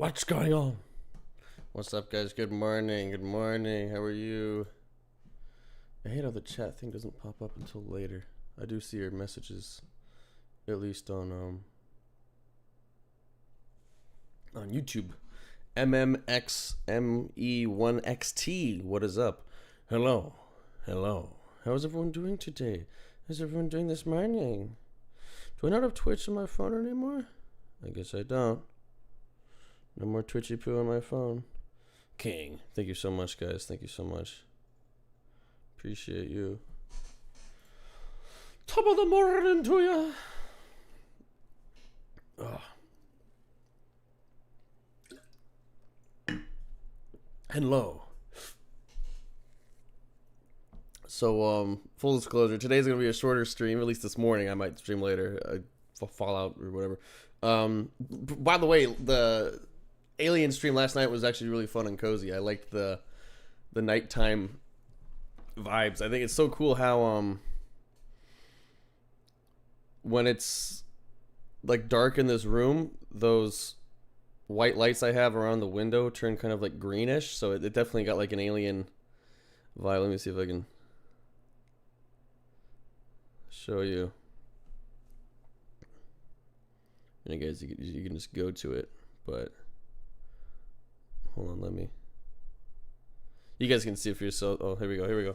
What's going on? What's up, guys? Good morning. Good morning. How are you? I hate how the chat thing doesn't pop up until later. I do see your messages, at least on YouTube. MMXME1XT. What is up? Hello. Hello. How's everyone doing today? How's everyone doing this morning? Do I not have Twitch on my phone anymore? I guess I don't. No more twitchy poo on my phone. King. Thank you so much, guys. Thank you so much. Appreciate you. Top of the morning to ya. Hello. So, full disclosure, today's gonna be a shorter stream. At least this morning. I might stream later. Fallout or whatever. By the way, the Alien stream last night was actually really fun and cozy. I liked the nighttime vibes. I think it's so cool how when it's like dark in this room, those white lights I have around the window turn kind of like greenish. So it definitely got like an alien vibe. Let me see if I can show you. And guys, you can just go to it, but hold on, let me. You guys can see it for yourself. Oh, here we go. Here we go.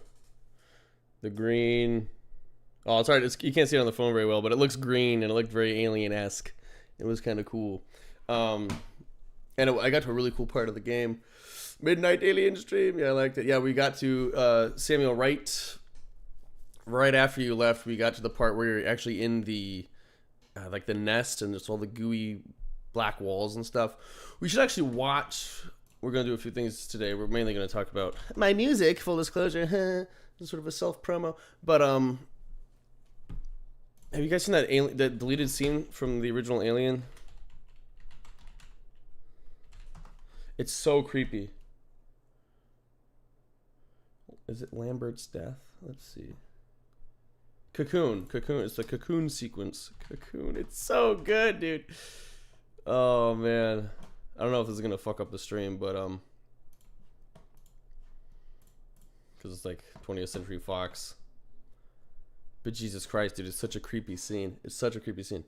The green. Oh, it's hard. You can't see it on the phone very well, but it looks green and it looked very alien-esque. It was kind of cool. And I got to a really cool part of the game. Midnight Alien stream. Yeah, I liked it. Yeah, we got to Samuel Wright. Right after you left, we got to the part where you're actually in the like the nest and there's all the gooey black walls and stuff. We should actually watch. We're going to do a few things today. We're mainly going to talk about my music, full disclosure. It's sort of a self-promo. But, have you guys seen that deleted scene from the original Alien? It's so creepy. Is it Lambert's death? Let's see. Cocoon. It's the Cocoon sequence. Cocoon. It's so good, dude. Oh, man. I don't know if this is gonna fuck up the stream, but because it's like 20th Century Fox. But Jesus Christ, dude, it's such a creepy scene. It's such a creepy scene.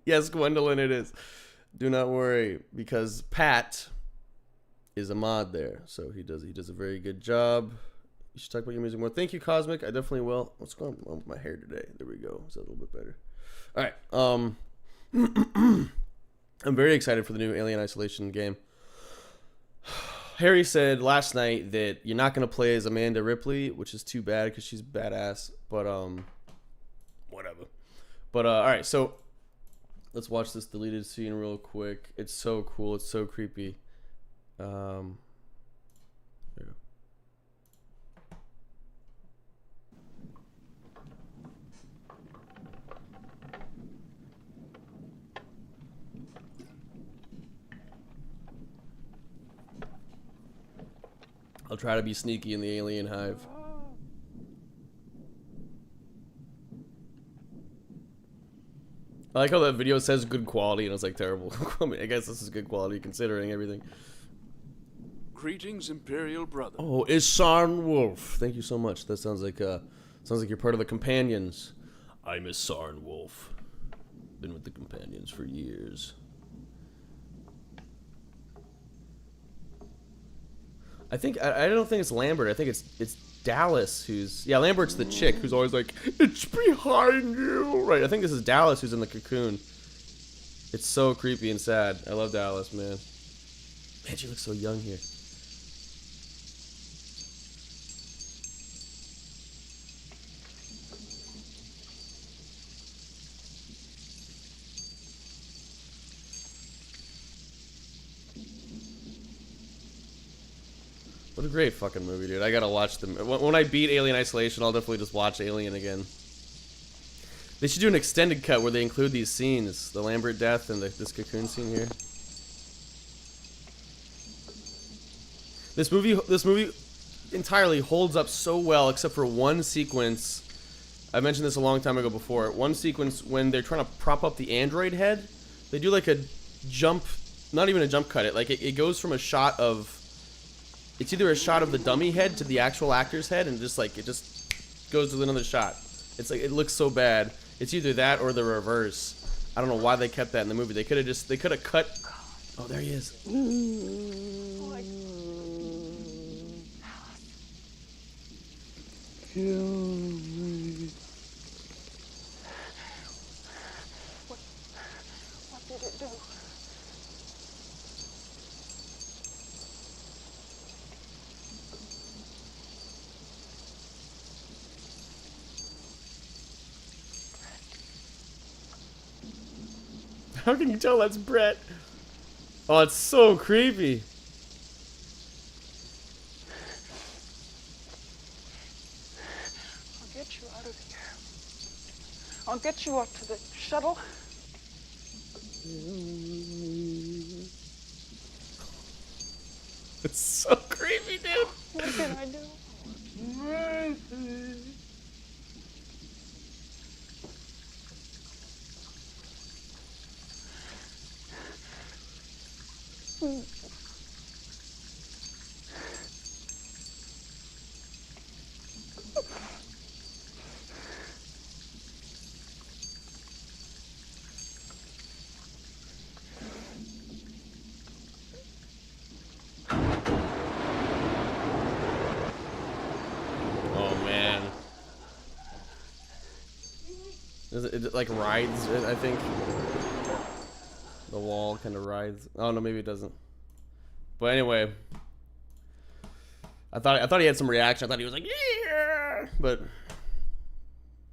Yes, Gwendolyn, it is. Do not worry, because Pat is a mod there, so he does a very good job. You should talk about your music more. Thank you, Cosmic. I definitely will. What's going on with my hair today? There we go. Is that a little bit better? All right. I'm very excited for the new Alien Isolation game. Harry said last night that you're not going to play as Amanda Ripley, which is too bad because she's badass. But whatever. But all right, so let's watch this deleted scene real quick. It's so cool. It's so creepy. There you go. I'll try to be sneaky in the alien hive. I like how that video says good quality and it's like terrible. I mean, I guess this is good quality considering everything. Greetings, Imperial brother. Oh, Isarn Wolf. Thank you so much. That sounds like you're part of the Companions. I'm Isarn Wolf. Been with the Companions for years. I don't think it's Lambert. I think it's Dallas who's... Yeah, Lambert's the chick who's always like, it's behind you. Right, I think this is Dallas who's in the cocoon. It's so creepy and sad. I love Dallas, man. Man, she looks so young here. What a great fucking movie, dude. I gotta watch them. When I beat Alien Isolation, I'll definitely just watch Alien again. They should do an extended cut where they include these scenes. The Lambert death and this cocoon scene here. This movie entirely holds up so well except for one sequence. I mentioned this a long time ago before. One sequence when they're trying to prop up the android head. They do like a jump, not even a jump cut. It goes from a shot of, it's either a shot of the dummy head to the actual actor's head, and just like it just goes to another shot. It's like it looks so bad. It's either that or the reverse. I don't know why they kept that in the movie. They could have cut. Oh, there he is. What did it do? How can you tell that's Brett? Oh, it's so creepy. I'll get you out of here. I'll get you up to the shuttle. It's so creepy, dude. What can I do? Oh man. It like rides, I think. The wall kind of rides. Oh no, maybe it doesn't. But anyway, I thought he had some reaction. I thought he was like, yeah. But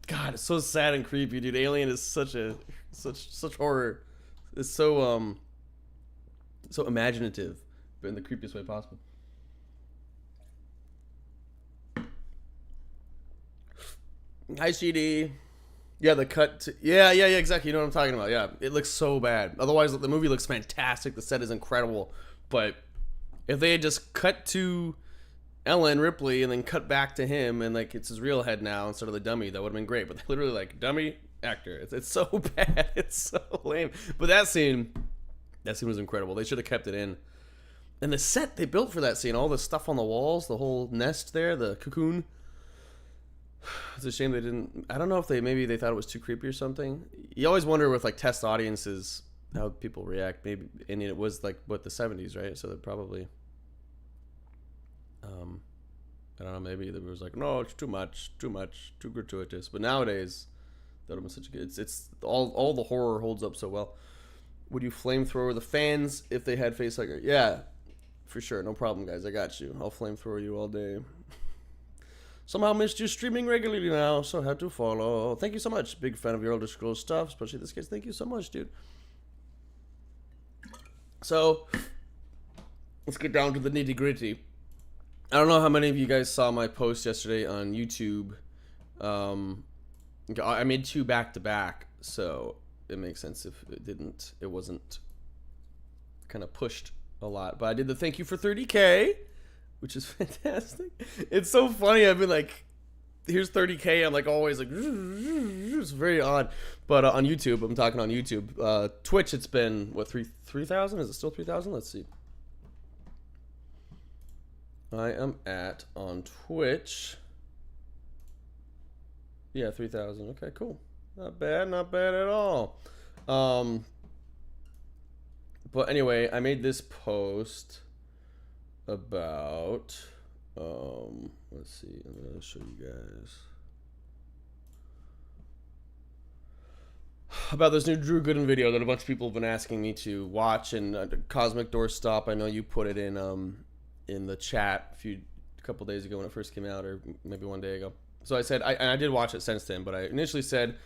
God, it's so sad and creepy, dude. Alien is such horror. It's so so imaginative, but in the creepiest way possible. Hi, CD. Yeah, the cut to, yeah, exactly. You know what I'm talking about. Yeah, it looks so bad. Otherwise, the movie looks fantastic. The set is incredible. But if they had just cut to Ellen Ripley and then cut back to him and like it's his real head now instead of the dummy, that would have been great. But they literally like dummy actor. It's so bad. It's so lame. But that scene was incredible. They should have kept it in. And the set they built for that scene, all the stuff on the walls, the whole nest there, the cocoon. It's a shame they didn't. I don't know if maybe they thought it was too creepy or something. You always wonder with like test audiences how people react. Maybe, and it was like what, the 70s, right? So they probably I don't know, maybe there was like, no, it's too much, too gratuitous. But nowadays that would have been such a good, it's all the horror holds up so well. Would you flamethrower the fans if they had face hugger? Yeah, for sure, no problem, guys. I got you. I'll flamethrower you all day. Somehow missed you streaming regularly now, so had to follow. Thank you so much. Big fan of your Elder Scrolls stuff, especially this case. Thank you so much, dude. So, let's get down to the nitty gritty. I don't know how many of you guys saw my post yesterday on YouTube. I made 2 back to back, so it makes sense if it wasn't kind of pushed a lot. But I did the thank you for 30K. Which is fantastic. It's so funny. I've been like, here's 30K. I'm like always like, it's very odd. But on YouTube, I'm talking on YouTube. Twitch, it's been, what, 3,000? Is it still 3,000? Let's see. I am at, on Twitch. Yeah, 3,000. Okay, cool. Not bad at all. But anyway, I made this post about let's see, I'm gonna show you guys about this new Drew Gooden video that a bunch of people have been asking me to watch, and Cosmic Doorstop, I know you put it in the chat a couple days ago when it first came out, or maybe one day ago. So I said I did watch it since then, but I initially said,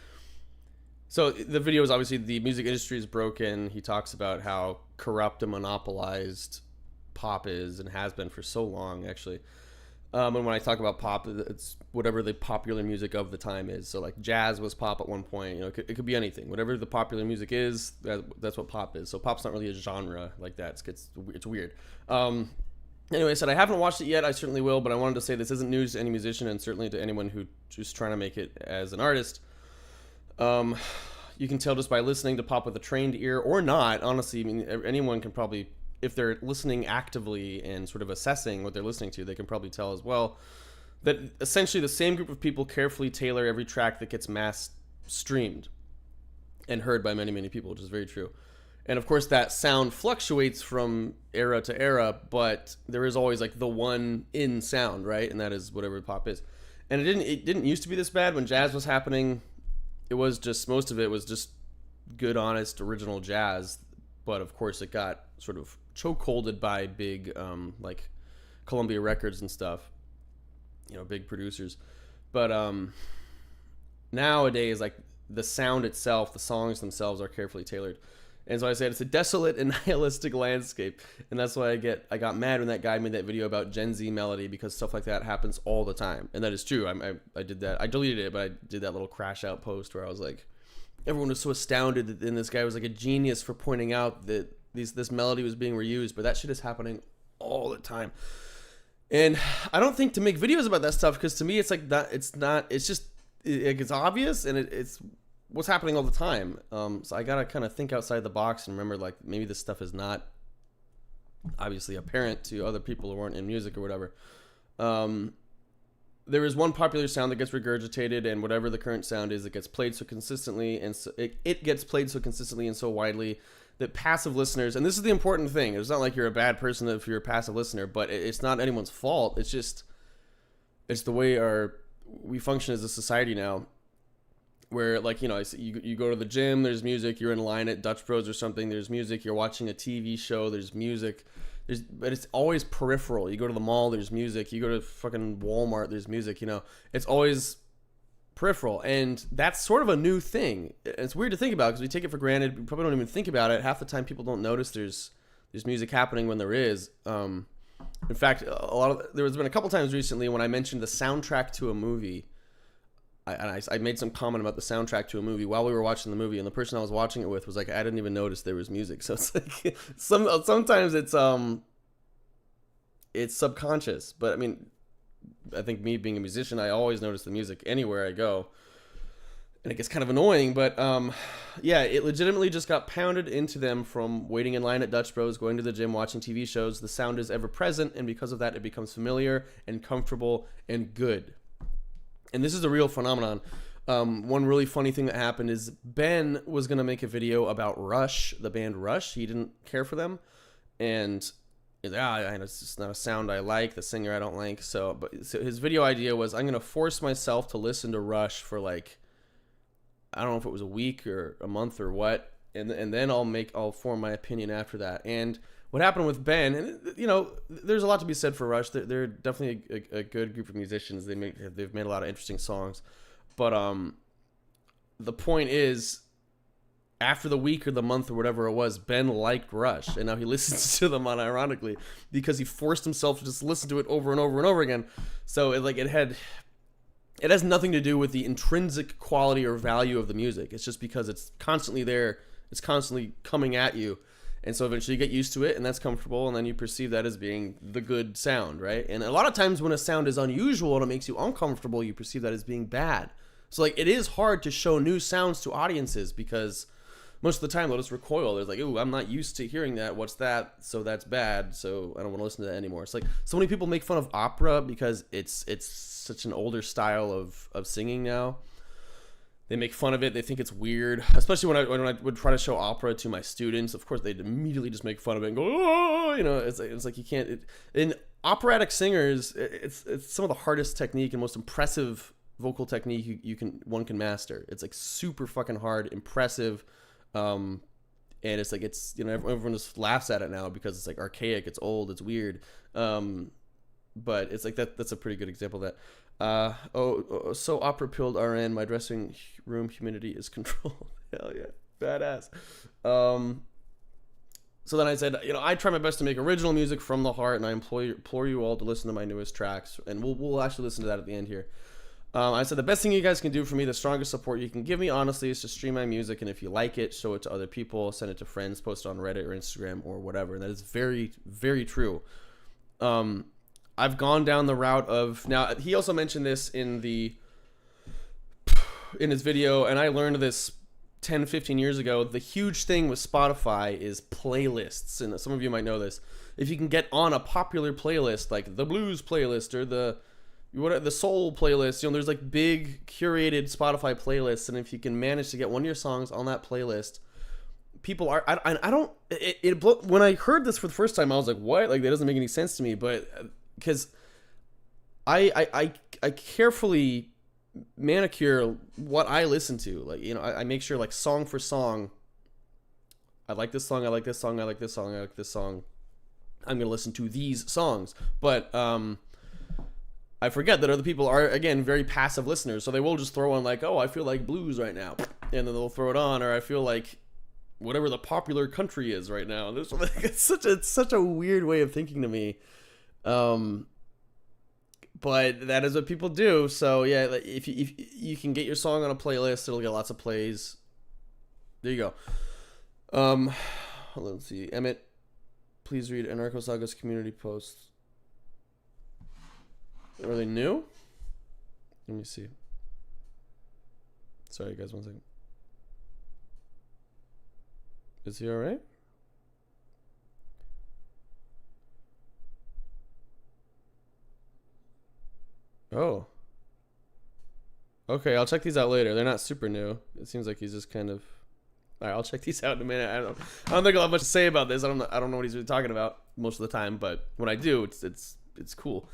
so the video is obviously the music industry is broken. He talks about how corrupt and monopolized pop is and has been for so long, actually. And when I talk about pop, it's whatever the popular music of the time is. So like jazz was pop at one point. You know, it could be anything. Whatever the popular music is, that's what pop is. So pop's not really a genre like that. It's weird. Anyway, I said I haven't watched it yet. I certainly will, but I wanted to say this isn't news to any musician, and certainly to anyone who just trying to make it as an artist. you can tell just by listening to pop with a trained ear or not. Honestly, I mean, anyone can probably, if they're listening actively and sort of assessing what they're listening to, they can probably tell as well that essentially the same group of people carefully tailor every track that gets mass streamed and heard by many, many people, which is very true. And of course, that sound fluctuates from era to era, but there is always like the one in sound, right? And that is whatever pop is. And it didn't used to be this bad when jazz was happening. It was just, most of it was just good, honest, original jazz. But of course, it got sort of chokeholded by big, like Columbia Records and stuff, you know, big producers. But nowadays, like the sound itself, the songs themselves are carefully tailored. And so I said it's a desolate and nihilistic landscape. And that's why I got mad when that guy made that video about Gen Z melody, because stuff like that happens all the time. And that is true. I did that. I deleted it, but I did that little crash out post where I was like, everyone was so astounded that then this guy was like a genius for pointing out that this melody was being reused, but that shit is happening all the time. And I don't think to make videos about that stuff, because to me it's like that, it's just, it's obvious, and it's what's happening all the time. So I gotta kind of think outside the box and remember, like, maybe this stuff is not obviously apparent to other people who aren't in music or whatever. There is one popular sound that gets regurgitated, and whatever the current sound is, it gets played so consistently, and so it gets played so consistently and so widely that passive listeners, and this is the important thing, it's not like you're a bad person if you're a passive listener, but it's not anyone's fault. It's just, it's the way we function as a society now, where, like, you know, you go to the gym, there's music, you're in line at Dutch Bros or something, there's music, you're watching a TV show, there's music, but it's always peripheral. You go to the mall, there's music, you go to fucking Walmart, there's music, you know, it's always peripheral. And that's sort of a new thing. It's weird to think about because we take it for granted. We probably don't even think about it. Half the time people don't notice there's music happening when there is. In fact, there has been a couple times recently when I mentioned the soundtrack to a movie. I made some comment about the soundtrack to a movie while we were watching the movie, and the person I was watching it with was like, I didn't even notice there was music. So it's like sometimes it's subconscious. But I mean, I think me being a musician, I always notice the music anywhere I go, and it gets kind of annoying. But yeah, it legitimately just got pounded into them from waiting in line at Dutch Bros, going to the gym, watching TV shows. The sound is ever present, and because of that, it becomes familiar and comfortable and good. And this is a real phenomenon. One really funny thing that happened is Ben was going to make a video about Rush, the band Rush. He didn't care for them. And he's like, it's just not a sound I like. The singer I don't like. So his video idea was, I'm going to force myself to listen to Rush for like, I don't know if it was a week or a month or what. And then I'll form my opinion after that. And what happened with Ben, and you know, there's a lot to be said for Rush. They're definitely a good group of musicians. They've made a lot of interesting songs, but the point is, after the week or the month or whatever it was, Ben liked Rush, and now he listens to them unironically because he forced himself to just listen to it over and over and over again. So it has nothing to do with the intrinsic quality or value of the music. It's just because it's constantly there. It's constantly coming at you. And so eventually you get used to it, and that's comfortable, and then you perceive that as being the good sound, right? And a lot of times when a sound is unusual and it makes you uncomfortable, you perceive that as being bad. So like, it is hard to show new sounds to audiences because most of the time they'll just recoil. They're like, ooh, I'm not used to hearing that. What's that? So that's bad. So I don't want to listen to that anymore. It's like, so many people make fun of opera because it's such an older style of singing now. They make fun of it. They think it's weird, especially when I would try to show opera to my students. Of course, they'd immediately just make fun of it and go, oh, you know, it's like you can't. In operatic singers, it's some of the hardest technique and most impressive vocal technique one can master. It's like super fucking hard, impressive, and it's like, it's, you know, everyone just laughs at it now because it's like archaic, it's old, it's weird. But it's like that's a pretty good example of that. So opera pilled RN, my dressing room humidity is controlled. Hell yeah, badass. So then I said, you know, I try my best to make original music from the heart, and I implore you all to listen to my newest tracks, and we'll actually listen to that at the end here. I said the best thing you guys can do for me, the strongest support you can give me, honestly, is to stream my music, and if you like it, show it to other people, send it to friends, post it on Reddit or Instagram or whatever. And that is very, very true. I've gone down the route of, now he also mentioned this in his video, and I learned this 10, 15 years ago, the huge thing with Spotify is playlists. And some of you might know this. If you can get on a popular playlist, like the blues playlist or the soul playlist, there's like big curated Spotify playlists. And if you can manage to get one of your songs on that playlist, people are, when I heard this for the first time, I was like, what? Like, that doesn't make any sense to me. But because I carefully manicure what I listen to. Like, I make sure, like, song for song, I like this song, I like this song, I like this song, I like this song. I'm going to listen to these songs. But I forget that other people are, again, very passive listeners. So they will just throw on, like, oh, I feel like blues right now. And then they'll throw it on. Or I feel like whatever the popular country is right now. And it's such a weird way of thinking to me. But that is what people do. So yeah, if you can get your song on a playlist, it'll get lots of plays. There you go. Let's see. Emmett, please read Anarcho-Saga's community posts. Are they new? Let me see. Sorry, guys, 1 second. Is he all right? Oh. Okay, I'll check these out later. They're not super new. It seems like he's just kind of... Alright, I'll check these out in a minute. I don't think I'll have much to say about this. I don't know what he's really talking about most of the time, but when I do, it's cool.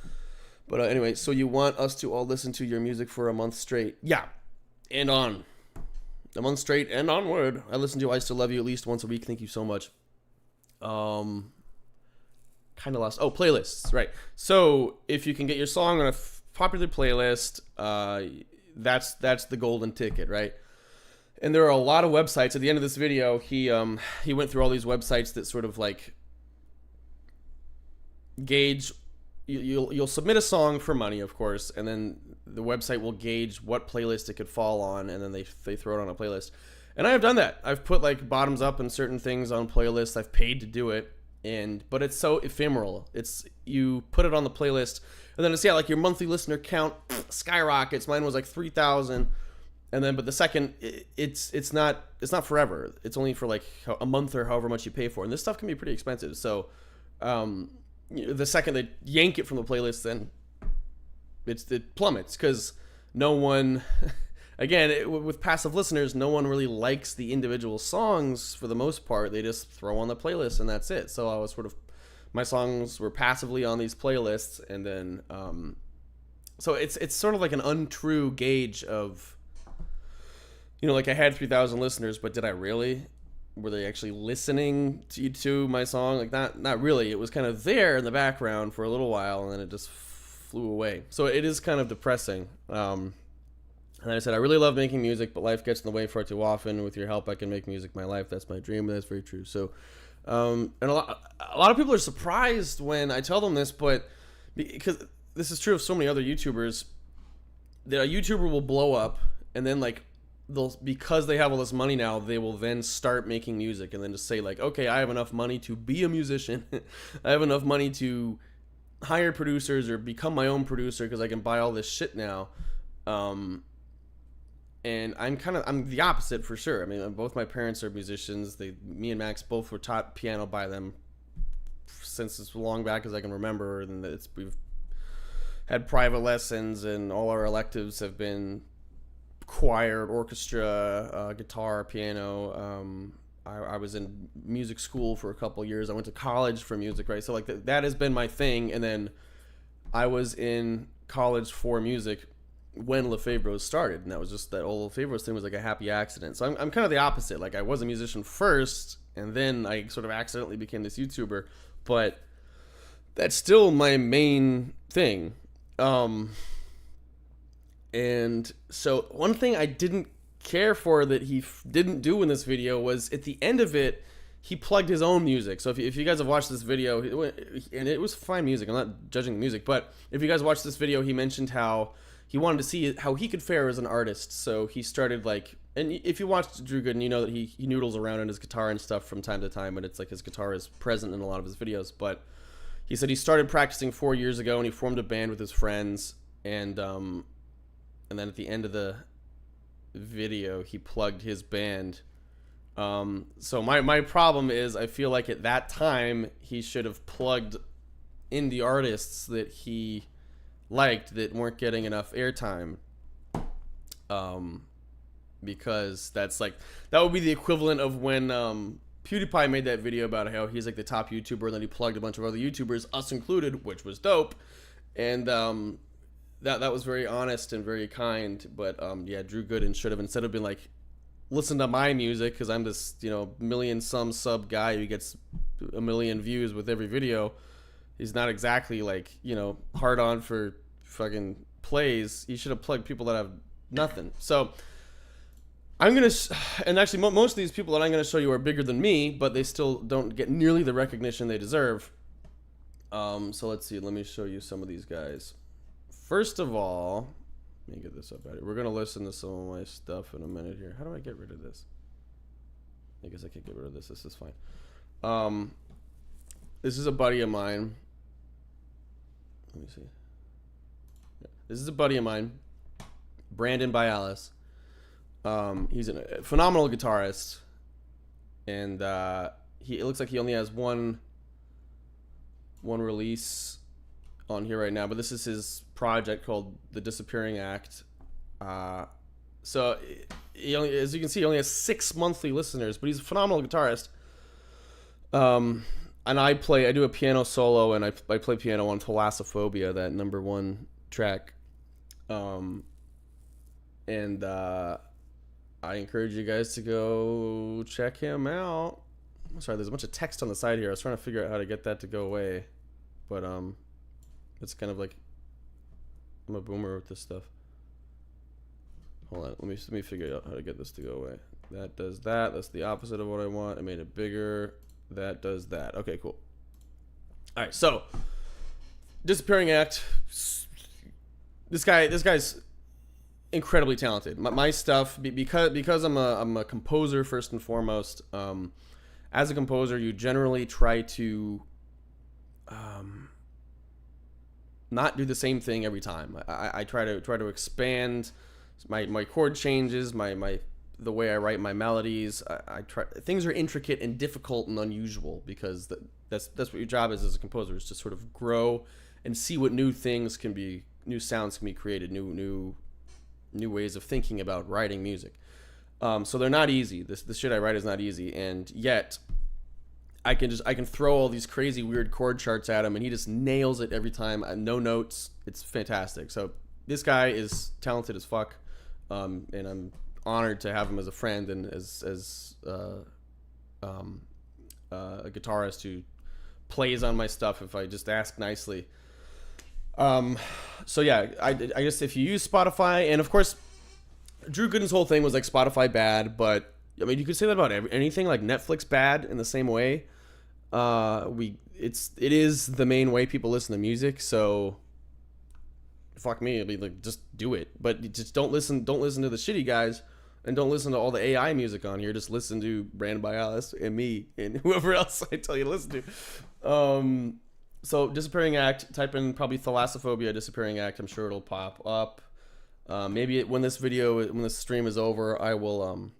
But anyway, so you want us to all listen to your music for a month straight? Yeah. And on. A month straight and onward. I listen to I Still Love You at least once a week. Thank you so much. Kind of lost... Oh, playlists. Right. So, if you can get your song on a popular playlist, that's the golden ticket, right? And there are a lot of websites. At the end of this video, he went through all these websites that sort of like gauge. You'll submit a song for money, of course, and then the website will gauge what playlist it could fall on, and then they throw it on a playlist. And I have done that. I've put like bottoms up and certain things on playlists. I've paid to do it, but it's so ephemeral. It's you put it on the playlist, and then it's like your monthly listener count skyrockets. Mine was like 3,000, and then but the second it's not forever. It's only for like a month or however much you pay for, and this stuff can be pretty expensive. So. The second they yank it from the playlist, then it plummets because no one, again, with passive listeners, no one really likes the individual songs for the most part. They just throw on the playlist and that's it. So I was my songs were passively on these playlists, and then so it's sort of like an untrue gauge of, like I had 3,000 listeners, but did I really? Were they actually listening to my song? Like not really. It was kind of there in the background for a little while, and then it just flew away. So it is kind of depressing. And I said, I really love making music, but life gets in the way far too often. With your help, I can make music my life. That's my dream, and that's very true. So, and a lot of people are surprised when I tell them this, but because this is true of so many other YouTubers, that a YouTuber will blow up, and then like, because they have all this money now, they will then start making music and then just say like, okay, I have enough money to be a musician. I have enough money to hire producers or become my own producer because I can buy all this shit now. And I'm the opposite for sure. I mean, both my parents are musicians. Me and Max both were taught piano by them since as long back as I can remember. And we've had private lessons, and all our electives have been choir, orchestra, guitar, piano. I was in music school for a couple years. I went to college for music, right? So like that has been my thing. And then I was in college for music when LeFebvre's started, and that was just that old LeFebvre's thing was like a happy accident. So I'm kind of the opposite. Like I was a musician first, and then I sort of accidentally became this YouTuber, but that's still my main thing. And so one thing I didn't care for that he didn't do in this video was at the end of it, he plugged his own music. So if you guys have watched this video, and it was fine music, I'm not judging the music, but if you guys watched this video, he mentioned how he wanted to see how he could fare as an artist. So he started like, and if you watched Drew Gooden, you know that he noodles around on his guitar and stuff from time to time, and it's like his guitar is present in a lot of his videos. But he said he started practicing 4 years ago, and he formed a band with his friends, and then at the end of the video, he plugged his band. So my problem is, I feel like at that time he should have plugged in the artists that he liked that weren't getting enough airtime. Because that's like, that would be the equivalent of when PewDiePie made that video about how he's like the top YouTuber, and then he plugged a bunch of other YouTubers, us included, which was dope. And that was very honest and very kind. But yeah, Drew Gooden should have, instead of been like, listen to my music because I'm this, you know, million some sub guy who gets a million views with every video. He's not exactly like, you know, hard on for fucking plays. He should have plugged people that have nothing. So I'm gonna, and actually most of these people that I'm gonna show you are bigger than me, but they still don't get nearly the recognition they deserve. So let's see. Let me show you some of these guys. First of all, let me get this up out here. We're gonna listen to some of my stuff in a minute here. How do I get rid of this? I guess I can get rid of this. This is fine. This is a buddy of mine. Let me see. Yeah. This is a buddy of mine, Brandon Bialis. He's a phenomenal guitarist, and it looks like he only has one release on here right now, but this is his project called The Disappearing Act. So he only, as you can see, he only has 6 monthly listeners, but he's a phenomenal guitarist. And I do a piano solo, and I play piano on Thalassophobia, that #1 track. And I encourage you guys to go check him out. Sorry, there's a bunch of text on the side here. I was trying to figure out how to get that to go away, but it's kind of like, I'm a boomer with this stuff. Hold on, let me figure out how to get this to go away. That does that. That's the opposite of what I want. I made it bigger. That does that. Okay, cool. All right, so Disappearing Act. This guy's incredibly talented. My stuff, because I'm a composer first and foremost. As a composer, you generally try to not do the same thing every time. I try to expand my chord changes, the way I write my melodies. I try, things are intricate and difficult and unusual, because that's what your job is as a composer, is to sort of grow and see what new sounds can be created, new ways of thinking about writing music. So they're not easy. The shit I write is not easy, and yet I can throw all these crazy weird chord charts at him, and he just nails it every time. No notes. It's fantastic. So this guy is talented as fuck, and I'm honored to have him as a friend and as a guitarist who plays on my stuff if I just ask nicely. So yeah, I guess if you use Spotify, and of course, Drew Gooden's whole thing was like Spotify bad, but I mean, you could say that about anything, like Netflix bad in the same way. It is the main way people listen to music, so fuck me. I mean, like, just do it, but just don't listen to the shitty guys, and don't listen to all the AI music on here. Just listen to Brandon Bialis and me and whoever else I tell you to listen to. So Disappearing Act, type in probably Thalassophobia Disappearing Act. I'm sure it'll pop up. Maybe when this stream is over, I will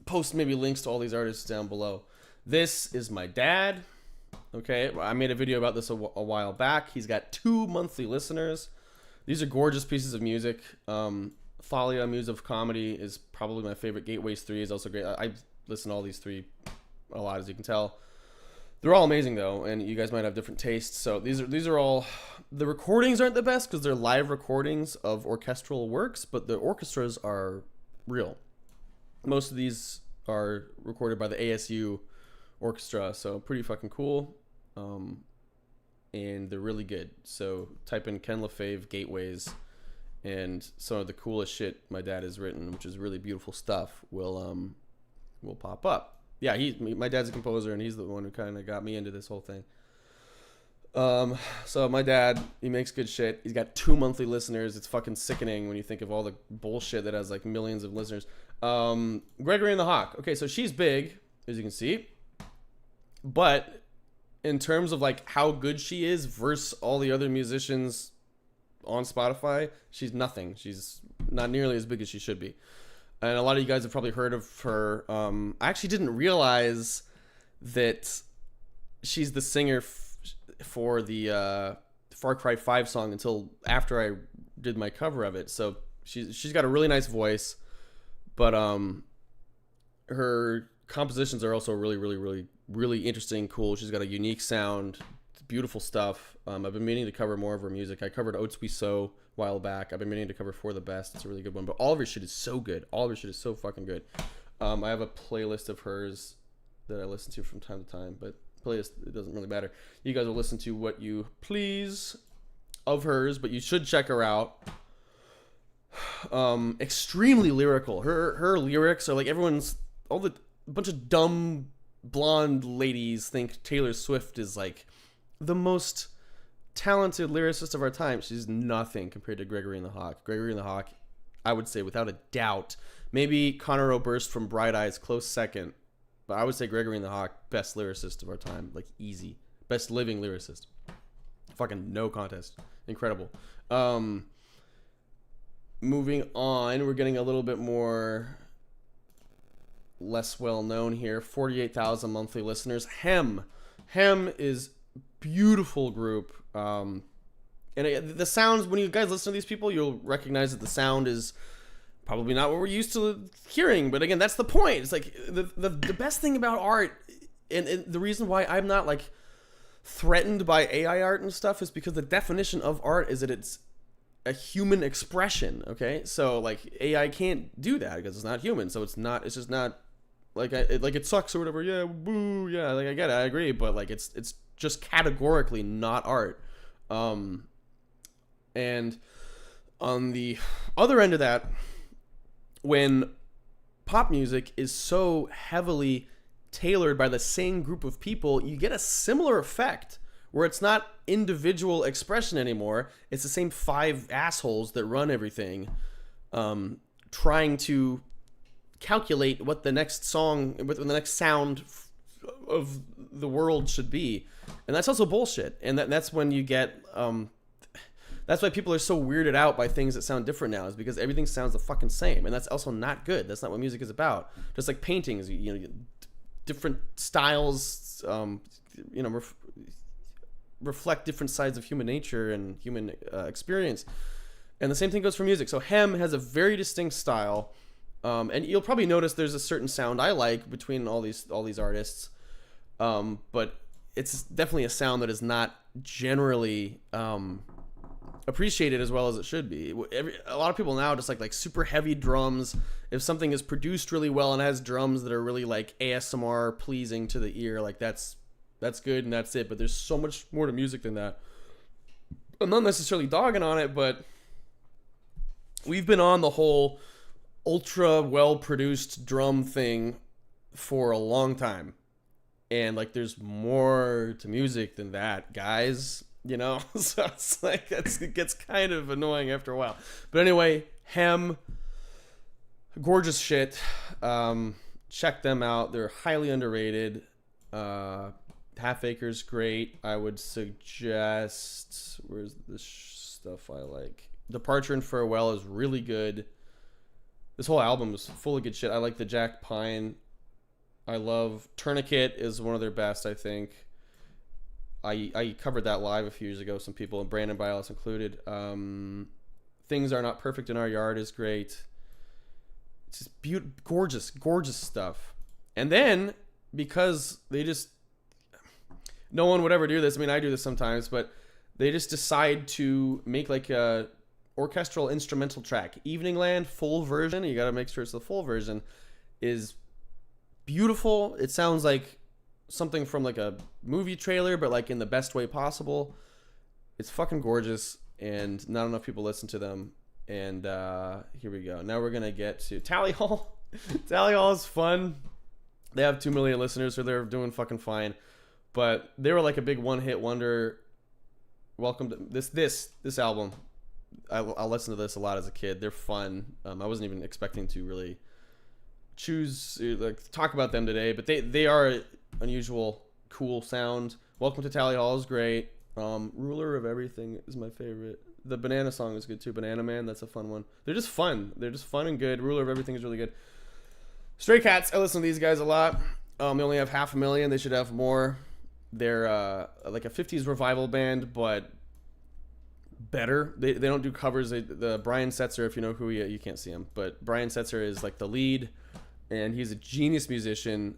post maybe links to all these artists down below. This is my dad. Okay, I made a video about this a while back. He's got 2 monthly listeners. These are gorgeous pieces of music. Thalia, Muse of Comedy, is probably my favorite. Gateways 3 is also great. I listen to all these three a lot, as you can tell. They're all amazing though, and you guys might have different tastes. So these are all, the recordings aren't the best because they're live recordings of orchestral works, but the orchestras are real. Most of these are recorded by the ASU orchestra, so pretty fucking cool. And they're really good. So type in Ken LaFave Gateways, and some of the coolest shit my dad has written, which is really beautiful stuff, will pop up. Yeah, my dad's a composer, and he's the one who kind of got me into this whole thing. So my dad, he makes good shit. He's got 2 monthly listeners. It's fucking sickening when you think of all the bullshit that has like millions of listeners. Gregory and the Hawk. Okay, so she's big, as you can see, but in terms of like how good she is versus all the other musicians on Spotify, she's nothing. She's not nearly as big as she should be. And a lot of you guys have probably heard of her. I actually didn't realize that she's the singer for the Far Cry 5 song until after I did my cover of it. So she's got a really nice voice, but her compositions are also really interesting, cool. She's got a unique sound, beautiful stuff. I've been meaning to cover more of her music. I covered Oats We Sow a while back. I've been meaning to cover For the Best. It's a really good one. But all of her shit is so good. All of her shit is so fucking good. I have a playlist of hers that I listen to from time to time, but playlist, it doesn't really matter. You guys will listen to what you please of hers, but you should check her out. Extremely lyrical. Her lyrics are like a bunch of dumb blonde ladies think Taylor Swift is like the most talented lyricist of our time. She's nothing compared to Gregory and the Hawk. Gregory and the Hawk, I would say without a doubt, maybe Conor Oberst from Bright Eyes, close second, but I would say Gregory and the Hawk, best lyricist of our time, like easy, best living lyricist, fucking no contest, incredible. Moving on, we're getting a little bit more less well known here. 48,000 monthly listeners. Hem is beautiful group. And the sounds, when you guys listen to these people, you'll recognize that the sound is probably not what we're used to hearing. But again, that's the point. It's like the best thing about art, and the reason why I'm not like threatened by AI art and stuff, is because the definition of art is that it's a human expression. Okay, so like AI can't do that because it's not human. So it's just not like it sucks or whatever. Yeah, boo. Yeah, like I get it, I agree, but like it's just categorically not art. And on the other end of that, when pop music is so heavily tailored by the same group of people, you get a similar effect where it's not individual expression anymore. It's the same 5 assholes that run everything, trying to calculate what the next song, what the next sound of the world should be. And that's also bullshit. And that's when you get, that's why people are so weirded out by things that sound different now, is because everything sounds the fucking same. And that's also not good. That's not what music is about. Just like paintings, different styles, reflect different sides of human nature and human experience. And the same thing goes for music. So Hem has a very distinct style. And you'll probably notice there's a certain sound I like between all these artists. But it's definitely a sound that is not generally appreciated as well as it should be. A lot of people now just like super heavy drums. If something is produced really well and has drums that are really like ASMR pleasing to the ear, like that's good and that's it. But there's so much more to music than that. I'm not necessarily dogging on it, but we've been on the whole ultra well produced drum thing for a long time. And like there's more to music than that, guys, so it's like it gets kind of annoying after a while. But anyway, Hem, gorgeous shit. Check them out. They're highly underrated. Half Acre's great. I would suggest, where's the stuff I like? Departure and Farewell is really good. This whole album is full of good shit. I like the Jack Pine. I love Tourniquet is one of their best, I think. I covered that live a few years ago. Some people, Brandon Bialas included. Things Are Not Perfect in Our Yard is great. It's just gorgeous stuff. And then, because they just, no one would ever do this. I mean, I do this sometimes, but they just decide to make like a orchestral instrumental track. Evening Land, full version. You got to make sure it's the full version. Is beautiful. It sounds like something from like a movie trailer, but like in the best way possible. It's fucking gorgeous, and not enough people listen to them. And here we go. Now we're gonna get to Tally Hall. Tally Hall is fun. They have 2 million listeners, so they're doing fucking fine. But they were like a big one-hit wonder. Welcome to this album. I'll listen to this a lot as a kid. They're fun. I wasn't even expecting to really talk about them today, but they are unusual, cool sound. Welcome to Tally Hall is great. Ruler of Everything is my favorite. The Banana song is good too. Banana Man, that's a fun one. They're just fun. They're just fun and good. Ruler of Everything is really good. Stray Cats, I listen to these guys a lot. They only have 500,000. They should have more. They're like a 50s revival band, but better. They don't do covers. The Brian Setzer, if you know who you can't see him, but Brian Setzer is like the lead, and he's a genius musician.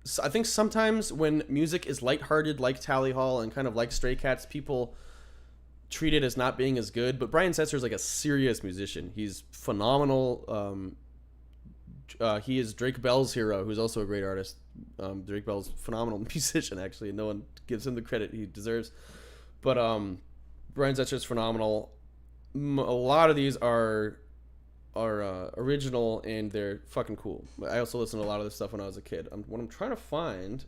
So I think sometimes when music is lighthearted, like Tally Hall and kind of like Stray Cats, people treat it as not being as good. But Brian Setzer is like a serious musician. He's phenomenal. He is Drake Bell's hero, who's also a great artist. Drake Bell's a phenomenal musician, actually, and no one gives him the credit he deserves. But Brian Setzer is phenomenal. A lot of these are original, and they're fucking cool. I also listened to a lot of this stuff when I was a kid. What I'm trying to find...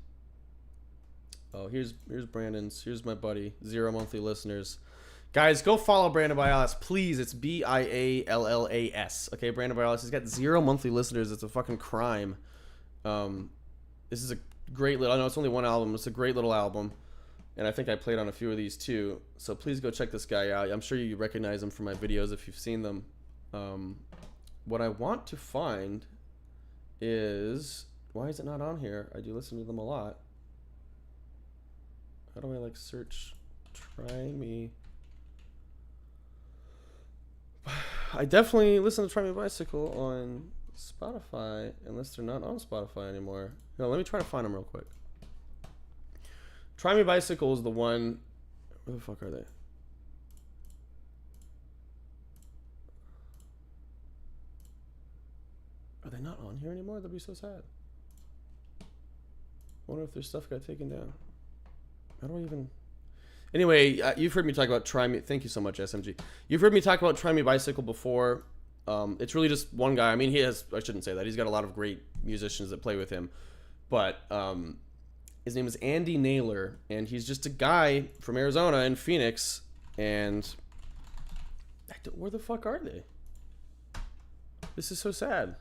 Oh, here's Brandon's. Here's my buddy. 0 monthly listeners. Guys, go follow Brandon Bialas, please. It's Biallas. Okay, Brandon Bialas. He's got 0 monthly listeners. It's a fucking crime. This is a great little... I know it's only one album. It's a great little album. And I think I played on a few of these too. So please go check this guy out. I'm sure you recognize him from my videos if you've seen them. What I want to find is... Why is it not on here? I do listen to them a lot. How do I like search Try Me? I definitely listen to Try Me Bicycle on Spotify, unless they're not on Spotify anymore. No, let me try to find them real quick. Try Me Bicycle is the one... Where the fuck are they? Are they not on here anymore? That'd be so sad. I wonder if their stuff got taken down. How do I even... Anyway, you've heard me talk about Try Me... Thank you so much, SMG. You've heard me talk about Try Me Bicycle before. It's really just one guy. I mean, he has... I shouldn't say that. He's got a lot of great musicians that play with him. But his name is Andy Naylor, and he's just a guy from Arizona in Phoenix. And... Where the fuck are they? This is so sad.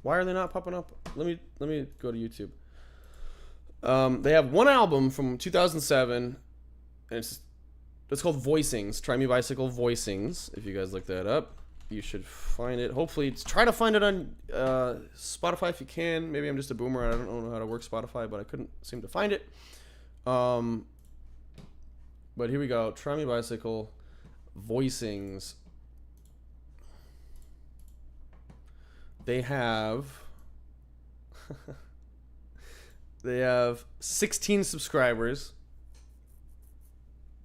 Why are they not popping up? Let me go to YouTube. They have one album from 2007, and it's called Voicings. Try Me Bicycle Voicings. If you guys look that up, you should find it. Hopefully, try to find it on Spotify if you can. Maybe I'm just a boomer. I don't know how to work Spotify, but I couldn't seem to find it. But here we go. Try Me Bicycle Voicings. They have 16 subscribers.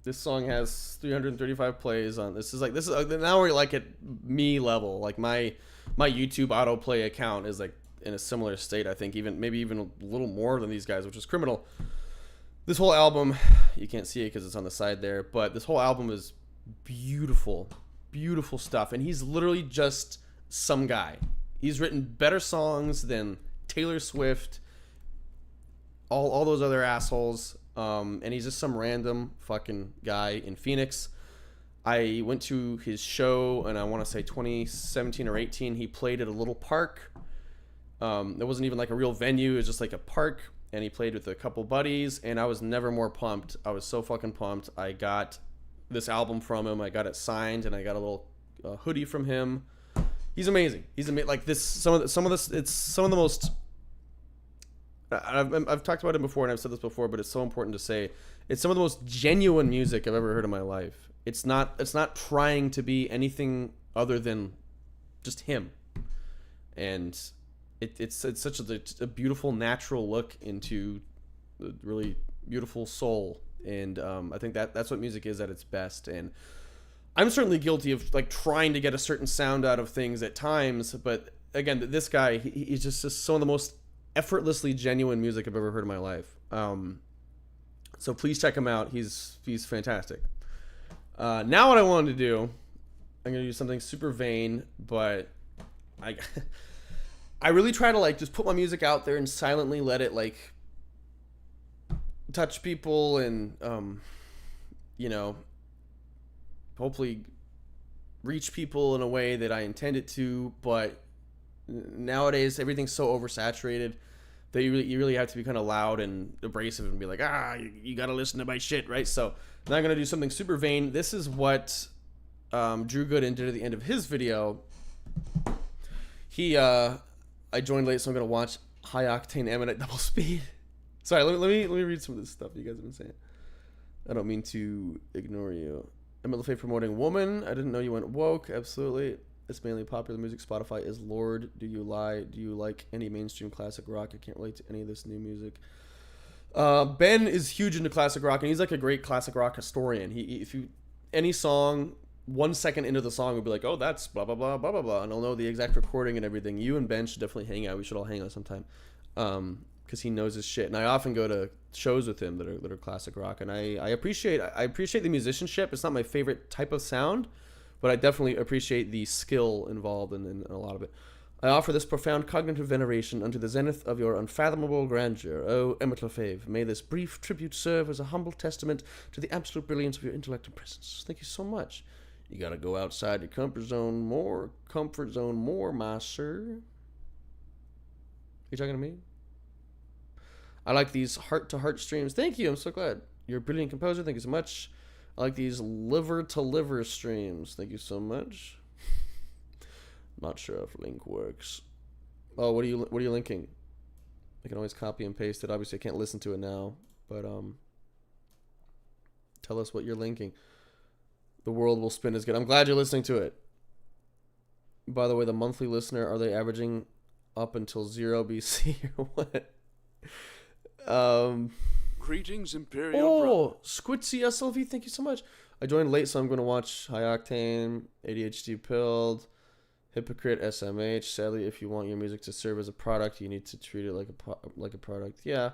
This song has 335 plays on. This is now we're like at me level. Like my YouTube autoplay account is like in a similar state. I think maybe even a little more than these guys, which is criminal. This whole album, you can't see it because it's on the side there, but this whole album is beautiful, beautiful stuff. And he's literally just some guy. He's written better songs than Taylor Swift, all those other assholes, and he's just some random fucking guy in Phoenix. I went to his show, and I want to say 2017 or 18. He played at a little park. It wasn't even like a real venue. It was just like a park, and he played with a couple buddies, and I was never more pumped. I was so fucking pumped. I got this album from him. I got it signed, and I got a little hoodie from him. He's amazing. He's amazing. Like this, some of this. It's some of the most. I've talked about it before, and I've said this before, but it's so important to say. It's some of the most genuine music I've ever heard in my life. It's not trying to be anything other than just him, and it's such a beautiful, natural look into a really beautiful soul, and I think that's what music is at its best. And I'm certainly guilty of like trying to get a certain sound out of things at times, but again, this guy, he's just some of the most effortlessly genuine music I've ever heard in my life. So please check him out. He's fantastic. Now what I wanted to do, I'm gonna do something super vain, but I really try to like just put my music out there and silently let it like touch people and hopefully reach people in a way that I intend it to. But nowadays everything's so oversaturated. that you really have to be kind of loud and abrasive and be like, you got to listen to my shit, right? So now I'm going to do something super vain. This is what Drew Gooden did at the end of his video. I joined late, so I'm going to watch High Octane M at double speed. Sorry, let me read some of this stuff you guys have been saying. I don't mean to ignore you. MLFA promoting Woman. I didn't know you went woke. Absolutely. It's mainly popular music. Spotify is Lord. Do you lie? Do you like any mainstream classic rock? I can't relate to any of this new music. Ben is huge into classic rock, and he's like a great classic rock historian. Any song, 1 second into the song, will be like, oh, that's blah blah blah blah blah blah, and I'll know the exact recording and everything. You and Ben should definitely hang out. We should all hang out sometime, because he knows his shit. And I often go to shows with him that are classic rock, and I appreciate the musicianship. It's not my favorite type of sound, but I definitely appreciate the skill involved in a lot of it. I offer this profound cognitive veneration unto the zenith of your unfathomable grandeur. O Emmett Lefebvre, may this brief tribute serve as a humble testament to the absolute brilliance of your intellect and presence. Thank you so much. You gotta go outside your comfort zone more, my sir. You talking to me? I like these heart-to-heart streams. Thank you, I'm so glad. You're a brilliant composer, thank you so much. I like these liver-to-liver streams. Thank you so much. Not sure if link works. Oh, what are you linking? I can always copy and paste it. Obviously, I can't listen to it now, but tell us what you're linking. The world will spin is good. I'm glad you're listening to it. By the way, the monthly listener, are they averaging up until 0 BC or what? Greetings, Imperial brother. Squitsy SLV, thank you so much. I joined late, so I'm going to watch High Octane, ADHD Pilled, Hypocrite, SMH. Sadly, if you want your music to serve as a product, you need to treat it like a product. Yeah.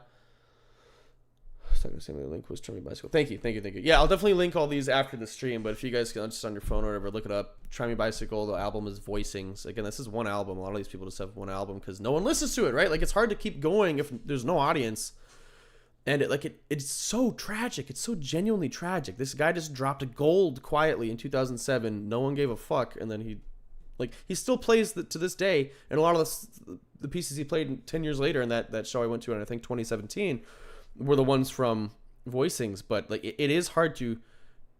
I was talking the same link was Try Me Bicycle. Thank you. Yeah, I'll definitely link all these after the stream, but if you guys can just on your phone or whatever, look it up. Try Me Bicycle, the album is Voicings. Again, this is one album. A lot of these people just have one album because no one listens to it, right? Like, it's hard to keep going if there's no audience. And it's so tragic. It's so genuinely tragic. This guy just dropped a gold quietly in 2007. No one gave a fuck. And then he still plays to this day. And a lot of the pieces he played 10 years later in that show I went to in, I think, 2017 were the ones from Voicings. But like it is hard to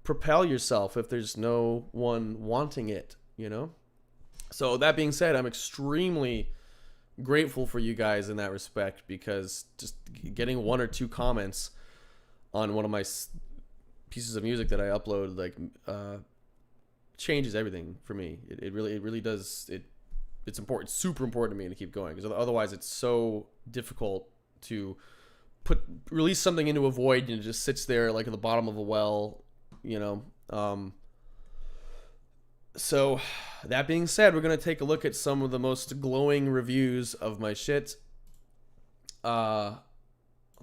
propel yourself if there's no one wanting it, you know? So that being said, I'm extremely grateful for you guys in that respect, because just getting 1 or 2 comments on one of my pieces of music that I upload changes everything for me. It really does. It's important, super important to me to keep going, because otherwise it's so difficult to release something into a void and it just sits there like at the bottom of a well, you know. So that being said, we're going to take a look at some of the most glowing reviews of my shit. I'll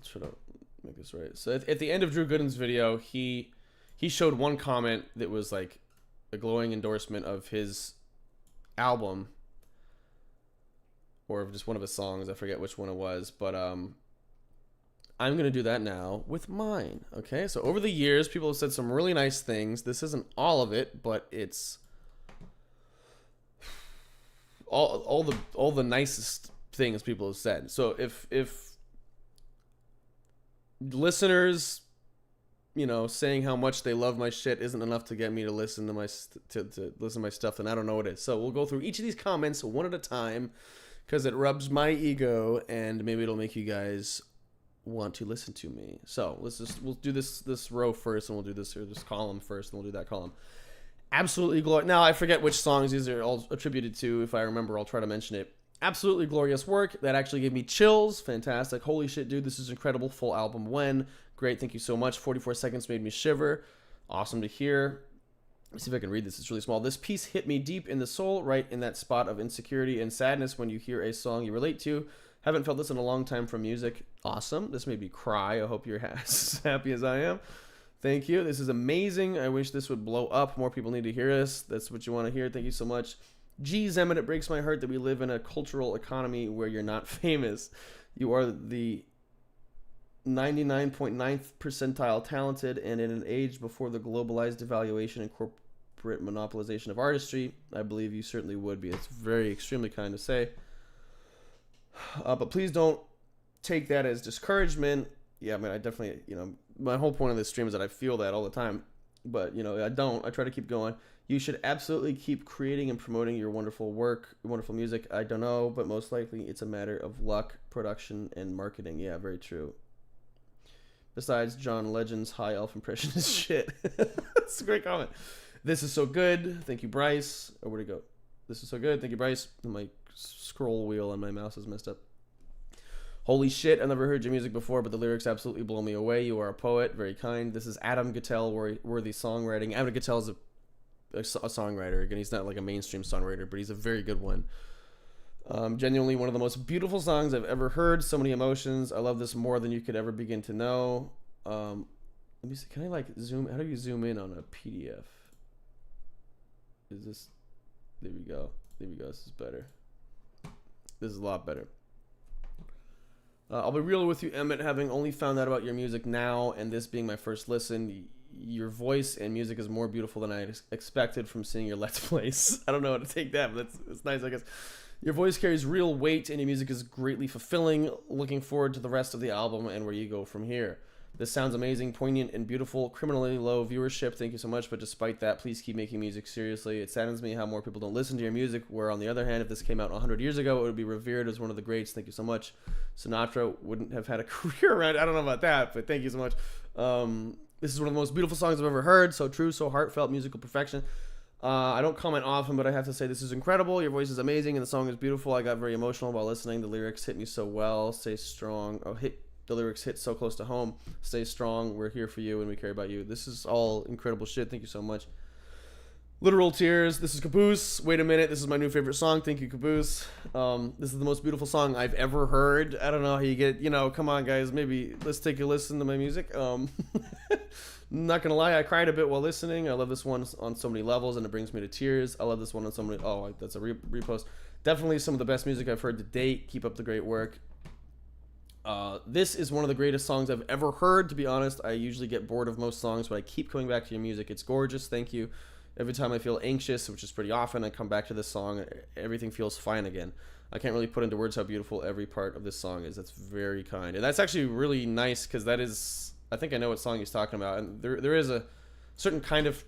try to make this right. So at the end of Drew Gooden's video, he showed one comment that was like a glowing endorsement of his album, or of just one of his songs. I forget which one it was, but I'm going to do that now with mine. Okay, so over the years, people have said some really nice things. This isn't all of it, but it's all the nicest things people have said. So if listeners, you know, saying how much they love my shit isn't enough to get me to listen to my listen to my stuff, then I don't know what is. So we'll go through each of these comments one at a time, because it rubs my ego and maybe it'll make you guys want to listen to me. So we'll do this row first, and we'll do this column first, and we'll do that column. Absolutely glorious. Now I forget which songs these are all attributed to. If I remember, I'll try to mention it. Absolutely glorious work. That actually gave me chills. Fantastic. Holy shit, dude, this is incredible. Full album when. Great, thank you so much. 44 seconds made me shiver. Awesome to hear. Let's see if I can read this. It's really small. This piece hit me deep in the soul, right in that spot of insecurity and sadness when you hear a song you relate to. Haven't felt this in a long time from music. Awesome. This made me cry. I hope you're as happy as I am. Thank you. This is amazing. I wish this would blow up. More people need to hear this. That's what you want to hear. Thank you so much. Geez, Emmett, it breaks my heart that we live in a cultural economy where you're not famous. You are the 99.9th percentile talented, and in an age before the globalized devaluation and corporate monopolization of artistry, I believe you certainly would be. It's very extremely kind to say. But please don't take that as discouragement. Yeah, I mean, I definitely, my whole point of this stream is that I feel that all the time. But, I don't. I try to keep going. You should absolutely keep creating and promoting your wonderful work, your wonderful music. I don't know, but most likely it's a matter of luck, production, and marketing. Yeah, very true. Besides, John Legend's high elf impression is shit. That's a great comment. This is so good. Thank you, Bryce. Oh, where'd it go? This is so good. Thank you, Bryce. My scroll wheel on my mouse is messed up. Holy shit, I've never heard your music before, but the lyrics absolutely blow me away. You are a poet, very kind. This is Adam Gattell, worthy songwriting. Adam Gattell is a songwriter. Again, he's not like a mainstream songwriter, but he's a very good one. Genuinely one of the most beautiful songs I've ever heard. So many emotions. I love this more than you could ever begin to know. Let me see. Can I zoom? How do you zoom in on a PDF? Is this? There we go. There we go. This is better. This is a lot better. I'll be real with you, Emmett, having only found out about your music now and this being my first listen, your voice and music is more beautiful than I expected from seeing your Let's Plays. I don't know how to take that, but it's nice, I guess. Your voice carries real weight and your music is greatly fulfilling. Looking forward to the rest of the album and where you go from here. This sounds amazing, poignant, and beautiful. Criminally low viewership, thank you so much, but despite that, please keep making music seriously. It saddens me how more people don't listen to your music, where on the other hand, if this came out 100 years ago, it would be revered as one of the greats. Thank you so much. Sinatra wouldn't have had a career around. I don't know about that, but thank you so much. This is one of the most beautiful songs I've ever heard. So true, so heartfelt, musical perfection. I don't comment often, but I have to say this is incredible. Your voice is amazing, and the song is beautiful. I got very emotional while listening. The lyrics hit me so well. Stay strong. The lyrics hit so close to home. Stay strong. We're here for you, and we care about you. This is all incredible shit. Thank you so much. Literal tears. This is Caboose. Wait a minute. This is my new favorite song. Thank you, Caboose. This is the most beautiful song I've ever heard. I don't know how you get, come on, guys. Maybe let's take a listen to my music. Not gonna lie, I cried a bit while listening. I love this one on so many levels, and it brings me to tears. I love this one on so many. Oh, that's a repost. Definitely some of the best music I've heard to date. Keep up the great work. This is one of the greatest songs I've ever heard, to be honest. I usually get bored of most songs, but I keep coming back to your music. It's gorgeous. Thank you. Every time I feel anxious, which is pretty often, I come back to this song. Everything feels fine again. I can't really put into words how beautiful every part of this song is. That's very kind. And that's actually really nice, because that is, I think I know what song he's talking about. And there is a certain kind of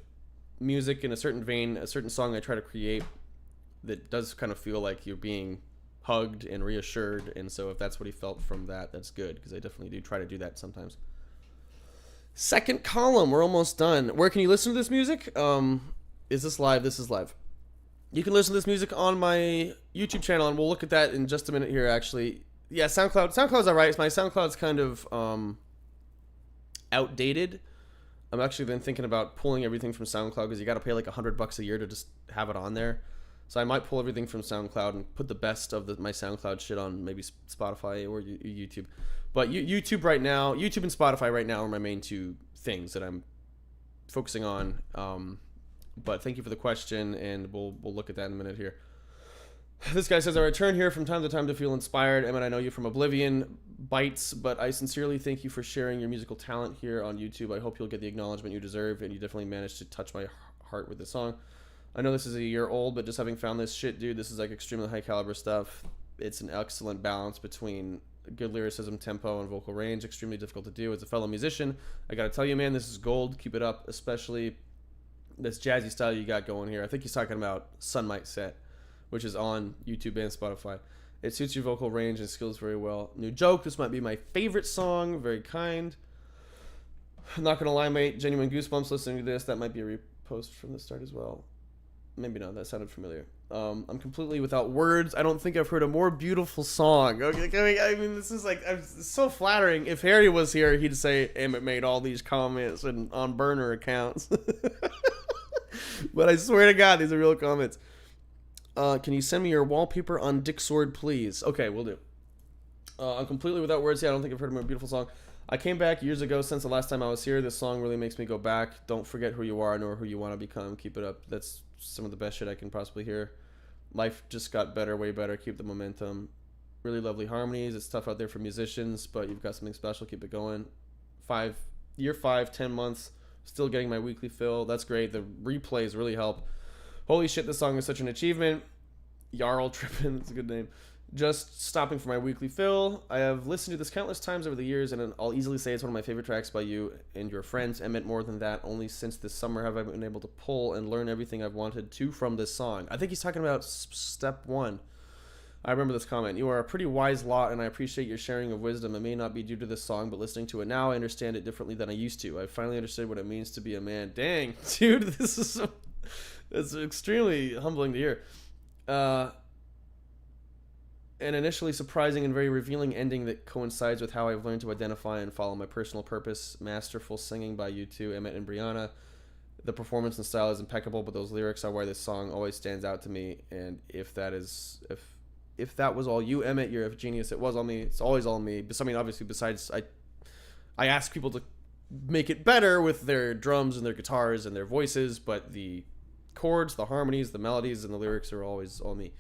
music in a certain vein, a certain song I try to create that does kind of feel like you're being hugged and reassured, and so if that's what he felt from that, that's good, because I definitely do try to do that sometimes. Second column, we're almost done. Where can you listen to this music? Is this live? This is live. You can listen to this music on my YouTube channel, and we'll look at that in just a minute here, actually. Yeah, SoundCloud's alright. My SoundCloud's kind of outdated. I'm actually been thinking about pulling everything from SoundCloud, because you got to pay like $100 a year to just have it on there. So I might pull everything from SoundCloud and put the best of my SoundCloud shit on maybe Spotify or YouTube. But YouTube right now, YouTube and Spotify right now are my main two things that I'm focusing on. But thank you for the question, and we'll look at that in a minute here. This guy says, I return here from time to time to feel inspired. Emmett, I know you from Oblivion Bites, but I sincerely thank you for sharing your musical talent here on YouTube. I hope you'll get the acknowledgement you deserve, and you definitely managed to touch my heart with this song. I know this is a year old, but just having found this shit, dude, this is like extremely high caliber stuff. It's an excellent balance between good lyricism, tempo, and vocal range. Extremely difficult to do as a fellow musician. I gotta tell you, man, this is gold. Keep it up, especially this jazzy style you got going here. I think he's talking about Sun Might Set, which is on YouTube and Spotify. It suits your vocal range and skills very well. New joke, this might be my favorite song. Very kind. Not gonna lie, mate, genuine goosebumps listening to this. That might be a repost from the start as well. Maybe not. That sounded familiar. I'm completely without words. I don't think I've heard a more beautiful song. Okay, I mean, this is like, it's so flattering. If Harry was here, he'd say, Emmett made all these comments and on burner accounts. But I swear to God, these are real comments. Can you send me your wallpaper on Dick Sword, please? Okay, we'll do. I'm completely without words. Yeah, I don't think I've heard a more beautiful song. I came back years ago since the last time I was here. This song really makes me go back. Don't forget who you are nor who you want to become. Keep it up. That's some of the best shit I can possibly hear. Life just got better, way better. Keep the momentum. Really lovely harmonies. It's tough out there for musicians, but you've got something special. Keep it going. Year 5, 10 months. Still getting my weekly fill. That's great. The replays really help. Holy shit, this song is such an achievement. Jarl Trippin, that's a good name. Just stopping for my weekly fill. I have listened to this countless times over the years, and I'll easily say it's one of my favorite tracks by you and your friends. Emmett, more than that, only since this summer have I been able to pull and learn everything I've wanted to from this song. I think he's talking about step one. I remember this comment. You are a pretty wise lot, and I appreciate your sharing of wisdom. It may not be due to this song, but listening to it now, I understand it differently than I used to. I finally understood what it means to be a man. Dang, dude, this is it's extremely humbling to hear. An initially surprising and very revealing ending that coincides with how I've learned to identify and follow my personal purpose. Masterful singing by you two, Emmett and Brianna. The performance and style is impeccable, but those lyrics are why this song always stands out to me. And if that was all you, Emmett, you're a genius. It was all me. It's always all me. I mean, obviously, besides I ask people to make it better with their drums and their guitars and their voices, but the chords, the harmonies, the melodies, and the lyrics are always all me.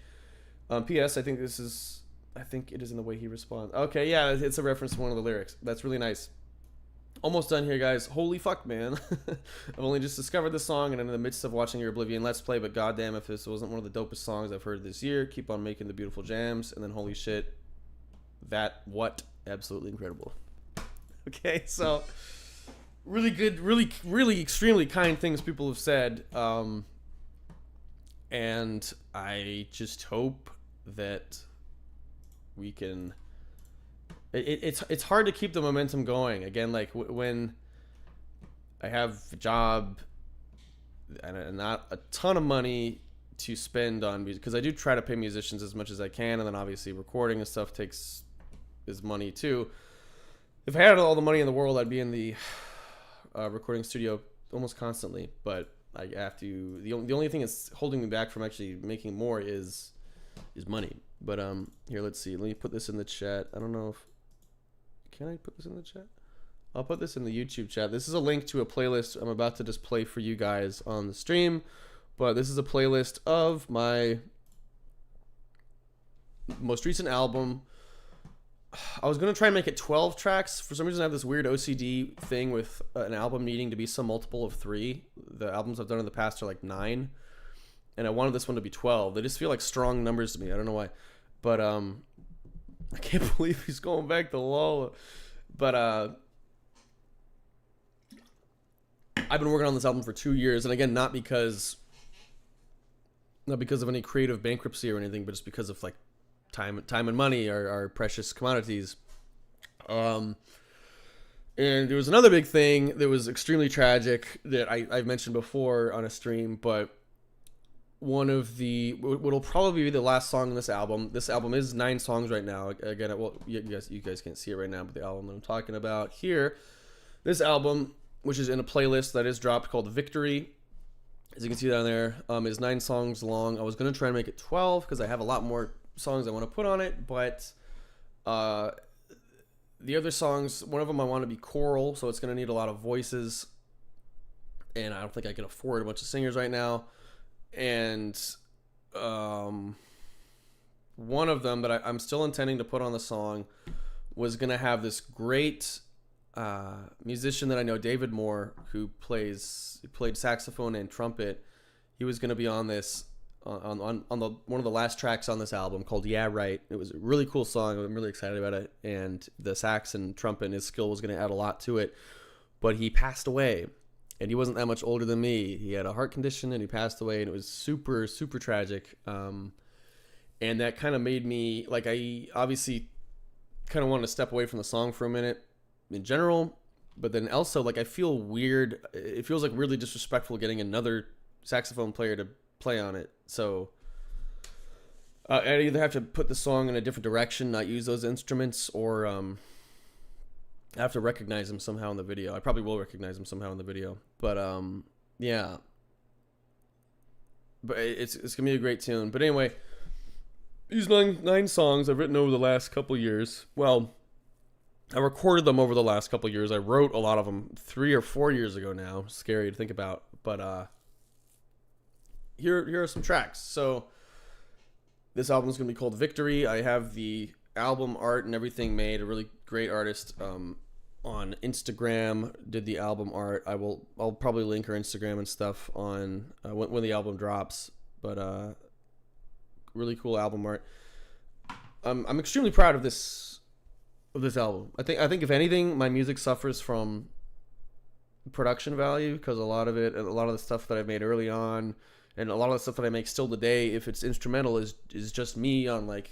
P.S. I think it is in the way he responds. Okay, yeah, it's a reference to one of the lyrics. That's really nice. Almost done here, guys. Holy fuck, man. I've only just discovered the song and I'm in the midst of watching your Oblivion Let's Play, but goddamn if this wasn't one of the dopest songs I've heard this year. Keep on making the beautiful jams, and then holy shit, absolutely incredible. Okay, so really good, really extremely kind things people have said. And I just hope that we can. It's hard to keep the momentum going. Again, like when I have a job and not a ton of money to spend on music, because I do try to pay musicians as much as I can, and then obviously recording and stuff is money too. If I had all the money in the world, I'd be in the recording studio almost constantly, but I have to. The only thing that's holding me back from actually making more is money. But here, let's see. Let me put this in the chat. I don't know if can I put this in the chat. I'll put this in the YouTube chat. This is a link to a playlist I'm about to just play for you guys on the stream. But this is a playlist of my most recent album. I was going to try and make it 12 tracks. For some reason, I have this weird OCD thing with an album needing to be some multiple of 3. The albums I've done in the past are like 9. And I wanted this one to be 12. They just feel like strong numbers to me. I don't know why. But I can't believe he's going back to Lola. But I've been working on this album for 2 years. And again, not because of any creative bankruptcy or anything, but just because of like time and money are precious commodities. And there was another big thing that was extremely tragic that I've mentioned before on a stream, but one of what'll probably be the last song in this album. This album is 9 songs right now. Again, you guys can't see it right now, but the album that I'm talking about here, this album, which is in a playlist that is dropped called Victory, as you can see down there, is 9 songs long. I was gonna try and make it 12 because I have a lot more songs I want to put on it, but the other songs, one of them I want to be choral, so it's going to need a lot of voices, and I don't think I can afford a bunch of singers right now. And one of them that I'm still intending to put on the song was going to have this great musician that I know, David Moore, who played saxophone and trumpet. He was going to be on this on the one of the last tracks on this album called Yeah Right. It was a really cool song. I'm really excited about it, and the sax and trumpet and his skill was going to add a lot to it, but he passed away, and he wasn't that much older than me. He had a heart condition and he passed away, and it was super tragic. And that kind of made me, like, I obviously kind of wanted to step away from the song for a minute in general, but then also, like, I feel weird. It feels like really disrespectful getting another saxophone player to play on it. So I either have to put the song in a different direction, not use those instruments, or I have to recognize him somehow in the video. I probably will recognize him somehow in the video. But yeah. But it's gonna be a great tune. But anyway, these nine songs I've written over the last couple years. Well, I recorded them over the last couple years. I wrote a lot of them 3 or 4 years ago now. Scary to think about. But here are some tracks. So this album is going to be called Victory. I have the album art and everything made. A really great artist on Instagram did the album art. I'll probably link her Instagram and stuff on when the album drops. But really cool album art. I'm extremely proud of this album. I think if anything, my music suffers from production value, because a lot of the stuff that I made early on, and a lot of the stuff that I make still today, if it's instrumental, is just me on like,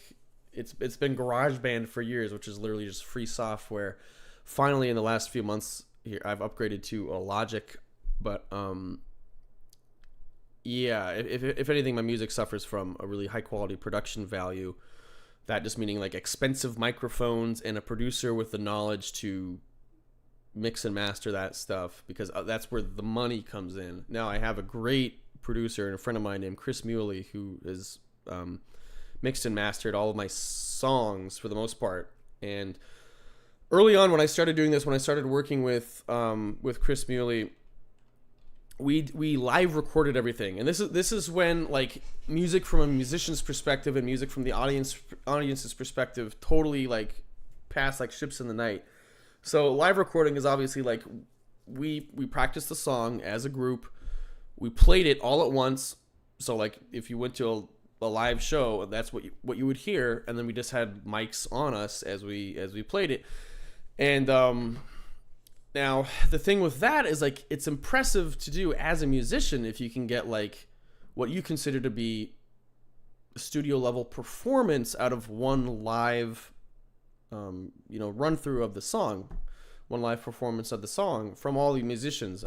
it's been GarageBand for years, which is literally just free software. Finally, in the last few months here, I've upgraded to a Logic, but yeah, if anything, my music suffers from a really high quality production value. That just meaning like expensive microphones and a producer with the knowledge to mix and master that stuff, because that's where the money comes in. Now I have a great producer and a friend of mine named Chris Muley, who is mixed and mastered all of my songs for the most part. And early on, when I started doing this, when I started working with Chris Muley, we live recorded everything. And this is when like music from a musician's perspective and music from the audience's perspective totally like pass like ships in the night. So live recording is obviously like we practiced the song as a group. We played it all at once. So like if you went to a live show, that's what you would hear, and then we just had mics on us as we played it. And now the thing with that is like it's impressive to do as a musician if you can get like what you consider to be studio level performance out of one live run through of the song, one live performance of the song from all the musicians.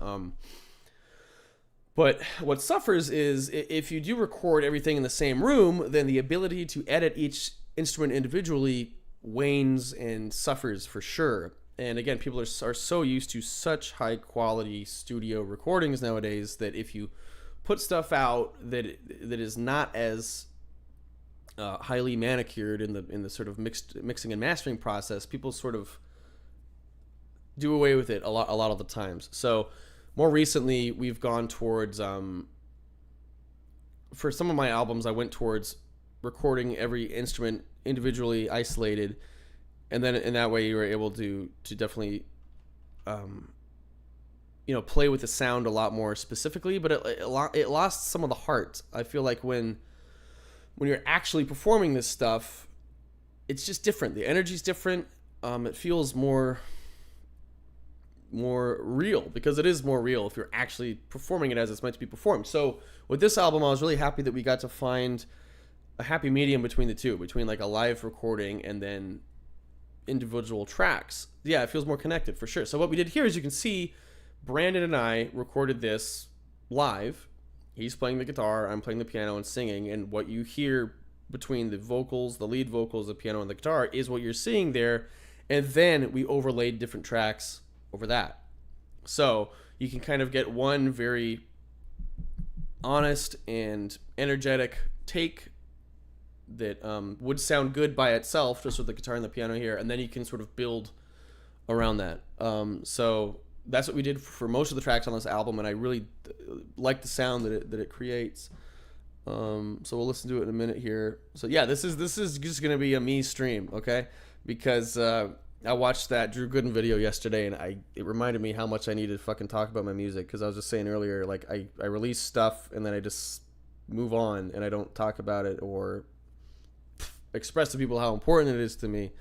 But what suffers is if you do record everything in the same room, then the ability to edit each instrument individually wanes and suffers for sure. And again, people are so used to such high quality studio recordings nowadays that if you put stuff out that is not as highly manicured in the sort of mixing and mastering process, people sort of do away with it a lot of the times. So more recently, we've gone towards for some of my albums, I went towards recording every instrument individually isolated, and then in that way you were able to definitely play with the sound a lot more specifically, but it lost some of the heart. I feel like when you're actually performing this stuff, it's just different. The energy's different. It feels more real, because it is more real if you're actually performing it as it's meant to be performed. So with this album, I was really happy that we got to find a happy medium between the two, between like a live recording and then individual tracks. Yeah, it feels more connected for sure. So what we did here is, you can see Brandon and I recorded this live. He's playing the guitar, I'm playing the piano and singing, and what you hear between the vocals, the lead vocals, the piano, and the guitar is what you're seeing there. And then we overlaid different tracks over that. So you can kind of get one very honest and energetic take that would sound good by itself, just with the guitar and the piano here, and then you can sort of build around that. So that's what we did for most of the tracks on this album, and I really like the sound that it creates. So we'll listen to it in a minute here. So yeah, this is just gonna be a me stream, okay? Because I watched that Drew Gooden video yesterday, and it reminded me how much I needed to fucking talk about my music, because I was just saying earlier, like I release stuff and then I just move on and I don't talk about it or express to people how important it is to me.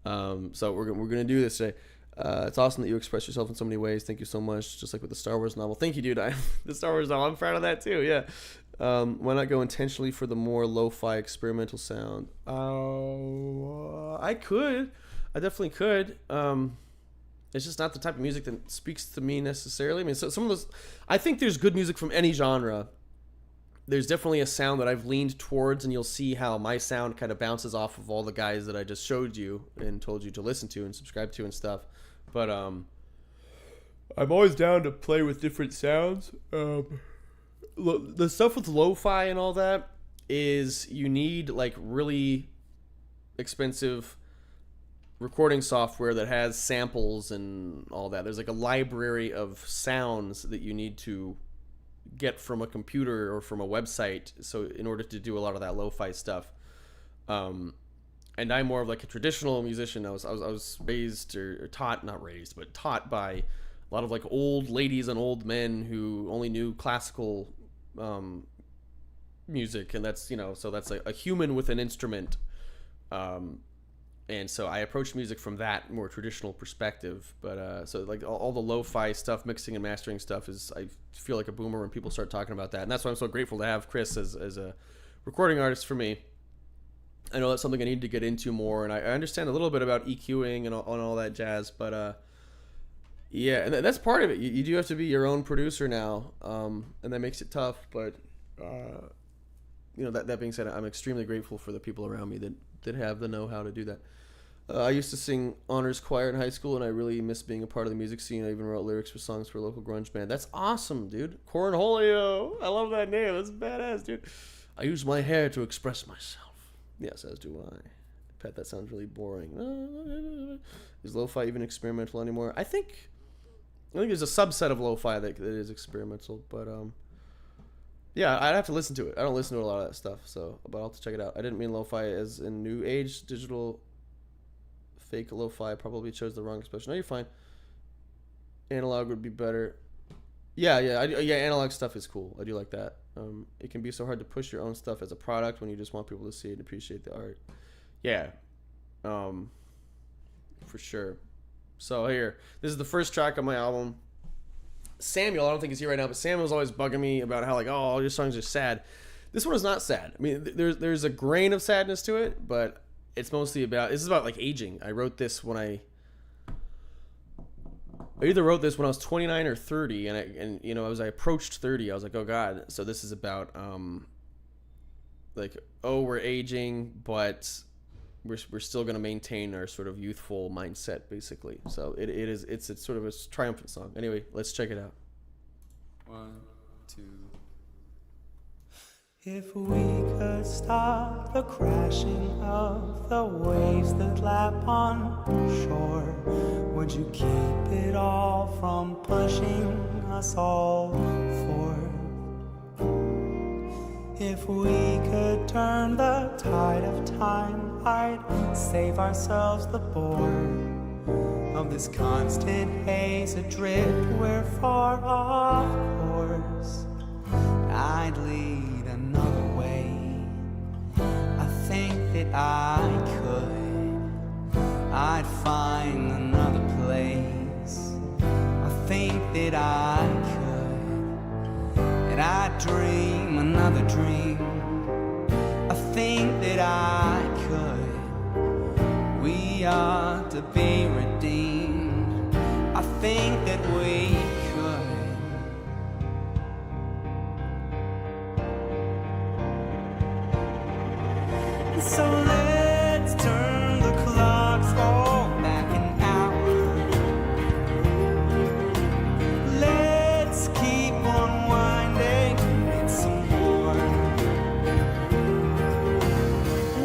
So we're gonna do this today. It's awesome that you express yourself in so many ways. Thank you so much. Just like with the Star Wars novel. Thank you, dude. The Star Wars novel, I'm proud of that too. Yeah. Why not go intentionally for the more lo-fi experimental sound? I could. I definitely could. It's just not the type of music that speaks to me necessarily. I mean, so some of those, I think there's good music from any genre. There's definitely a sound that I've leaned towards, and you'll see how my sound kind of bounces off of all the guys that I just showed you and told you to listen to and subscribe to and stuff. But I'm always down to play with different sounds. The stuff with lo-fi and all that is, you need like really expensive recording software that has samples and all that. There's like a library of sounds that you need to get from a computer or from a website, so in order to do a lot of that lo-fi stuff. And I'm more of like a traditional musician. I was raised or taught, not raised, but taught by a lot of like old ladies and old men who only knew classical music, and that's, so that's a human with an instrument And so I approach music from that more traditional perspective. But so like all the lo-fi stuff, mixing and mastering stuff is, I feel like a boomer when people start talking about that. And that's why I'm so grateful to have Chris as a recording artist for me. I know that's something I need to get into more, and I understand a little bit about EQing and all that jazz. But yeah, and that's part of it. You do have to be your own producer now, and that makes it tough. But you know, that being said, I'm extremely grateful for the people around me that have the know-how to do that. I used to sing honors choir in high school, and I really miss being a part of the music scene. I even wrote lyrics for songs for a local grunge band. That's awesome, dude. Cornholio. I love that name. That's badass, dude. I use my hair to express myself. Yes, as do I. Pat, that sounds really boring. Is lo-fi even experimental anymore? I think there's a subset of lo-fi that is experimental, but yeah, I'd have to listen to it. I don't listen to a lot of that stuff, but I'll have to check it out. I didn't mean lo-fi as in new age digital. Fake lo-fi, probably chose the wrong expression. No, you're fine. Analog would be better. Yeah, analog stuff is cool. I do like that. It can be so hard to push your own stuff as a product when you just want people to see it and appreciate the art. Yeah, for sure. So here, this is the first track on my album. Samuel, I don't think he's here right now, but Samuel's always bugging me about how, like, oh, all your songs are sad. This one is not sad. I mean, there's a grain of sadness to it, but it's mostly about, this is about like aging. I wrote this when I either wrote this when I was 29 or 30, and you know, as I approached 30, I was like, oh God. So this is about like, oh, we're aging, but we're still going to maintain our sort of youthful mindset, basically. So it's sort of a triumphant song. Anyway, let's check it out. 1, 2. If we could stop the crashing of the waves that lap on shore, would you keep it all from pushing us all forward? If we could turn the tide of time, I'd save ourselves the bore of this constant haze adrift. We're far off course. I'd lead another way. I think that I could. I'd find another place. I think that I could. And I'd dream another dream. I think that I could. We ought to be redeemed. I think that we could. So let's turn the clocks all back an hour. Let's keep on winding it some more.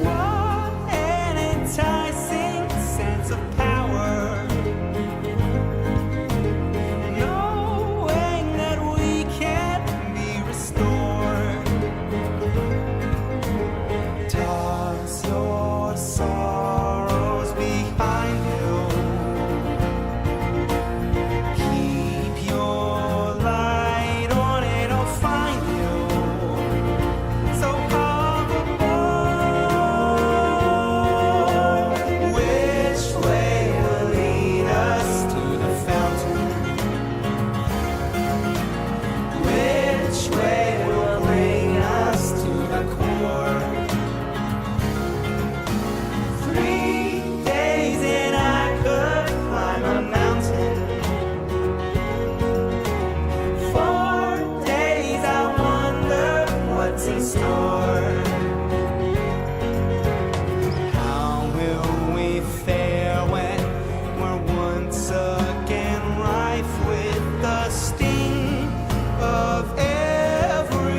What an enticing sense of power, knowing that we can't be restored. Toss your sorrows behind you. Keep your light on, it'll find you. So come aboard. Which way will lead us to the fountain? Which way will bring us to the core? 3 days and I could climb a mountain. 4 days I wonder what's in store. How will we fare when we're once again rife with the sting of everything?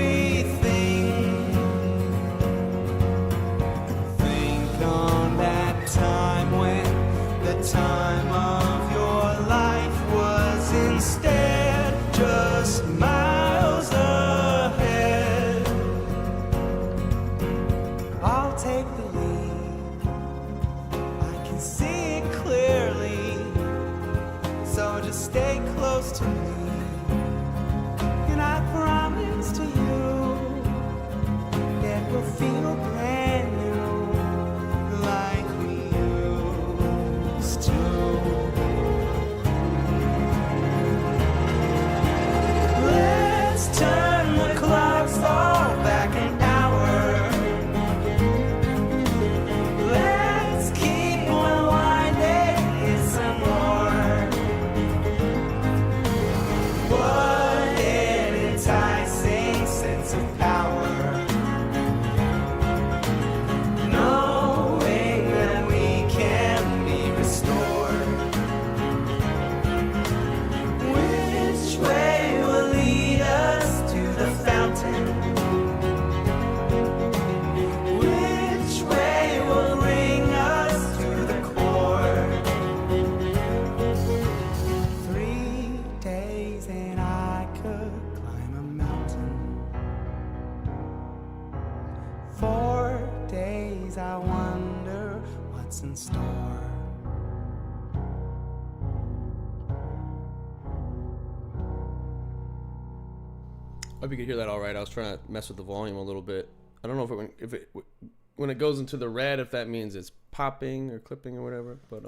Think on that time when the time of your life was instead just miles ahead. I'll take the lead. I can see it clearly. So just stay close to me. And I promise to you that we'll feel brand new, like hope you could hear that all right. I was trying to mess with the volume a little bit. I don't know if when it goes into the red, if that means it's popping or clipping or whatever. But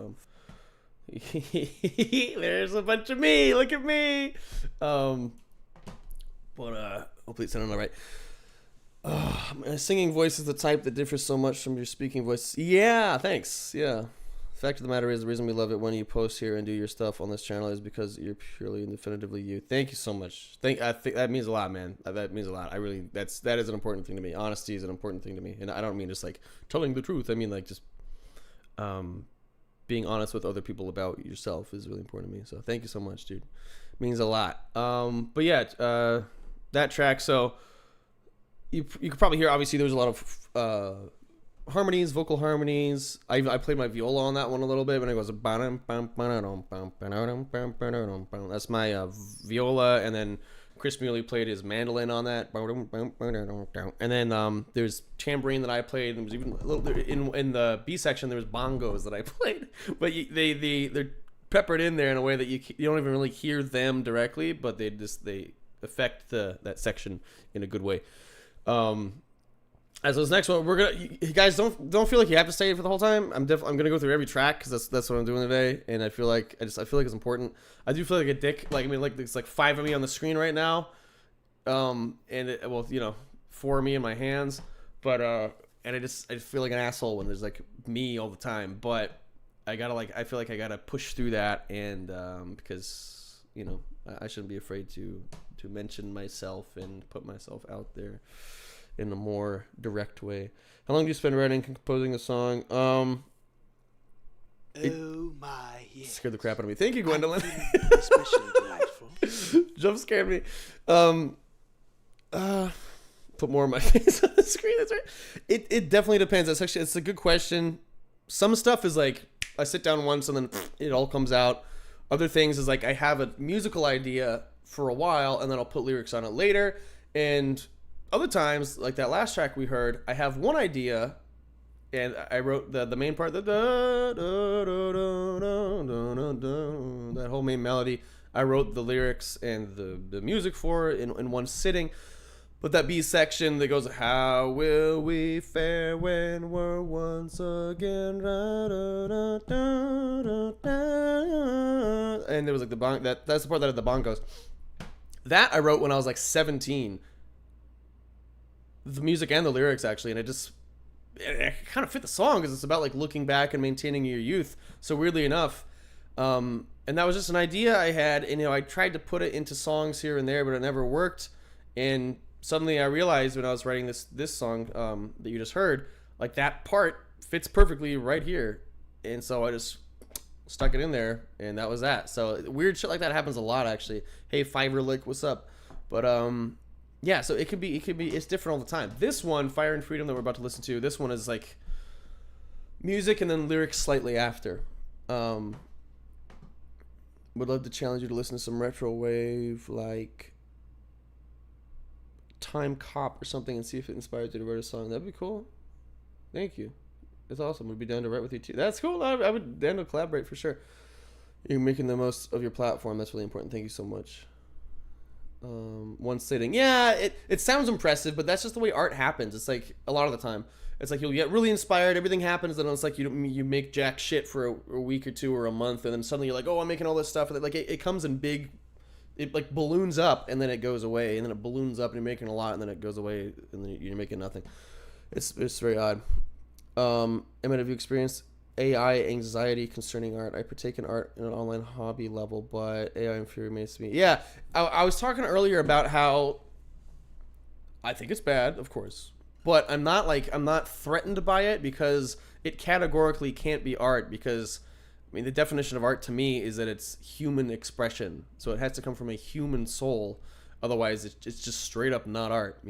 there's a bunch of me. Look at me. But hopefully it's sounding all right. My singing voice is the type that differs so much from your speaking voice. Yeah, thanks. Yeah. The fact of the matter is, the reason we love it when you post here and do your stuff on this channel is because you're purely and definitively you. Thank you so much. I think that means a lot, man. That means a lot. That is an important thing to me. Honesty is an important thing to me, and I don't mean just like telling the truth. I mean like just being honest with other people about yourself is really important to me. So thank you so much, dude. It means a lot. But yeah, that track. So you could probably hear. Obviously, there's a lot of harmonies, vocal harmonies. I played my viola on that one a little bit when it goes that's my viola, and then Chris Muley played his mandolin on that, and then there's tambourine that I played, and there was even a little in the B section there was bongos that I played, but they're peppered in there in a way that you don't even really hear them directly, but they affect that section in a good way. As this next one, you guys don't feel like you have to stay for the whole time. I'm gonna go through every track because that's what I'm doing today, and I feel like it's important. I do feel like a dick. Like, I mean, like there's like 5 of me on the screen right now, and four of me in my hands, but and I just feel like an asshole when there's like me all the time. But I feel like I gotta push through that, and because I shouldn't be afraid to mention myself and put myself out there in a more direct way. How long do you spend writing and composing a song? Yes. Scared the crap out of me. Thank you, Gwendolyn. Especially delightful. Jump scared me. Put more of my face on the screen. That's right. It definitely depends. It's a good question. Some stuff is like I sit down once and then it all comes out. Other things is like I have a musical idea for a while and then I'll put lyrics on it later. And other times, like that last track we heard, I have one idea, and I wrote the main part, that whole main melody. I wrote the lyrics and the music for it in one sitting. But that B section that goes, "How will we fare when we're once again?" And there was like the bong. That's the part that had the bongos. That I wrote when I was like 17. The music and the lyrics actually, and it kind of fit the song because it's about like looking back and maintaining your youth. So weirdly enough, and that was just an idea I had, and I tried to put it into songs here and there, but it never worked. And suddenly I realized when I was writing this song that you just heard, like that part fits perfectly right here, and so I just stuck it in there, and that was that. So weird shit like that happens a lot actually. Hey, Fiverr Lick, what's up? But yeah, so it could be it's different all the time. This one, Fire and Freedom, that we're about to listen to, this one is like music and then lyrics slightly after. Would love to challenge you to listen to some retro wave like Time Cop or something and see if it inspires you to write a song. That'd be cool. Thank you. It's awesome. We'd be down to write with you too. That's cool. I would down to collaborate for sure. You're making the most of your platform. That's really important. Thank you so much. One sitting. Yeah, it sounds impressive, but that's just the way art happens. It's like a lot of the time. It's like you'll get really inspired, everything happens, and it's like you make jack shit for a week or two or a month, and then suddenly you're like, oh, I'm making all this stuff. And like it comes in big, it like balloons up and then it goes away, and then it balloons up and you're making a lot, and then it goes away and then you're making nothing. It's very odd. Emmett, have you experienced AI anxiety concerning art? I partake in art in an online hobby level, but AI infuriates me. Yeah, I was talking earlier about how I think it's bad, of course, but I'm not threatened by it because it categorically can't be art, because I mean the definition of art to me is that it's human expression, so it has to come from a human soul. Otherwise, it's just straight up not art,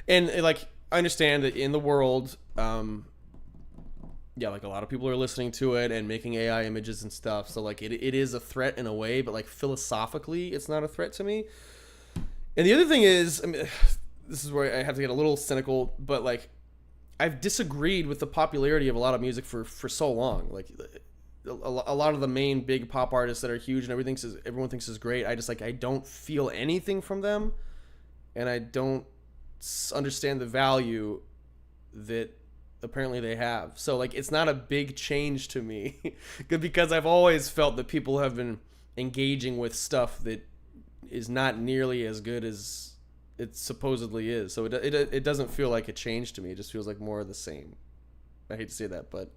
And like I understand that in the world. Yeah, like a lot of people are listening to it and making AI images and stuff. So like it is a threat in a way, but like philosophically, it's not a threat to me. And the other thing is, I mean, this is where I have to get a little cynical, but like I've disagreed with the popularity of a lot of music for so long. Like a lot of the main big pop artists that are huge and everyone thinks is great. I don't feel anything from them. and I don't understand the value that apparently they have. So like it's not a big change to me because I've always felt that people have been engaging with stuff that is not nearly as good as it supposedly is. So it doesn't feel like a change to me. It just feels like more of the same. I hate to say that, but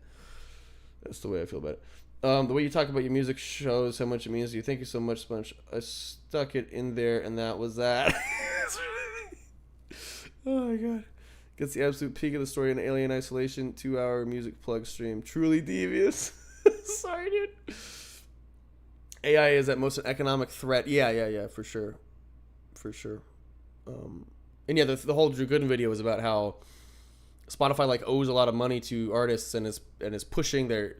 that's the way I feel about it. The way you talk about your music shows how much it means to you. Thank you so much, Sponge. I stuck it in there, and that was that. Oh my god. Gets the absolute peak of the story in Alien Isolation. 2-hour music plug stream. Truly devious. Sorry, dude. AI is at most an economic threat. Yeah, for sure. For sure. And yeah, the whole Drew Gooden video was about how Spotify like owes a lot of money to artists and is pushing their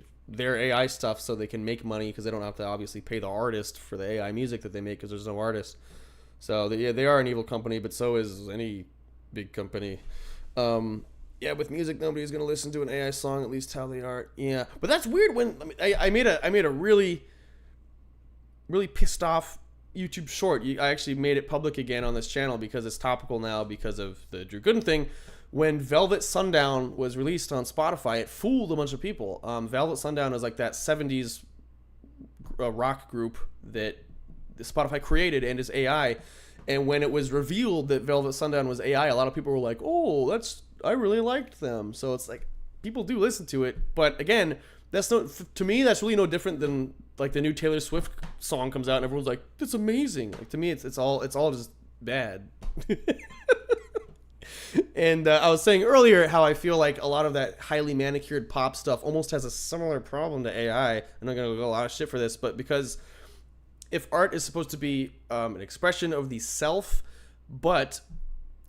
AI stuff so they can make money because they don't have to obviously pay the artist for the AI music that they make because there's no artist. So they are an evil company, but so is any big company. Yeah, with music, nobody's gonna listen to an AI song, at least how they are. Yeah, but that's weird. When I made a really pissed off YouTube short. I actually made it public again on this channel because it's topical now because of the Drew Gooden thing. When Velvet Sundown was released on Spotify, it fooled a bunch of people. Velvet Sundown is like that 70s rock group that Spotify created and is AI. And when it was revealed that Velvet Sundown was AI, a lot of people were like, "Oh, I really liked them." So it's like people do listen to it, but again, to me that's really no different than like the new Taylor Swift song comes out and everyone's like, "It's amazing." Like to me, it's all just bad. And I was saying earlier how I feel like a lot of that highly manicured pop stuff almost has a similar problem to AI. I'm not gonna go a lot of shit for this, but because if art is supposed to be an expression of the self, but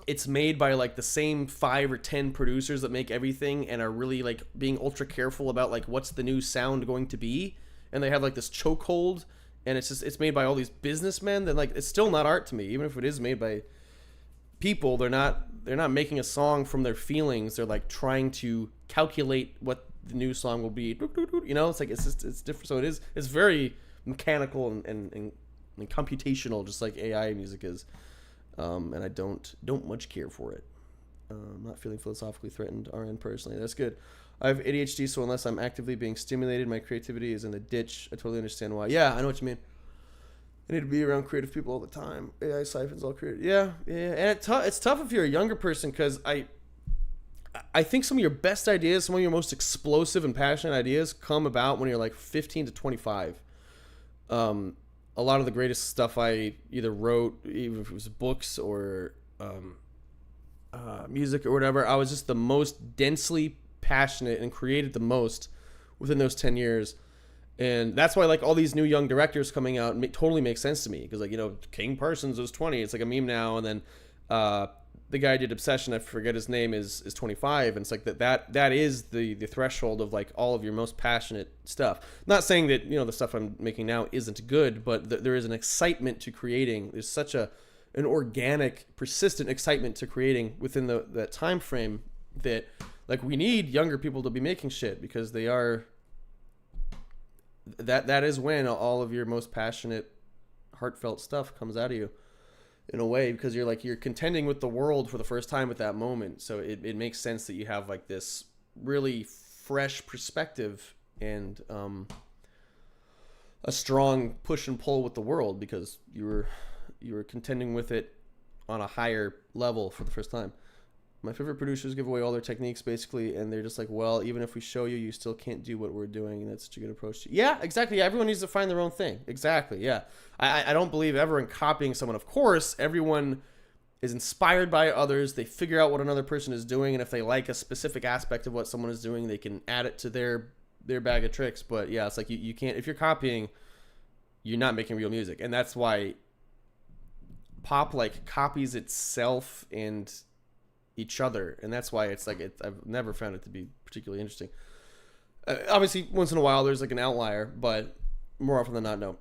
it's made by like the same 5 or 10 producers that make everything and are really like being ultra careful about like what's the new sound going to be, and they have like this chokehold, and it's made by all these businessmen, then like it's still not art to me. Even if it is made by people, they're not making a song from their feelings. They're like trying to calculate what the new song will be. You know, it's like it's different. So it's very mechanical and computational, just like AI music is. And I don't much care for it. I'm not feeling philosophically threatened, RN personally. That's good. I have ADHD, so unless I'm actively being stimulated, my creativity is in the ditch. I totally understand why. Yeah, I know what you mean. I need to be around creative people all the time. AI siphons all creative. Yeah. And it's tough if you're a younger person, because I think some of your best ideas, some of your most explosive and passionate ideas come about when you're like 15 to 25. A lot of the greatest stuff I either wrote, even if it was books or music or whatever, I was just the most densely passionate and created the most within those 10 years. And that's why like all these new young directors coming out totally makes sense to me, because like, you know, King Parsons was 20, it's like a meme now, and then the guy who did Obsession, I forget his name, is 25, and it's like that is the threshold of like all of your most passionate stuff. Not saying that, you know, the stuff I'm making now isn't good, but there is an excitement to creating. There's such an organic, persistent excitement to creating within that time frame that like we need younger people to be making shit, because they are that is when all of your most passionate, heartfelt stuff comes out of you, in a way, because you're contending with the world for the first time at that moment. So it makes sense that you have like this really fresh perspective and a strong push and pull with the world, because you were contending with it on a higher level for the first time. My favorite producers give away all their techniques basically, and they're just like, well, even if we show you, you still can't do what we're doing, and that's such a good approach. Yeah, exactly. Everyone needs to find their own thing. Exactly. Yeah. I don't believe ever in copying someone. Of course, everyone is inspired by others. They figure out what another person is doing, and if they like a specific aspect of what someone is doing, they can add it to their bag of tricks. But yeah, it's like you can't, if you're copying, you're not making real music. And that's why pop like copies itself and each other, and that's why it's like I've never found it to be particularly interesting. Obviously, once in a while there's like an outlier, but more often than not, no.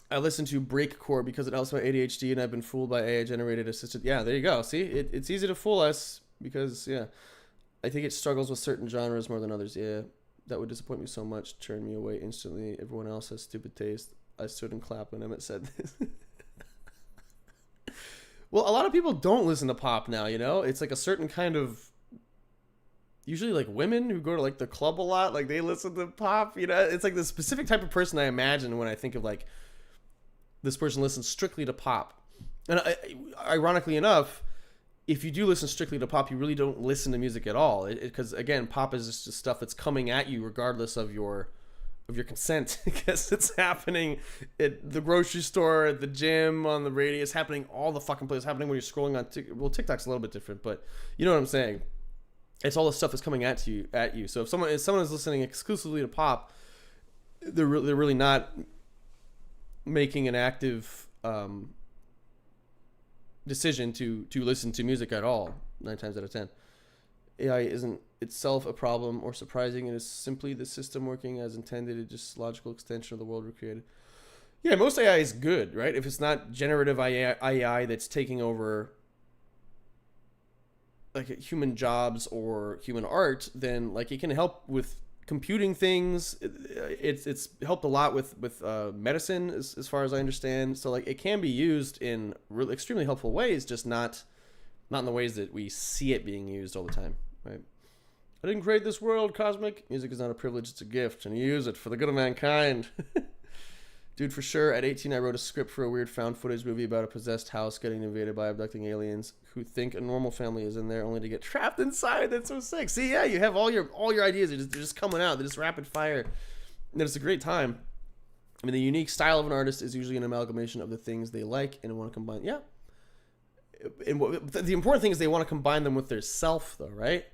I listen to breakcore because it helps my ADHD, and I've been fooled by AI generated assisted. Yeah, there you go. See, it's easy to fool us because I think it struggles with certain genres more than others. Yeah, that would disappoint me so much, turn me away instantly. Everyone else has stupid taste. I stood and clapped when Emmett said this. Well, a lot of people don't listen to pop now, you know? It's like a certain kind of, usually like women who go to like the club a lot, like they listen to pop, you know? It's like the specific type of person I imagine when I think of like, this person listens strictly to pop. And ironically enough, if you do listen strictly to pop, you really don't listen to music at all. Because again, pop is just stuff that's coming at you regardless of your consent. Because it's happening at the grocery store, at the gym, on the radio. It's happening all the fucking places. It's happening when you're scrolling on well, TikTok's a little bit different, but you know what I'm saying. It's all the stuff that's coming at you. So if someone is listening exclusively to pop, they're really not making an active decision to listen to music at all. 9 times out of 10, AI isn't itself a problem or surprising. It is simply the system working as intended. It's just logical extension of the world we created. Yeah, most AI is good, right? If it's not generative AI that's taking over like human jobs or human art, then like it can help with computing things. It's helped a lot with medicine as far as I understand. So like it can be used in really extremely helpful ways, just not in the ways that we see it being used all the time, right? I didn't create this world, Cosmic. Music is not a privilege, it's a gift, and you use it for the good of mankind. Dude, for sure, at 18 I wrote a script for a weird found footage movie about a possessed house getting invaded by abducting aliens who think a normal family is in there only to get trapped inside. That's so sick. See, yeah, you have all your ideas. They're just coming out. They're just rapid fire. And it's a great time. I mean, the unique style of an artist is usually an amalgamation of the things they like and want to combine. Yeah. And the important thing is they want to combine them with their self, though, right?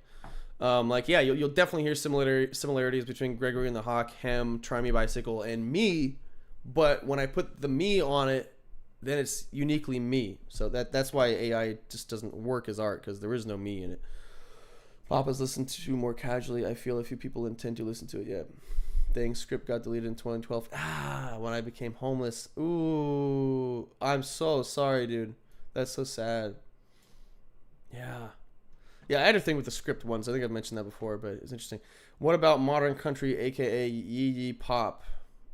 Like, yeah, you'll definitely hear similarities between Gregory and the Hawk, Hem, Try Me Bicycle, and me. But when I put the me on it, then it's uniquely me. So that's why AI just doesn't work as art, because there is no me in it. Pop is listened to more casually. I feel a few people intend to listen to it yet. Dang, script got deleted in 2012. When I became homeless. Ooh, I'm so sorry, dude. That's so sad. Yeah, I had a thing with the script ones. I think I've mentioned that before, but it's interesting. What about modern country, aka Yee Yee Pop?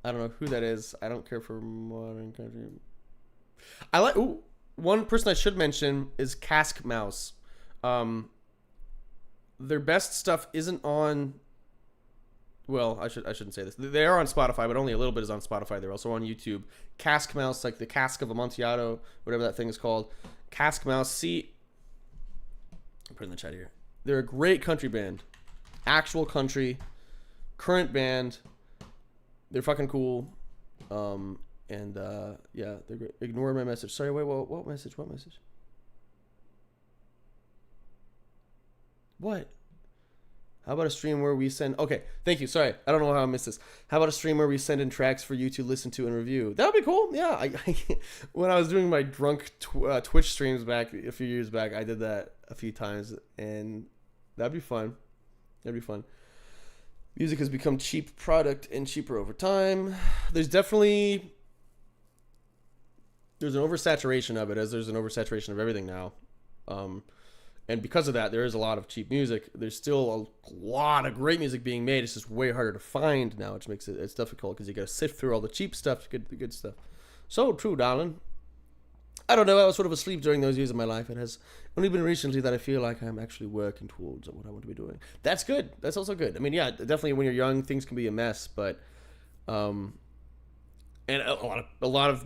I don't know who that is. I don't care for modern country. I like. Ooh, one person I should mention is Cask Mouse. Their best stuff isn't on. Well, I shouldn't say this. They are on Spotify, but only a little bit is on Spotify. They're also on YouTube. Cask Mouse, like the cask of Amontillado, whatever that thing is called. Cask Mouse. See, I'll put it in the chat here. They're a great country band. Actual country, current band. They're fucking cool. Yeah, they're great. Ignore my message. Sorry, wait, what message? What message? What? How about a stream where we send... Okay, thank you. Sorry, I don't know how I missed this. How about a stream where we send in tracks for you to listen to and review? That would be cool. Yeah, when I was doing my drunk Twitch streams back a few years back, I did that a few times, and that'd be fun. Music has become cheap product and cheaper over time. There's an oversaturation of it, as there's an oversaturation of everything now. And because of that, there is a lot of cheap music. There's still a lot of great music being made. It's just way harder to find now, which makes it's difficult because you got to sift through all the cheap stuff to get the good stuff. So true, darling. I don't know. I was sort of asleep during those years of my life. It has only been recently that I feel like I'm actually working towards what I want to be doing. That's good. That's also good. I mean, yeah, definitely when you're young, things can be a mess, but and a lot of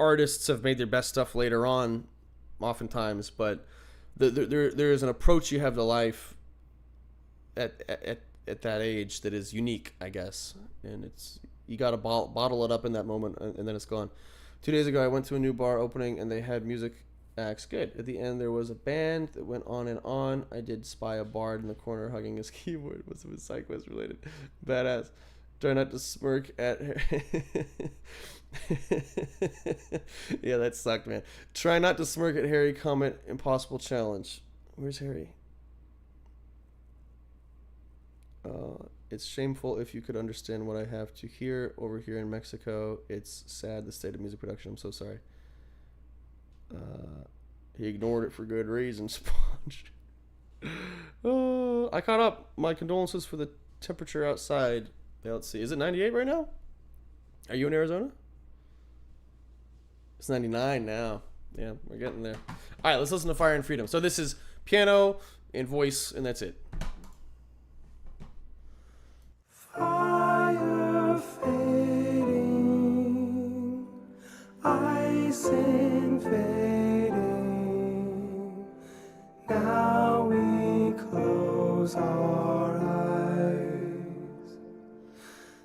artists have made their best stuff later on, oftentimes, but there is an approach you have to life at that age that is unique, I guess, and you got to bottle it up in that moment, and then it's gone. 2 days ago, I went to a new bar opening, and they had music acts. Good. At the end, there was a band that went on and on. I did spy a bard in the corner hugging his keyboard. Must have been SideQuest related. Badass. Try not to smirk at her. Yeah, that sucked, man. Try not to smirk at Harry. Comment impossible challenge. Where's Harry? It's shameful if you could understand what I have to hear over here in Mexico. It's sad, the state of music production. I'm so sorry. He ignored it for good reason. Sponge. I caught up. My condolences for the temperature outside. Yeah, let's see. Is it 98 right now? Are you in Arizona? It's 99 now. Yeah, we're getting there. All right, let's listen to Fire and Freedom. So this is piano and voice, and that's it. Fire fading, ice invading. Now we close our eyes.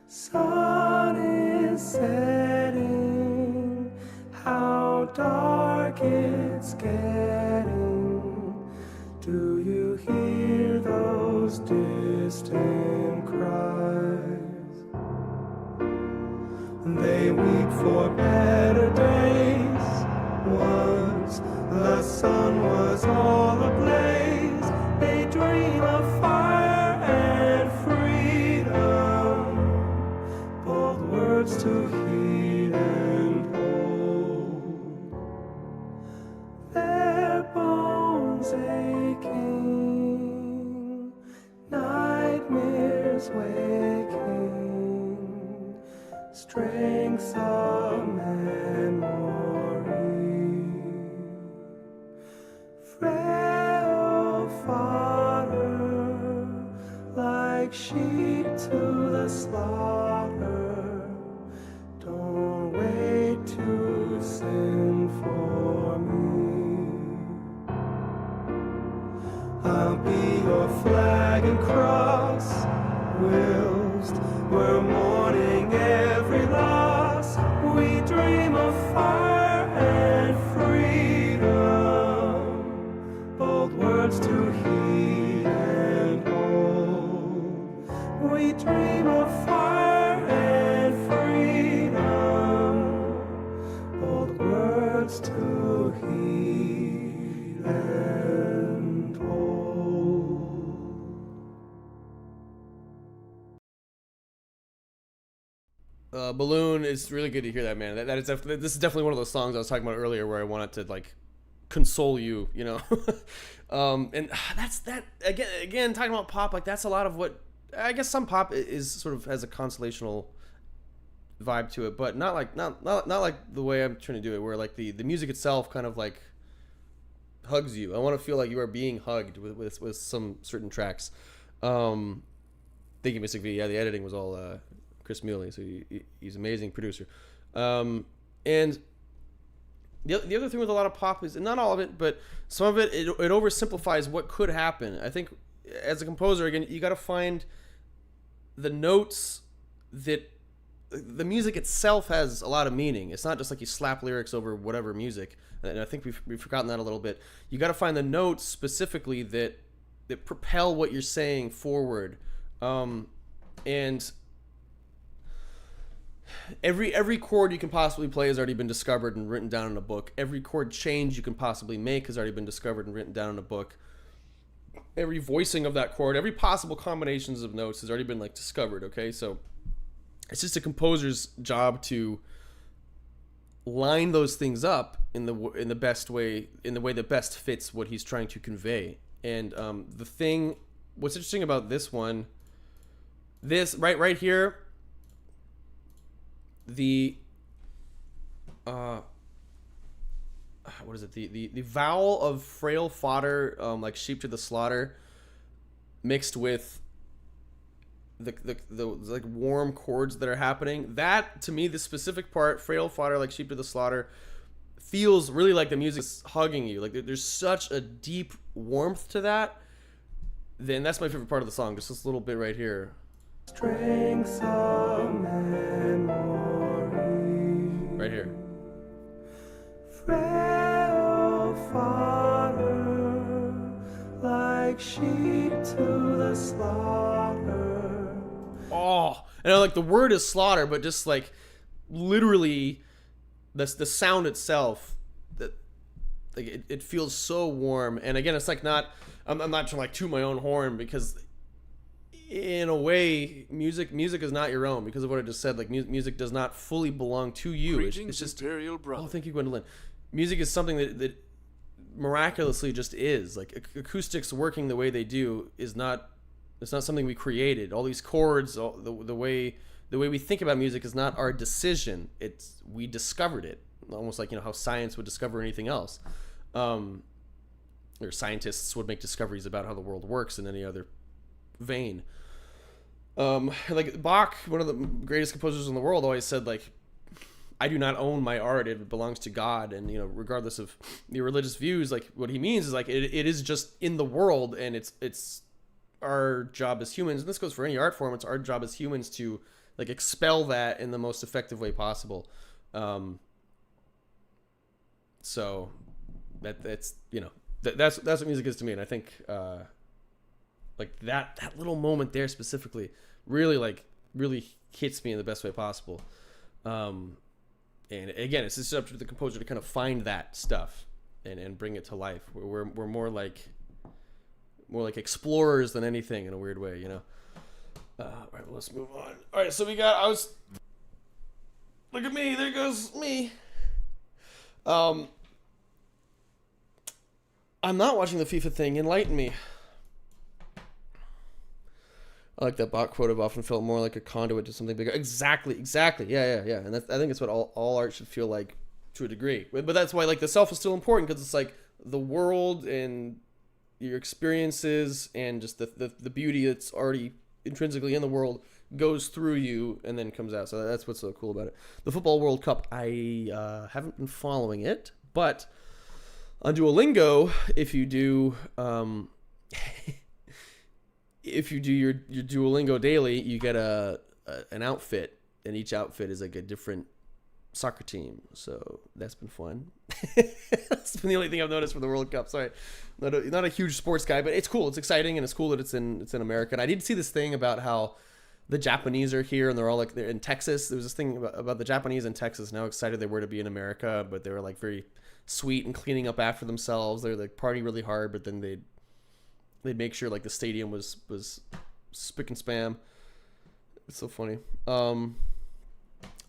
Sun is setting, how dark it's getting. Do you hear those distant cries? They weep for better days. Once the sun was all ablaze. They dream of fire and freedom. Bold words to heed and hold. Their bones aching, nightmares waking, strengths of memory, frail fodder, like sheep to the slaughter. Don't wait to send for me. I'll be your flag and cross, whilst we're mourning every loss. We dream of fire and freedom, bold words to heed and hold. We dream of fire and freedom, bold words to heed and hold. Balloon is really good to hear that, man. That is this is definitely one of those songs I was talking about earlier where I wanted to like console you, you know. And that's that again talking about pop, like that's a lot of what I guess some pop is sort of has a consolational vibe to it, but not like the way I'm trying to do it, where like the music itself kind of like hugs you. I want to feel like you are being hugged with some certain tracks. Thank you, Mystic V. Yeah, the editing was all Chris Muley, so he's an amazing producer. And the other thing with a lot of pop is, and not all of it, but some of it oversimplifies what could happen. I think as a composer, again, you got to find the notes that the music itself has a lot of meaning. It's not just like you slap lyrics over whatever music. And I think we've forgotten that a little bit. You got to find the notes specifically that propel what you're saying forward. And every chord you can possibly play has already been discovered and written down in a book. Every chord change you can possibly make has already been discovered and written down in a book. Every voicing of that chord, every possible combinations of notes has already been like discovered. Okay, so it's just a composer's job to line those things up in the best way, in the way that best fits what he's trying to convey. And what's interesting about this one, this right here, the what is it? The vowel of frail fodder, like sheep to the slaughter, mixed with the like warm chords that are happening. That to me, the specific part, frail fodder like sheep to the slaughter, feels really like the music's hugging you. Like there's such a deep warmth to that. Then that's my favorite part of the song. Just this little bit right here. Strengths of memory. Right here. Frail fodder, like sheep to the slaughter. Oh, and I like the word is slaughter, but just like literally, the sound itself, that like it feels so warm. And again, it's like not. I'm not trying to like toot my own horn, because in a way, music is not your own, because of what I just said. Like music does not fully belong to you. It's just Imperial brother. Oh, thank you, Gwendolyn. Music is something that miraculously just is. Like acoustics working the way they do is not. It's not something we created. All these chords, the way we think about music is not our decision. We discovered it. almost like, you know, how science would discover anything else, or scientists would make discoveries about how the world works in any other vein. Like Bach, one of the greatest composers in the world, always said, like, I do not own my art, it belongs to God. And, you know, regardless of your religious views, like, what he means is, like, it is just in the world, and it's our job as humans, and this goes for any art form, it's our job as humans to, like, expel that in the most effective way possible. So that's, you know, that's what music is to me. And I think like that little moment there specifically really hits me in the best way possible. And again, it's just up to the composer to kind of find that stuff and bring it to life. We're more like explorers than anything, in a weird way, you know. All right, well, let's move on. All right, so look at me, there goes me. I'm not watching the FIFA thing. Enlighten me. I like that Bach quote. I've often felt more like a conduit to something bigger. Exactly. Yeah. And I think it's what all art should feel like to a degree. But that's why, like, the self is still important, because it's like the world and your experiences and just the beauty that's already intrinsically in the world goes through you and then comes out. So that's what's so cool about it. The Football World Cup, I haven't been following it, but on Duolingo, if you do your Duolingo daily, you get an outfit, and each outfit is like a different soccer team. So that's been fun. That's been the only thing I've noticed for the World Cup. Sorry, not a huge sports guy, but it's cool. It's exciting, and it's cool that it's in America. And I did see this thing about how the Japanese are here, and they're all like, they're in Texas. There was this thing about the Japanese in Texas, and how excited they were to be in America, but they were like very sweet and cleaning up after themselves. They're like party really hard, but then they'd make sure like the stadium was spick and spam. It's so funny. All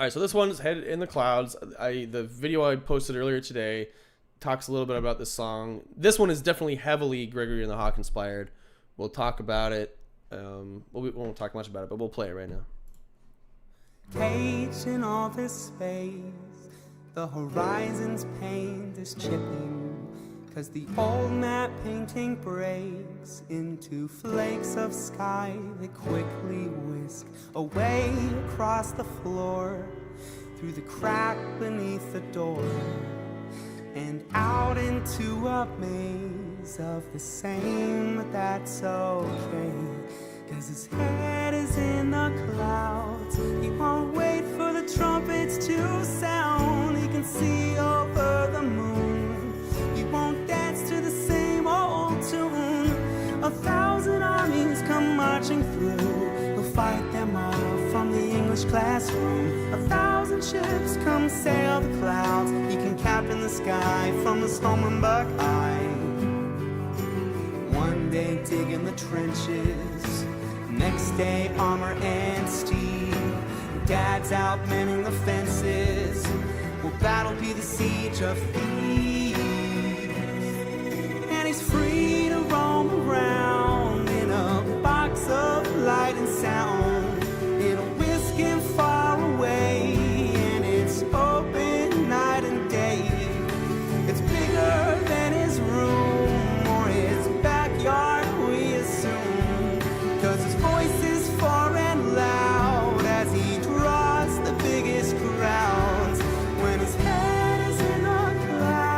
right, so this one's Head in the Clouds. The video I posted earlier today talks a little bit about this song. This one is definitely heavily Gregory and the Hawk inspired. We'll talk about it. We won't talk much about it, but we'll play it right now. Page in all this space, the horizon's paint is chipping, 'cause the old map painting breaks into flakes of sky that quickly whisk away across the floor, through the crack beneath the door, and out into a maze of the same, but that's okay, 'cause his head is in the clouds. He won't wait for the trumpets to sound. He can see over the moon. He won't dance to the same old tune. 1,000 armies come marching through. He'll fight them all from the English classroom. 1,000 ships come sail the clouds. He can captain the sky from his home in Buckeye. One day digging the trenches, next day armor and steel. Dad's out mending the fences. Will battle be the siege of peace? And he's free to roam around in a box of light and sound. It'll whisk him far away, and it's open night and day. It's bigger than his room or his backyard, we assume, 'cause his voice is far and loud as he draws the biggest crowds. When his head is in a cloud,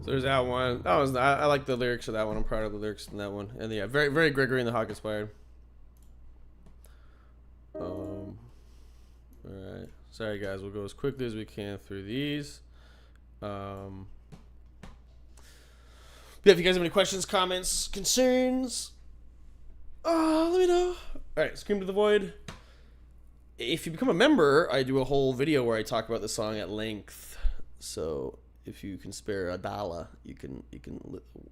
there's that one. That was I like the lyrics of that one. I'm proud of the lyrics in that one. And yeah, very very Gregory and the Hawk inspired. All right. Sorry guys, we'll go as quickly as we can through these. Yeah, if you guys have any questions, comments, concerns, let me know. All right, Scream to the Void. If you become a member, I do a whole video where I talk about the song at length. So if you can spare $1, you can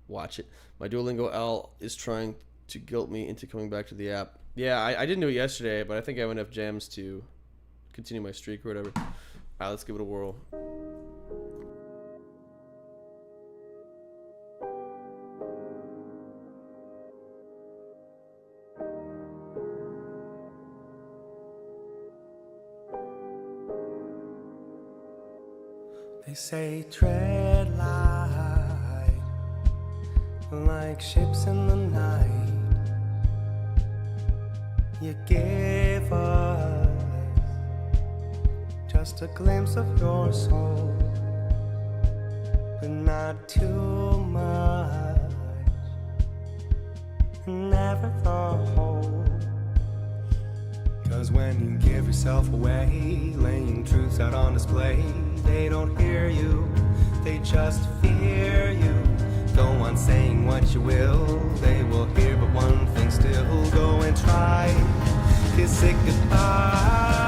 watch it. My Duolingo Al is trying to guilt me into coming back to the app. Yeah, I didn't do it yesterday, but I think I have enough gems to continue my streak or whatever. All right, let's give it a whirl. They say tread light, like ships in the night. You give us just a glimpse of your soul, but not too much, never the whole. 'Cause when you give yourself away, laying truths out on display, they don't hear you, they just fear you. Go on saying what you will, they will hear but one thing still. Go and try, kiss it goodbye.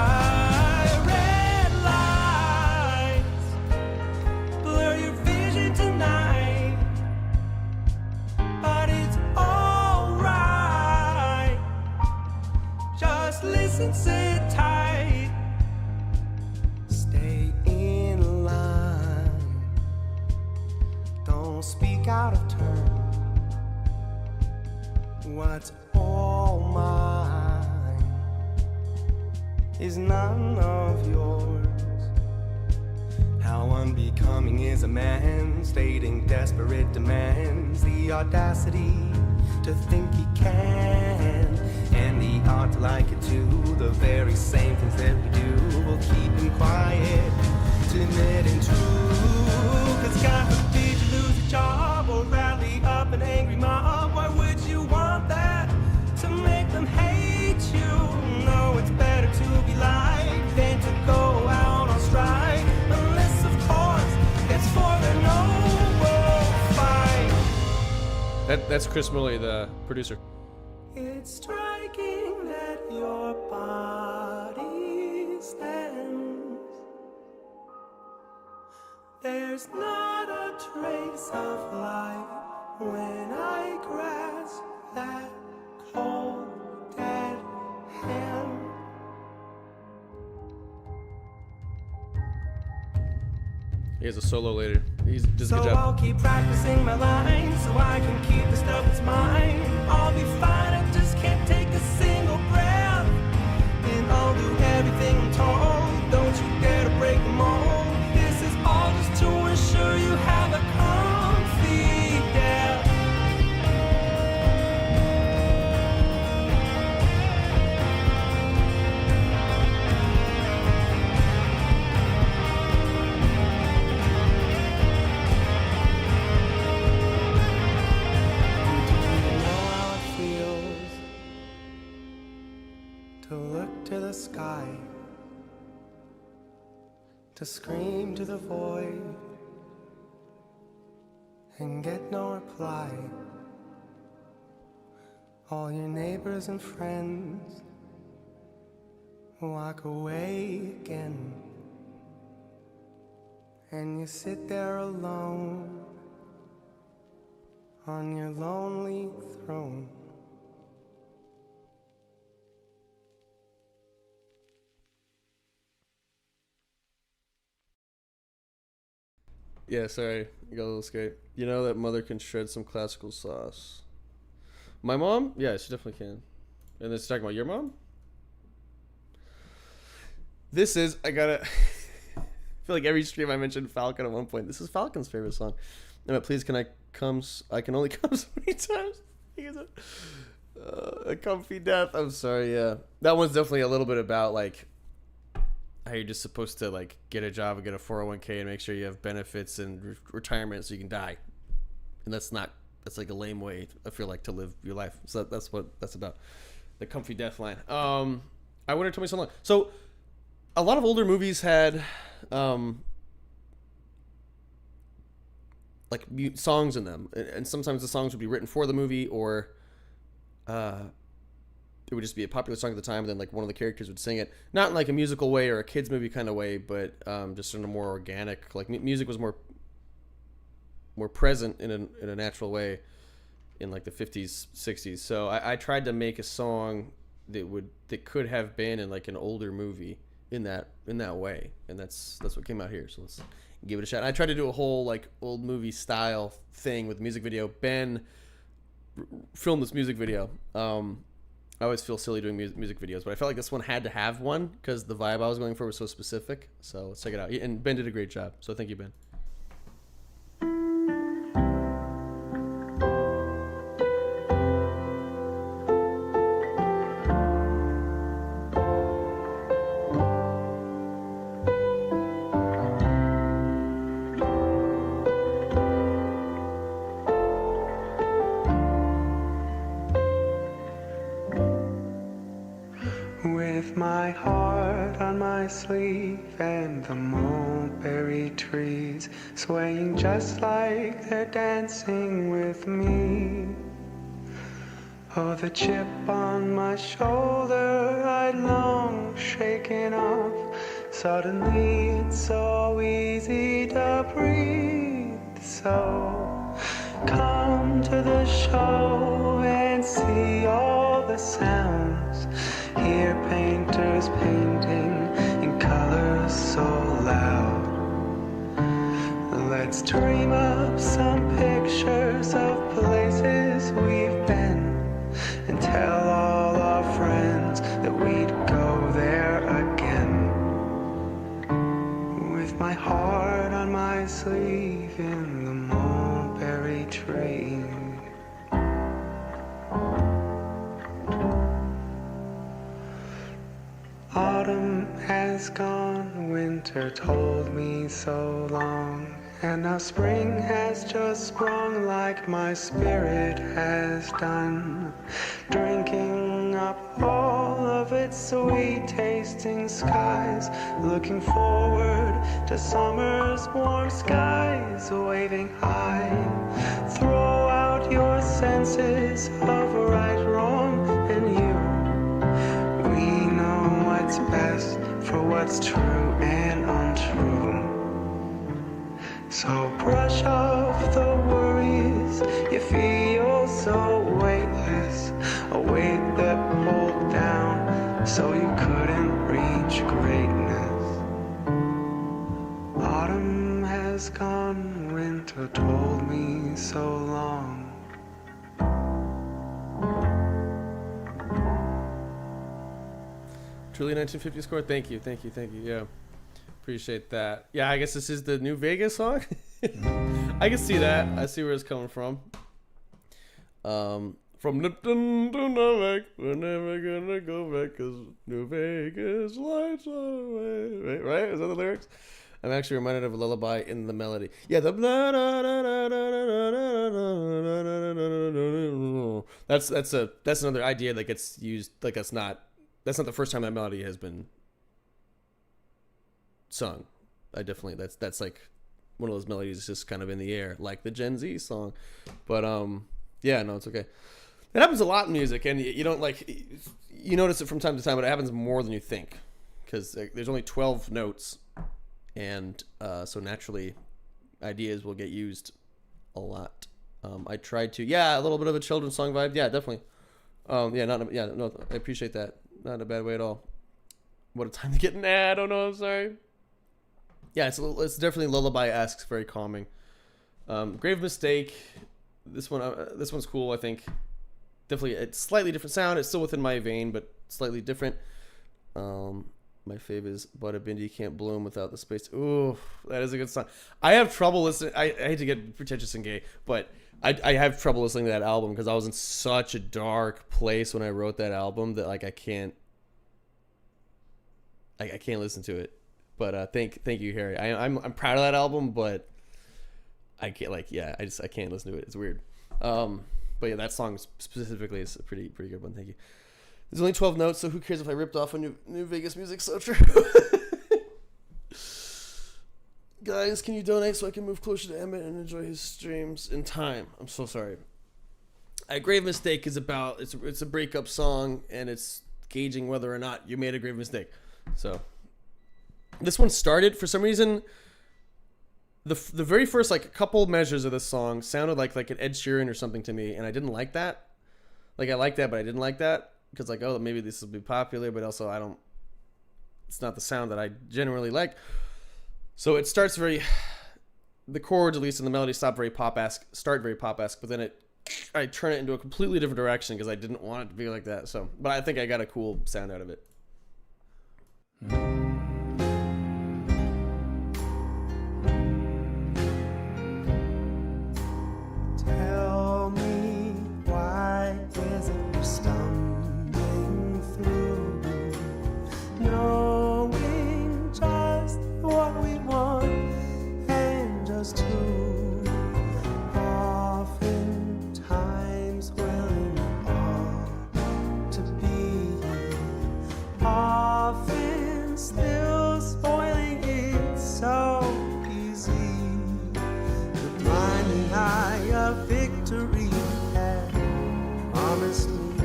Red lights blur your vision tonight, but it's alright. Just listen, sit tight, stay in line, don't speak out of turn. What's all mine is none of yours. How unbecoming is a man stating desperate demands, the audacity to think he can, and the art to like it too. The very same things that we do will keep him quiet, timid and true. 'Cause God forbid you lose a job or rally up an angry mob. Why would you want that to make them hate you? No, it's better to be liked than to go out on strike, unless of course it's for the noble fight. That's Chris Mulley, the producer. It's striking that your body stands. There's not a trace of life when I grasp that cold, dead hand. He has a solo later. He does a So good job. I'll keep practicing my lines so I can keep the stuff that's mine. I'll be fine, I just can't take a single breath. And I'll do everything I'm told, don't you dare to break the mold. This is all just to ensure you have a comfy death. To look to the sky, to scream to the void and get no reply. All your neighbors and friends walk away again, and you sit there alone on your lonely throne. Yeah, sorry. I got a little scared. You know that mother can shred some classical sauce. My mom? Yeah, she definitely can. And it's talking about your mom? This is, I gotta, I feel like every stream I mentioned Falcon at one point. This is Falcon's favorite song. And please can I can only come so many times. A comfy death. I'm sorry, yeah. That one's definitely a little bit about like, how you're just supposed to like get a job and get a 401k and make sure you have benefits and retirement so you can die, and that's like a lame way I feel like to live your life. So that's what that's about. The comfy death line. I wonder, told me so long. So a lot of older movies had like songs in them, and sometimes the songs would be written for the movie, or it would just be a popular song at the time, and then like one of the characters would sing it, not in like a musical way or a kids movie kind of way, but just in a more organic, like music was more present in a natural way in like the 50s 60s. So I tried to make a song that could have been in like an older movie in that way, and that's what came out here. So let's give it a shot. I tried to do a whole like old movie style thing with music video. Ben filmed this music video. I always feel silly doing music videos, but I felt like this one had to have one because the vibe I was going for was so specific. So let's check it out. And Ben did a great job. So thank you, Ben. With my heart on my sleeve and the mulberry trees swaying just like they're dancing with me. Oh, the chip on my shoulder I'd long shaken off. Suddenly it's so easy to breathe. So come to the show and see all the sounds. Hear painters painting in colors so loud. Let's dream up some pictures of places we've been and tell all our friends that we'd go there again. With my heart on my sleeve in the mulberry tree. Autumn has gone, winter told me so long, and now spring has just sprung like my spirit has done, drinking up all of its sweet tasting skies, looking forward to summer's warm skies, waving high. Throw out your senses of right, wrong, and you. We know what's best for what's true and untrue. So brush off the worries you feel so weightless, a weight that pulled down so you couldn't reach greatness. Autumn has gone, winter told me so long. Truly 1950 score. Thank you. Yeah, appreciate that. Yeah, I guess this is the New Vegas song. I can see that. I see where it's coming from. From Lipton to Novak, we're never gonna go back 'cause New Vegas lights our way. Right? Is that the lyrics? I'm actually reminded of a lullaby in the melody. Yeah, the that's another idea that gets used. Like that's not the first time that melody has been sung. That's like one of those melodies just kind of in the air, like the Gen Z song. But yeah, no, it's okay. It happens a lot in music, and you don't you notice it from time to time, but it happens more than you think because there's only 12 notes, and so naturally, ideas will get used a lot. I tried to, a little bit of a children's song vibe, definitely. No, I appreciate that. Not in a bad way at all. What a time to get an ad. I don't know. I'm sorry. Yeah, it's definitely lullaby-esque, very calming. Grave Mistake. This one's cool. I think definitely a slightly different sound. It's still within my vein, but slightly different. My fave is "But a Bindi Can't Bloom Without the Space." Ooh, that is a good song. I have trouble listening. I hate to get pretentious and gay, but I have trouble listening to that album because I was in such a dark place when I wrote that album that like I can't I can't listen to it. But thank you, Harry. I'm proud of that album, but I can't I can't listen to it. It's weird. But yeah, that song specifically is a pretty good one. Thank you. There's only 12 notes, so who cares if I ripped off a new Vegas music? So true. Guys, can you donate so I can move closer to Emmett and enjoy his streams in time? I'm so sorry. A grave mistake is about it's a breakup song, and it's gauging whether or not you made a grave mistake. So this one started for some reason. The very first like couple measures of this song sounded like an Ed Sheeran or something to me, and I didn't like that. Like I liked that, but I didn't like that because like, oh, maybe this will be popular, but also I don't. It's not the sound that I generally like. So it starts the chords, at least in the melody, start very pop-esque, but then I turn it into a completely different direction because I didn't want it to be like that. So, but I think I got a cool sound out of it. Tell me, why is it you're stumbling through, knowing just what we want and just who, oftentimes willing all to be, often still spoiling it so easy. The blinding eye of victory had promised me,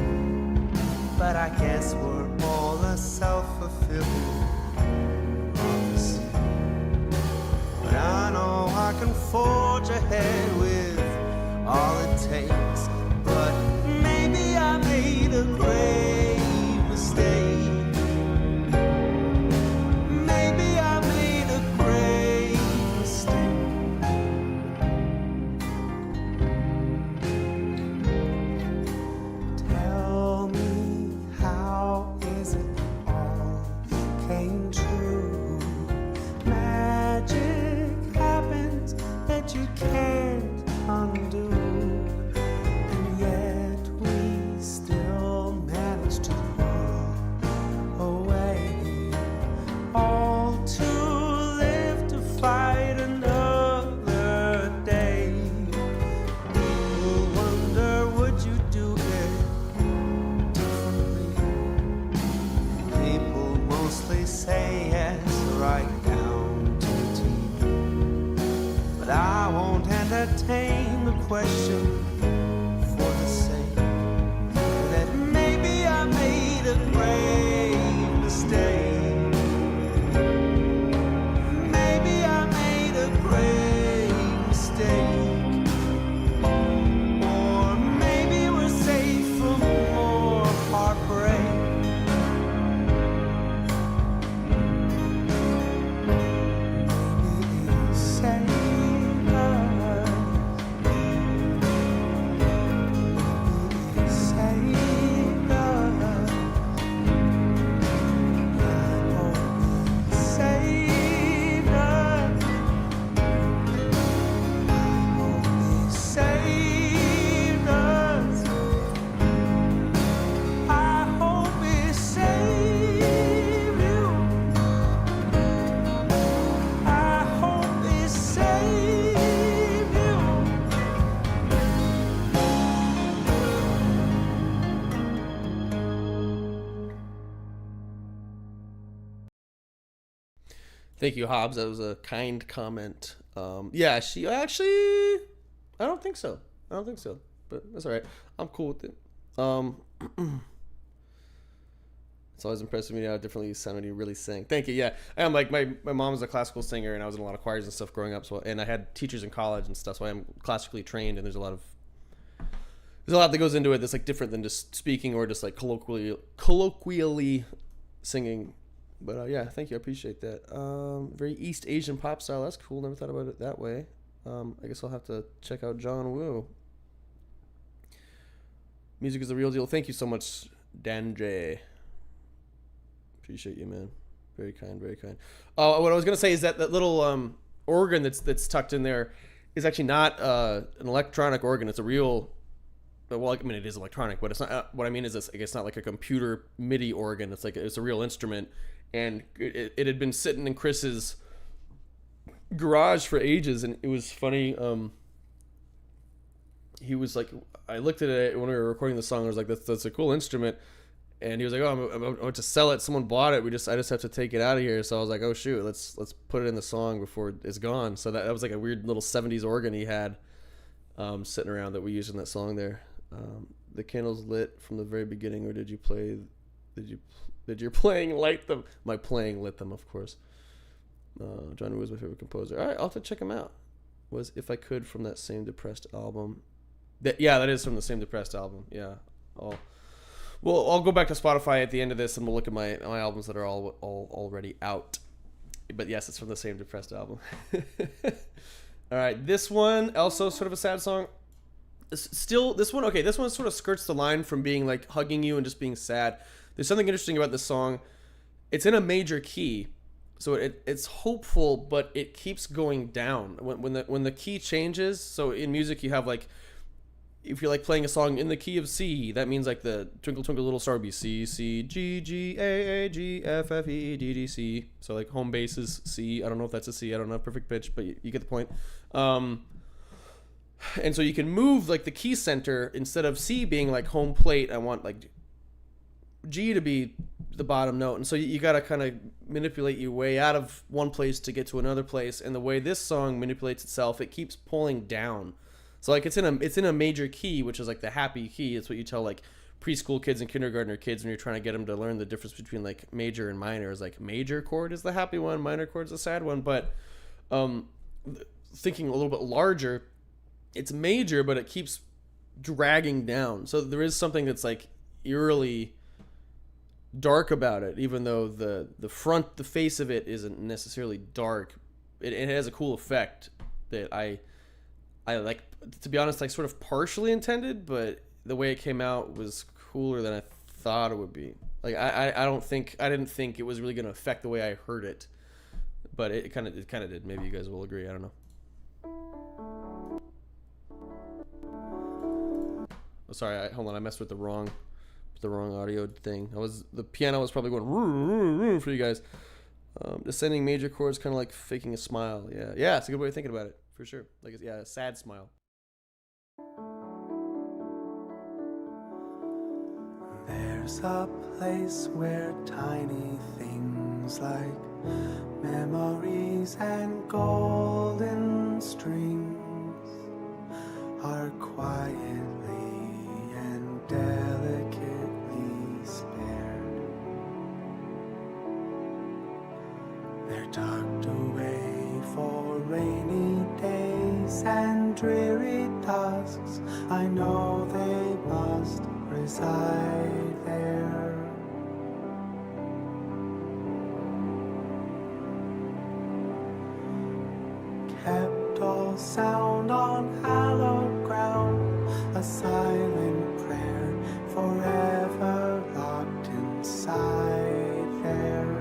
but I guess we're all a self-fulfilling prophecy. But I know I can forge ahead with all it takes, but maybe I made a grave mistake. Maybe I made a grave mistake. Tell me, how is it all came true? Magic happens that you can't undo, and yet we still manage to pull away, all to live to fight another day. People wonder, would you do it differently? People mostly say yes, right down to the T. But I won't entertain the question for the sake that maybe I made a grave mistake. Maybe I made a grave mistake. Or maybe we're safe from more heartbreak. Maybe it saved us. Maybe it saved us. I hope it saved us. I hope it saved us. I hope it saved you. I hope it saved you. Thank you, Hobbs. That was a kind comment. Yeah, she actually, I don't think so. But that's all right. I'm cool with it. It's always impressive me how differently you sound when you really sing. Thank you. Yeah, I am like my mom was a classical singer, and I was in a lot of choirs and stuff growing up. So, and I had teachers in college and stuff. So I am classically trained, and there's a lot that goes into it that's like different than just speaking or just like colloquially singing. But yeah, thank you. I appreciate that. Very East Asian pop style. That's cool. Never thought about it that way. I guess I'll have to check out John Woo. Music is the real deal. Thank you so much, Dan J. Appreciate you, man. Very kind, very kind. What I was gonna say is that little organ that's tucked in there is actually not an electronic organ. It's a real. Well, I mean, it is electronic, but it's not. What I mean is, it's not like a computer MIDI organ. It's a real instrument, and it had been sitting in Chris's garage for ages, and it was funny. He was like, I looked at it when we were recording the song. I was like, that's a cool instrument. And he was like, oh, I'm about to sell it. Someone bought it. I just have to take it out of here. So I was like, oh shoot, let's put it in the song before it's gone. So that was like a weird little 70s organ he had sitting around that we used in that song there. The candles lit from the very beginning, or did your playing light them? My playing lit them, of course. John Woo was my favorite composer. All right, I'll have to check him out. Was If I Could from that same Depressed album. That is from the same Depressed album. Yeah. I'll go back to Spotify at the end of this, and we'll look at my albums that are all already out. But yes, it's from the same Depressed album. All right, this one also sort of a sad song. Still, this one sort of skirts the line from being like hugging you and just being sad. There's something interesting about this song. It's in a major key, so it's hopeful, but it keeps going down when the key changes. So in music, you have like, if you're like playing a song in the key of C, that means like the Twinkle Twinkle Little Star would be C, C, G, G, A, A, G, F, F, E, D, D, C. So like home base is C. I don't know if that's a C. I don't know perfect pitch, but you get the point. And so you can move like the key center. Instead of C being like home plate, I want like G to be the bottom note. And so you got to kind of manipulate your way out of one place to get to another place. And the way this song manipulates itself, it keeps pulling down. So like it's in a major key, which is like the happy key. It's what you tell like preschool kids and kindergartner kids when you're trying to get them to learn the difference between like major and minor. Is like major chord is the happy one, minor chord is the sad one. But thinking a little bit larger, it's major, but it keeps dragging down. So there is something that's like eerily dark about it, even though the face of it isn't necessarily dark. It has a cool effect that I like, to be honest, like sort of partially intended, but the way it came out was cooler than I thought it would be. Like I didn't think it was really going to affect the way I heard it, but it kind of did. Maybe you guys will agree. I don't know. Oh, sorry, hold on. I messed with the wrong audio thing. The piano was probably going roo, roo, for you guys. Descending major chords, kind of like faking a smile. Yeah, it's a good way of thinking about it for sure. Like a sad smile. There's a place where tiny things like memories and golden strings are quietly and delicately spared. They're tucked away for rainy days and dreary dusks. I know they must reside there. Kept all sound on hallowed ground, a silent prayer forever locked inside there.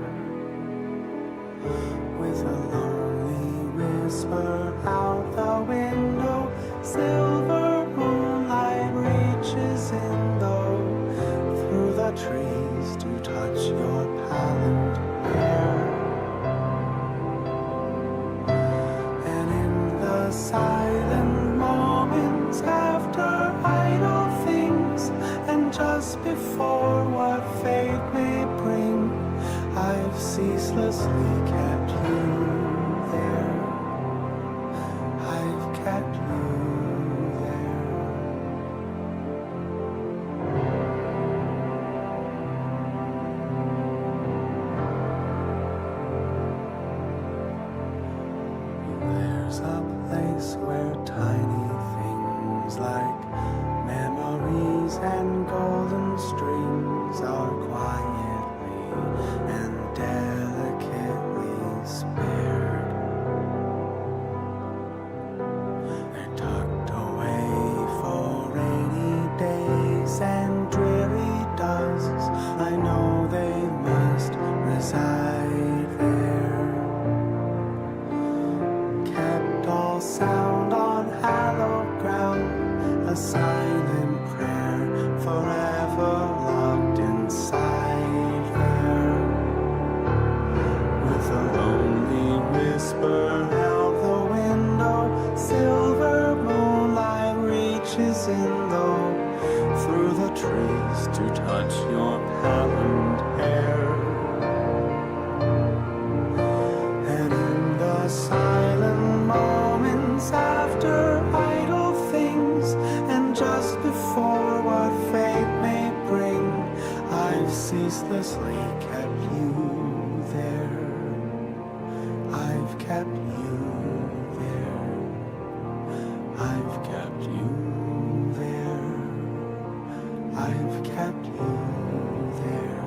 With a lonely whisper out the window, silver moonlight reaches in low through the trees to touch your pallid hair. And in the silent moments after idle things, and just before what fate may bring, I've ceaselessly kept you there. I've kept you there. There's a place where tiny things like memories and golden strings are quietly and delicately spared. They're tucked away for rainy days and dreary dusks. I know they must reside there. Kept all sound on high. burn out the window. Silver moonlight reaches in though through the trees to touch your patterned hair. And in the silent moments after idle things, and just before what fate may bring, I've ceaselessly kept you there. I've kept you there. I've kept you there. I've kept you there.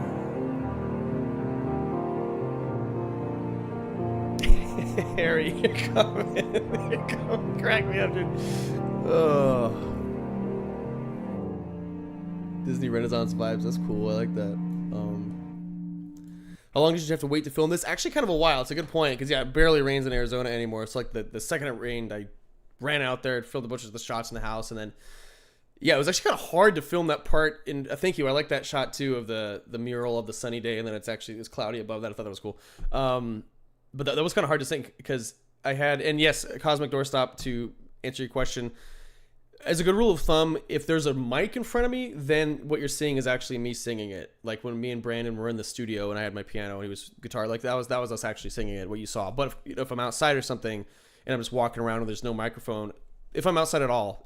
Harry, you're coming. You're coming. Crack me up, dude. Oh. Disney Renaissance vibes. That's cool. I like that. How long did you have to wait to film this? Actually, kind of a while. It's a good point because, yeah, it barely rains in Arizona anymore. It's like the second it rained, I ran out there, filmed a bunch of the shots in the house, and then, yeah, it was actually kind of hard to film that part. And thank you. I like that shot, too, of the mural of the sunny day, and then it's cloudy above that. I thought that was cool. But that was kind of hard to sync because I had, and yes, Cosmic Doorstop, to answer your question, as a good rule of thumb, if there's a mic in front of me, then what you're seeing is actually me singing it. Like when me and Brandon were in the studio and I had my piano and he was guitar, like that was us actually singing it, what you saw. But if I'm outside or something and I'm just walking around and there's no microphone, if I'm outside at all,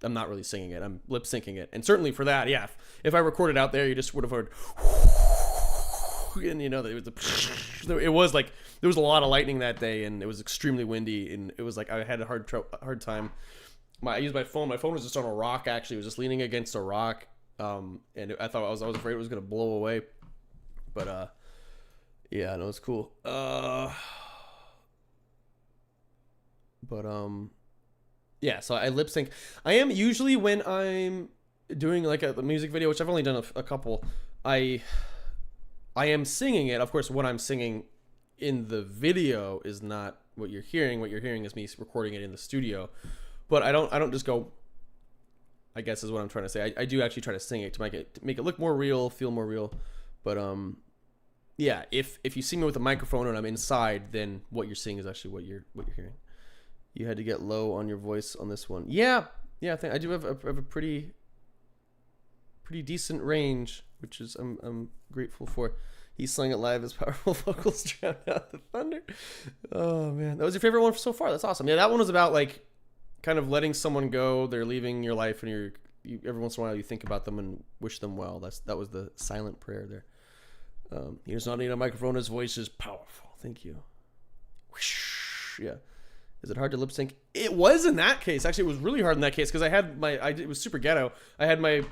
I'm not really singing it. I'm lip syncing it. And certainly for that, yeah, if I recorded out there, you just would have heard, and you know, it was like there was a lot of lightning that day and it was extremely windy and it was like I had a hard time. I used my phone. My phone was just on a rock. Actually, it was just leaning against a rock, and I was afraid it was gonna blow away. But yeah, no, it's cool. Yeah. So I lip sync. I am usually when I'm doing like a music video, which I've only done a couple. I am singing it. Of course, what I'm singing in the video is not what you're hearing. What you're hearing is me recording it in the studio. But I don't just go, I guess is what I'm trying to say. I do actually try to sing it to make it look more real, feel more real. But yeah, if you see me with a microphone and I'm inside, then what you're seeing is actually what you're hearing. You had to get low on your voice on this one. Yeah, I think I do have a pretty decent range, which is I'm grateful for. He sang it live. His powerful vocals drowned out the thunder. Oh man, that was your favorite one so far. That's awesome. Yeah, that one was about like kind of letting someone go. They're leaving your life, and you every once in a while you think about them and wish them well. That was the silent prayer there. He does not need a microphone. His voice is powerful. Thank you. Yeah. Is it hard to lip sync? It was in that case. Actually, it was really hard in that case because I had it was super ghetto. I had my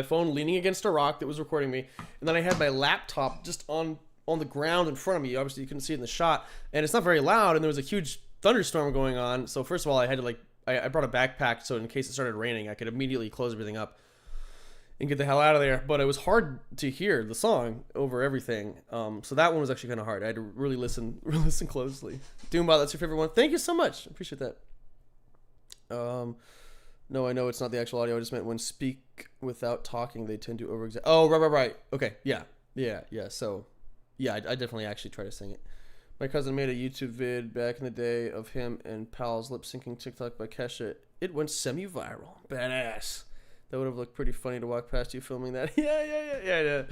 phone leaning against a rock that was recording me, and then I had my laptop just on the ground in front of me. Obviously, you couldn't see it in the shot, and it's not very loud, and there was a huge thunderstorm going on. So first of all, I had to I brought a backpack so in case it started raining, I could immediately close everything up and get the hell out of there. But it was hard to hear the song over everything. So that one was actually kind of hard. I had to really listen closely. Doombot, that's your favorite one. Thank you so much. I appreciate that. No, I know it's not the actual audio. I just meant when speak without talking, they tend to over-exaggerate. Oh, right. Okay, yeah. So, yeah, I definitely actually try to sing it. My cousin made a YouTube vid back in the day of him and pals lip-syncing TikTok by Kesha. It went semi-viral. Badass. That would have looked pretty funny to walk past you filming that. Yeah.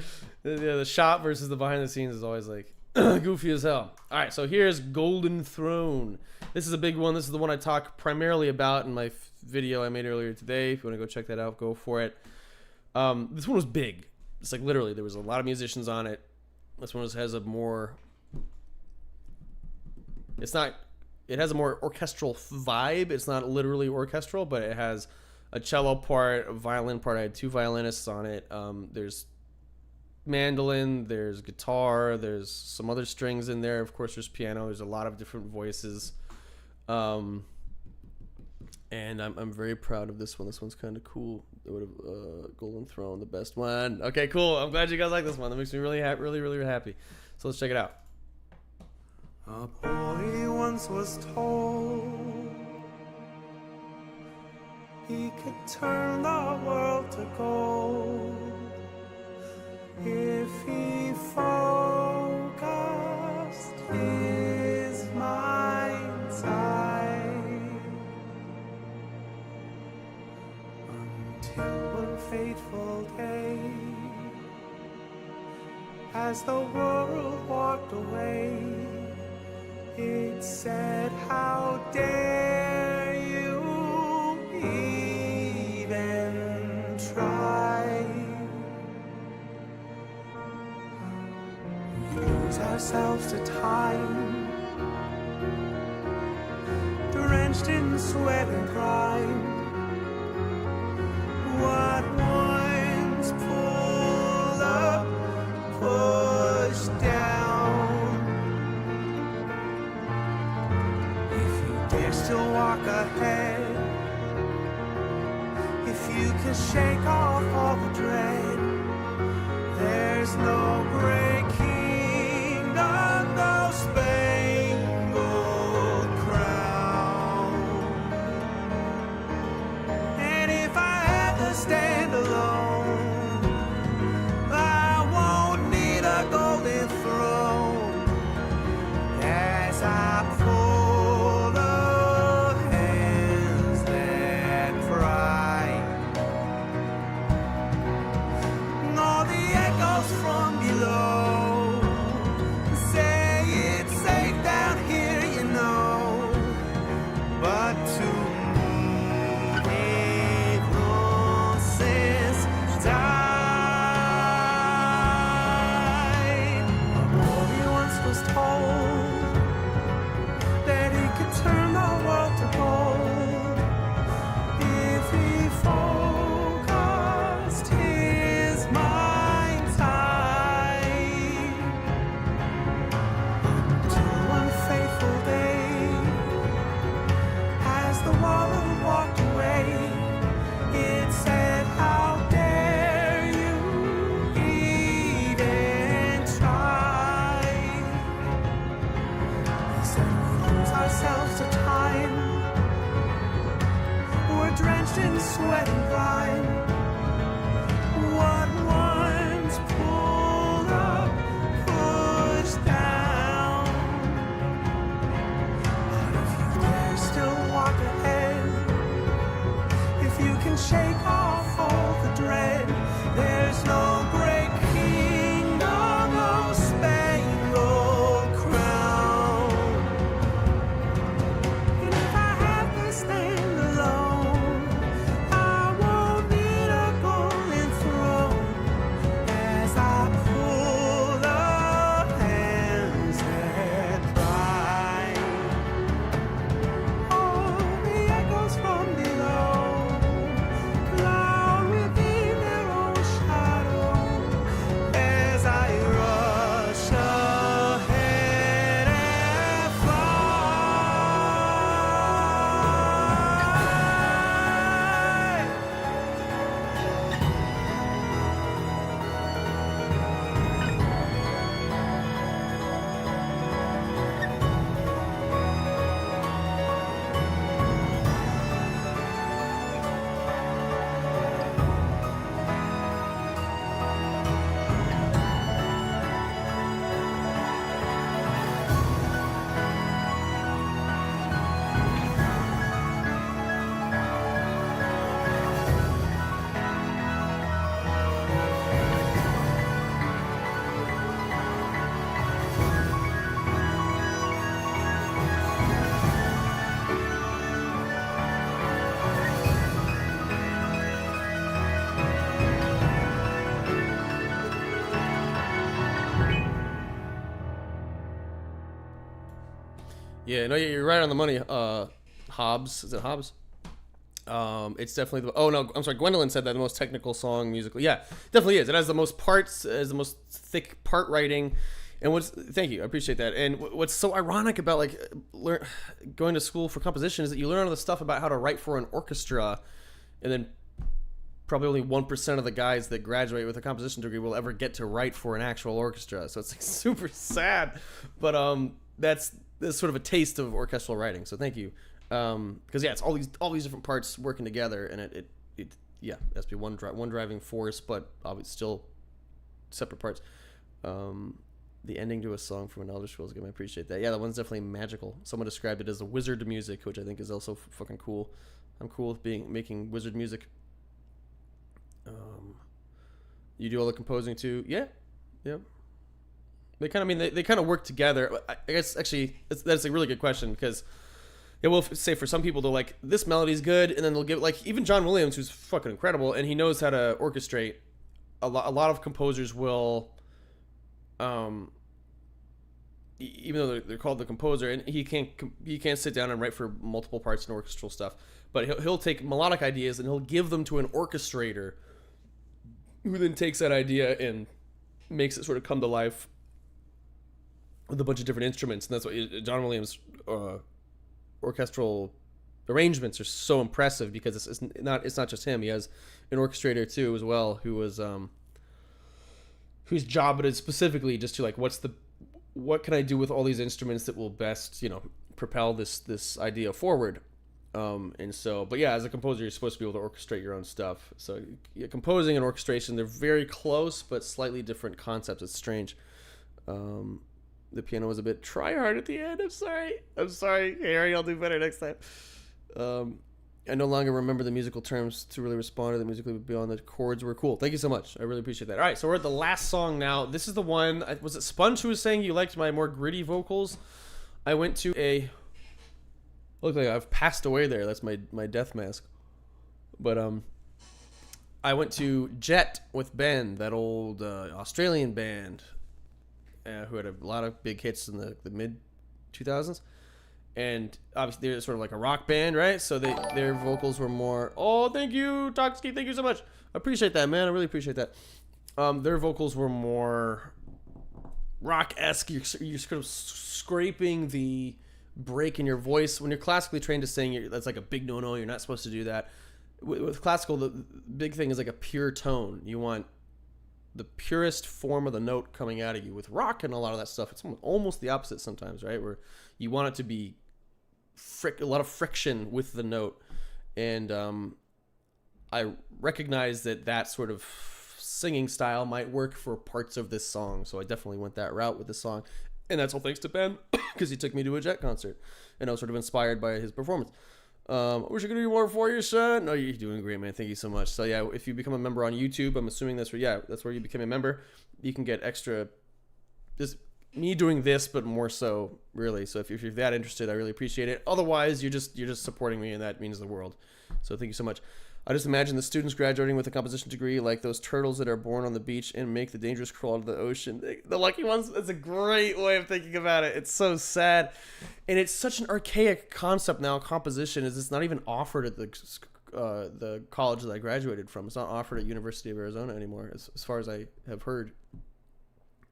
The shot versus the behind the scenes is always like goofy as hell. All right, so here's Golden Throne. This is a big one. This is the one I talk primarily about in my video I made earlier today. If you want to go check that out, go for it. This one was big. It's like literally there was a lot of musicians on it. This one has a more... It has a more orchestral vibe. It's not literally orchestral, but it has a cello part, a violin part. I had two violinists on it. There's mandolin, there's guitar, there's some other strings in there. Of course, there's piano. There's a lot of different voices. And I'm very proud of this one. This one's kind of cool. It would have Golden Throne, the best one. Okay, cool. I'm glad you guys like this one. That makes me really really happy. So let's check it out. A boy once was told he could turn the world to gold if he focused his fateful day, as the world walked away, it said, how dare you even try. We lose ourselves to time, drenched in sweat and grime. What once pulled up, pushed down. If you dare still walk ahead, if you can shake off all the dread, there's no breaking on the spangled crown. And if I had to stand alone, I won't need a golden throne as I pull the hands that pry. And all the echoes from below say it's safe down here, you know, but to move it since died. A boy once was told that he could turn the world to gold if he focused his mind tight. Until one fateful day, as the world walked away, it said, how dare you even try. It said, we lose ourselves to time, we're drenched in sweat and grime. What once pulled up, pushed down. But if you dare still walk ahead, if you can shake off all the dread, there's no breaking on the spangled crown. And if I have to stand alone, I won't need a golden throne as I pull the hands that cry. Oh, the echoes from below cloud within their own shadow as I rush ahead and Yeah, no, you're right on the money. Hobbs, is it Hobbs? It's definitely the. Oh no, I'm sorry. Gwendolyn said that the most technical song musically. Yeah, definitely is. It has the most parts, it has the most thick part writing, and thank you, I appreciate that. And what's so ironic about like going to school for composition is that you learn all the stuff about how to write for an orchestra, and then probably only 1% of the guys that graduate with a composition degree will ever get to write for an actual orchestra. So it's like super sad, but that's sort of a taste of orchestral writing. So thank you. Because yeah, it's all these different parts working together, and it has to be one driving force, but obviously still separate parts. The ending to a song from an Elder Scrolls game, I appreciate that. Yeah, that one's definitely magical. Someone described it as a wizard music, which I think is also fucking cool. I'm cool with making wizard music. You do all the composing too? Yeah. Yep. They kind of, I mean, they kind of work together. I guess actually that's a really good question, because it will say for some people they're like, this melody's good, and then they'll give, like, even John Williams, who's fucking incredible, and he knows how to orchestrate. A lot of composers will, even though they're called the composer, and he can't sit down and write for multiple parts and orchestral stuff, but he'll take melodic ideas and he'll give them to an orchestrator, who then takes that idea and makes it sort of come to life with a bunch of different instruments. And that's what John Williams' orchestral arrangements are so impressive, because it's not just him. He has an orchestrator too as well, whose job it is specifically just to, like, what can I do with all these instruments that will best, propel this idea forward. And so, but yeah, as a composer, you're supposed to be able to orchestrate your own stuff. So composing and orchestration, they're very close, but slightly different concepts. It's strange. The piano was a bit try hard at the end. I'm sorry. Harry, I'll do better next time. I no longer remember the musical terms to really respond to the musically beyond the chords were cool. Thank you so much. I really appreciate that. All right, so we're at the last song now. This is the one. Was it Sponge who was saying you liked my more gritty vocals? I went to look like I've passed away there. That's my death mask. But I went to Jet with Ben, that old Australian band, who had a lot of big hits in the mid 2000s. And obviously they're sort of like a rock band, right? So their vocals were more, oh, thank you, Toxky, thank you so much. I appreciate that, man. I really appreciate that. Their vocals were more rock-esque. You're sort of scraping the break in your voice. When you're classically trained to sing, that's like a big no-no. You're not supposed to do that. With classical, the big thing is like a pure tone. You want the purest form of the note coming out of you. With rock and a lot of that stuff, it's almost the opposite sometimes, right? Where you want it to be a lot of friction with the note. And I recognize that sort of singing style might work for parts of this song, so I definitely went that route with this song. And that's all thanks to Ben, because he took me to a Jet concert, and I was sort of inspired by his performance. I wish I could do more for you, son. No, you're doing great, man. Thank you so much. So yeah, if you become a member on YouTube, I'm assuming that's where you become a member. You can get extra, just me doing this, but more so, really. So if you're that interested, I really appreciate it. Otherwise, you're just supporting me, and that means the world. So thank you so much. I just imagine the students graduating with a composition degree like those turtles that are born on the beach and make the dangerous crawl to the ocean. The lucky ones, that's a great way of thinking about it. It's so sad. And it's such an archaic concept now. Composition is it's not even offered at the college that I graduated from. It's not offered at University of Arizona anymore, as far as I have heard.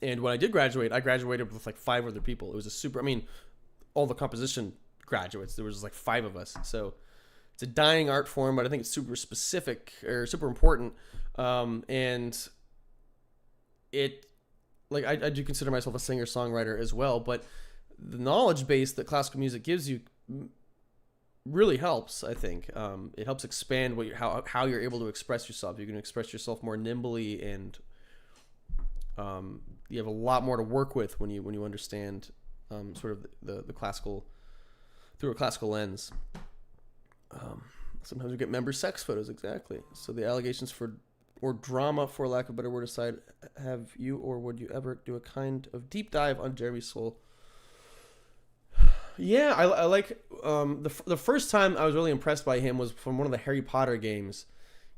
And when I did graduate, I graduated with like 5 other people. It was all the composition graduates, there was like 5 of us. So it's a dying art form, but I think it's super specific or super important. And it, like, I do consider myself a singer-songwriter as well, but the knowledge base that classical music gives you really helps, I think. It helps expand how you're able to express yourself. You can express yourself more nimbly, and you have a lot more to work with when you understand sort of the classical, through a classical lens. Sometimes we get member sex photos, exactly. So the allegations or drama, for lack of a better word, aside, have you or would you ever do a kind of deep dive on Jeremy's soul? Yeah, I like the first time I was really impressed by him was from one of the Harry Potter games.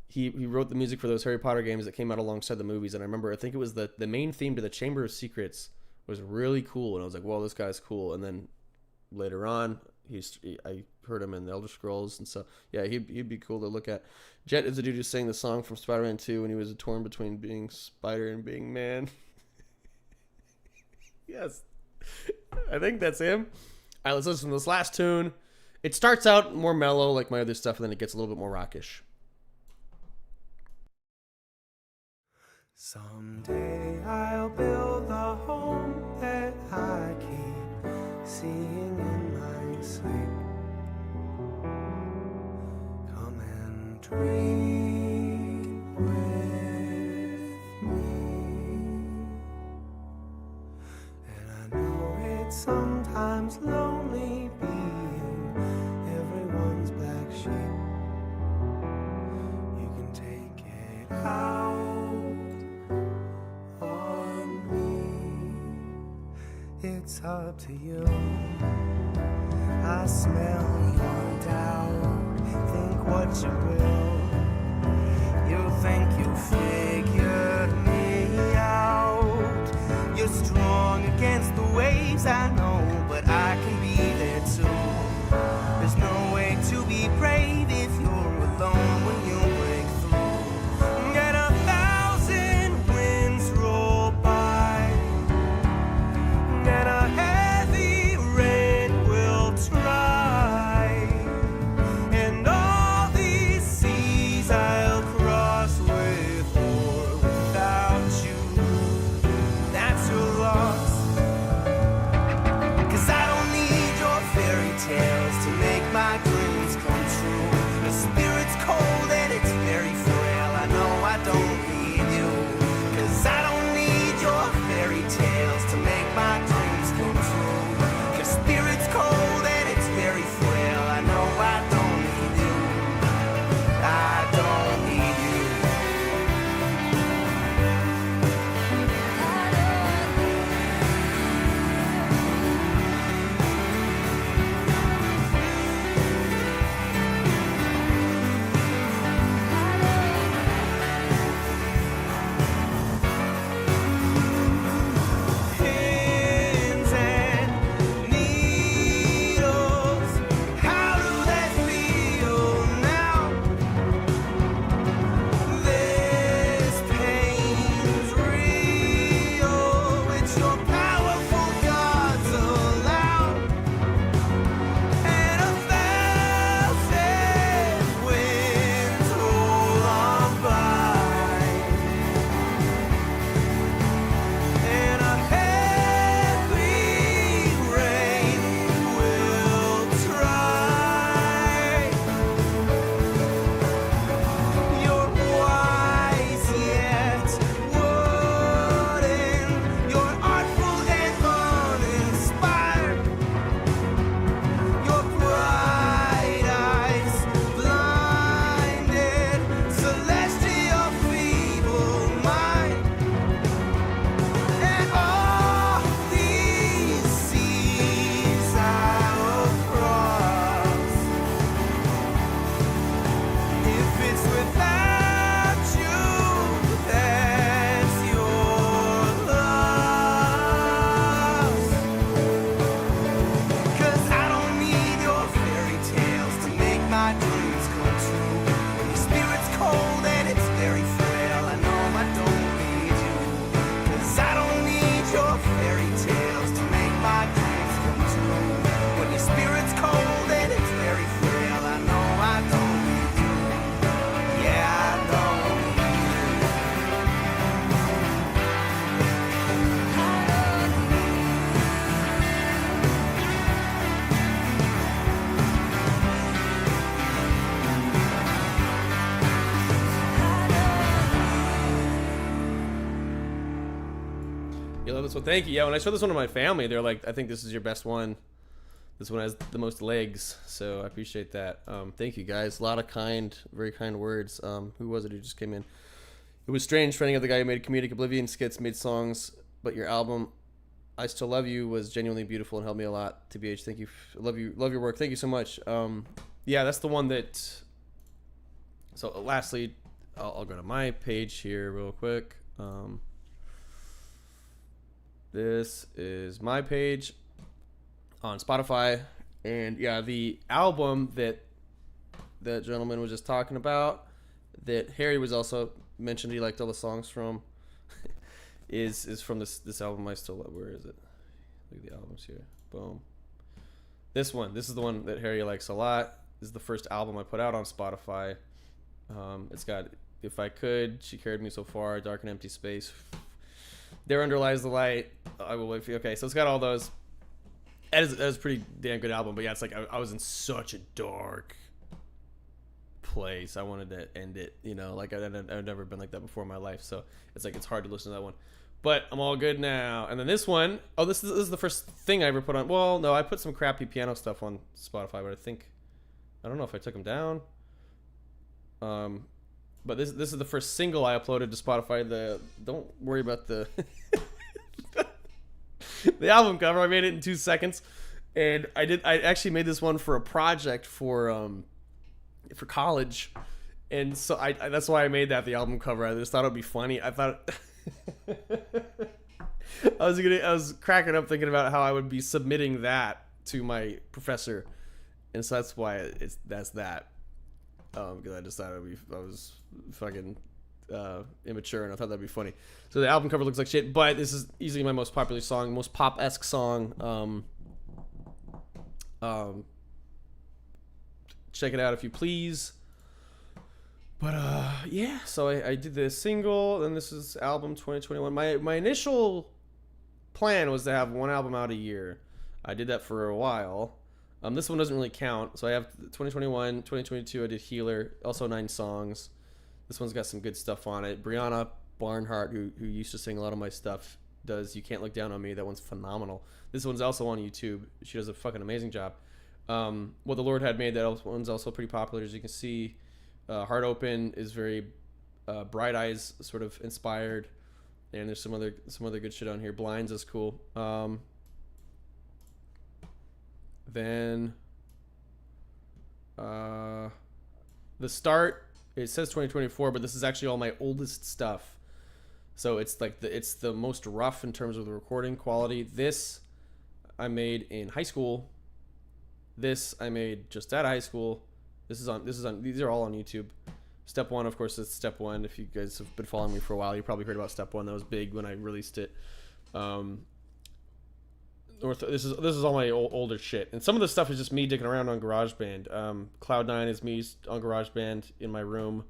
He wrote the music for those Harry Potter games that came out alongside the movies, and I think it was the main theme to the Chamber of Secrets was really cool, and I was like, "Whoa, this guy's cool." And then later on, I heard him in the Elder Scrolls, and so yeah, he'd be cool to look at. Jet is the dude who sang the song from Spider-Man 2 when he was torn between being Spider and being man. Yes, I think that's him. All right, let's listen to this last tune. It starts out more mellow like my other stuff, and then it gets a little bit more rockish. Someday I'll build the home that I keep seeing in my sleep. Come and dream with me. And I know it's sometimes lonely being everyone's black sheep. You can take it out it's up to you. I smell your doubt, think what you will. You think you figured me out. You're strong against the waves, I know, but I can be there too. There's no way to be brave if you're alone when you break through. Get 1,000 winds roll by, get a heavy rain will try, and all these seas I'll cross with or without you. That's your loss. 'Cause I don't need your fairy tales to make my dreams come true. The spirit's cold and it's very frail. I know I don't need you. 'Cause I don't need your fairy tales to make my dreams come true. Your spirit's cold and it's very frail. I know I don't need you. I don't need you. Pins and needles, how do they feel now? This pain's real, it's your powerful gods allowed. And 1,000 winds roll on by, and a heavy rain will try. You're wise yet wooden, you're artful and uninspired. Your bright eyes blinded, celestial feeble mind. And all these seas I'll cross. If it's without you, that's your loss. 'Cause I don't need your fairy tales to make my dreams come true. When your spirit's cold and it's very frail, I know I don't need you. 'Cause I don't need your fairy tales to make my dreams come true. When your spirit's cold and it's very frail, I know I don't need you. Yeah, I don't need you. You love this one? Thank you. Yeah, when I showed this one to my family, they're like, I think this is your best one. This one has the most legs, so I appreciate that. Thank you, guys. A lot of very kind words. Who was it who just came in? It was strange finding out the guy who made Comedic Oblivion skits, made songs, but your album, I Still Love You, was genuinely beautiful and helped me a lot. TBH, thank you. Love your work. Thank you so much. Yeah, that's the one that... So lastly, I'll go to my page here real quick. This is my page on Spotify, and yeah, the album that that gentleman was just talking about, that Harry was also mentioned he liked all the songs from, is from this album I Still Love. Where is it? Look at the albums here. Boom. This is the one that Harry likes a lot. This is the first album I put out on Spotify. It's got If I Could, She Carried Me So Far, Dark and Empty Space, There Under Lies the Light, I Will Wait For You. Okay, so it's got all those. That is a pretty damn good album, but yeah, it's like I was in such a dark place. I wanted to end it, you know, like I've never been like that before in my life, so it's like it's hard to listen to that one. But I'm all good now. And then this one, this is the first thing I ever put on. Well, no, I put some crappy piano stuff on Spotify, but I don't know if I took them down. But this is the first single I uploaded to Spotify. Don't worry about the The album cover, I made it in 2 seconds. And I actually made this one for a project for college. And so that's why I made that the album cover. I just thought it would be funny. I thought I was cracking up thinking about how I would be submitting that to my professor. And so that's why that's that. Because I just thought I was fucking immature, and I thought that'd be funny. So the album cover looks like shit, but this is easily my most popular song, most pop-esque song. Check it out if you please. But yeah, so I did the single, then this is album 2021. My initial plan was to have one album out a year. I did that for a while. This one doesn't really count. So I have 2021, 2022, I did Healer, also 9 songs. This one's got some good stuff on it. Brianna Barnhart, who used to sing a lot of my stuff, does You Can't Look Down on Me. That one's phenomenal. This one's also on YouTube. She does a fucking amazing job. What the Lord Had Made, that one's also pretty popular, as you can see. Heart Open is very Bright Eyes sort of inspired. And there's some other good shit on here. Blinds is cool. Then The Start, it says 2024, but this is actually all my oldest stuff. So it's like it's the most rough in terms of the recording quality. This I made in high school. This I made just out of high school. These are all on YouTube. Step One, of course, is Step One. If you guys have been following me for a while, you probably heard about Step One. That was big when I released it. This is all my older shit, and some of the stuff is just me dicking around on GarageBand. Cloud9 is me on GarageBand in my room.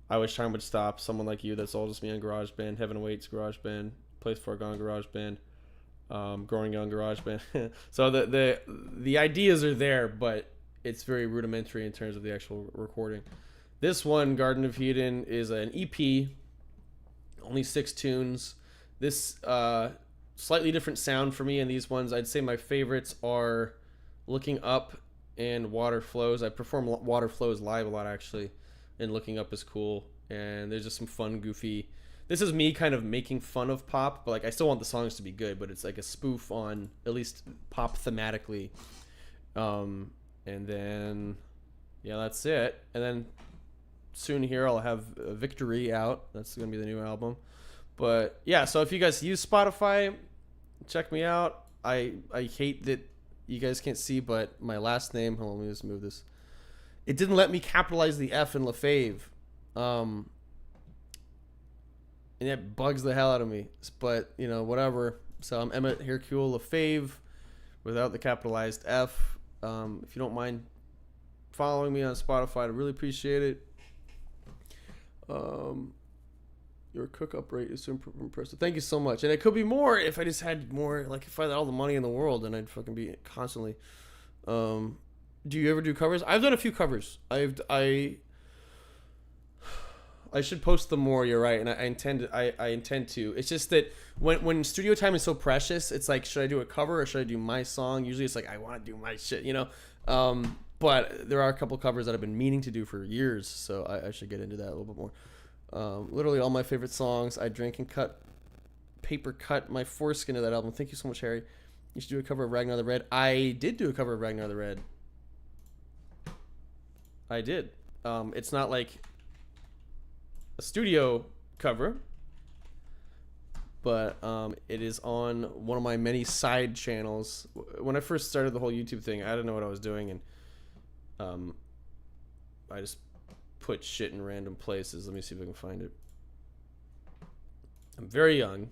I Wish Time Would Stop, Someone Like You, that's all just me on GarageBand. Heaven Awaits, GarageBand. Place For Gone, GarageBand. Growing Young, GarageBand. So the ideas are there, but it's very rudimentary in terms of the actual recording. This one, Garden of Eden, is an EP, only 6 tunes. This slightly different sound for me in these ones. I'd say my favorites are Looking Up and Water Flows. I perform Water Flows live a lot, actually, and Looking Up is cool. And there's just some fun, goofy. This is me kind of making fun of pop, but like I still want the songs to be good, but it's like a spoof on at least pop thematically. And then, yeah, that's it. And then soon here I'll have Victory out. That's going to be the new album. But yeah, so if you guys use Spotify, check me out. I hate that you guys can't see, but my last name, hold on, let me just move this. It didn't let me capitalize the F in LaFave. And it bugs the hell out of me. But, you know, whatever. So I'm Emmett Hercule LaFave without the capitalized F. If you don't mind following me on Spotify, I'd really appreciate it. Your cook-up rate is so impressive. Thank you so much. And it could be more if I just had more, like if I had all the money in the world, then I'd fucking be constantly. Do you ever do covers? I've done a few covers. I should post them more, you're right, and I intend to. It's just that when studio time is so precious, it's like, should I do a cover or should I do my song? Usually it's like, I want to do my shit, you know? But there are a couple covers that I've been meaning to do for years, so I should get into that a little bit more. Literally all my favorite songs. I Drank and Paper Cut My Foreskin to that album. Thank you so much, Harry. You should do a cover of Ragnar the Red. I did do a cover of Ragnar the Red. I did. It's not like a studio cover, but it is on one of my many side channels. When I first started the whole YouTube thing, I didn't know what I was doing, and I just put shit in random places. Let me see if I can find it. I'm very young.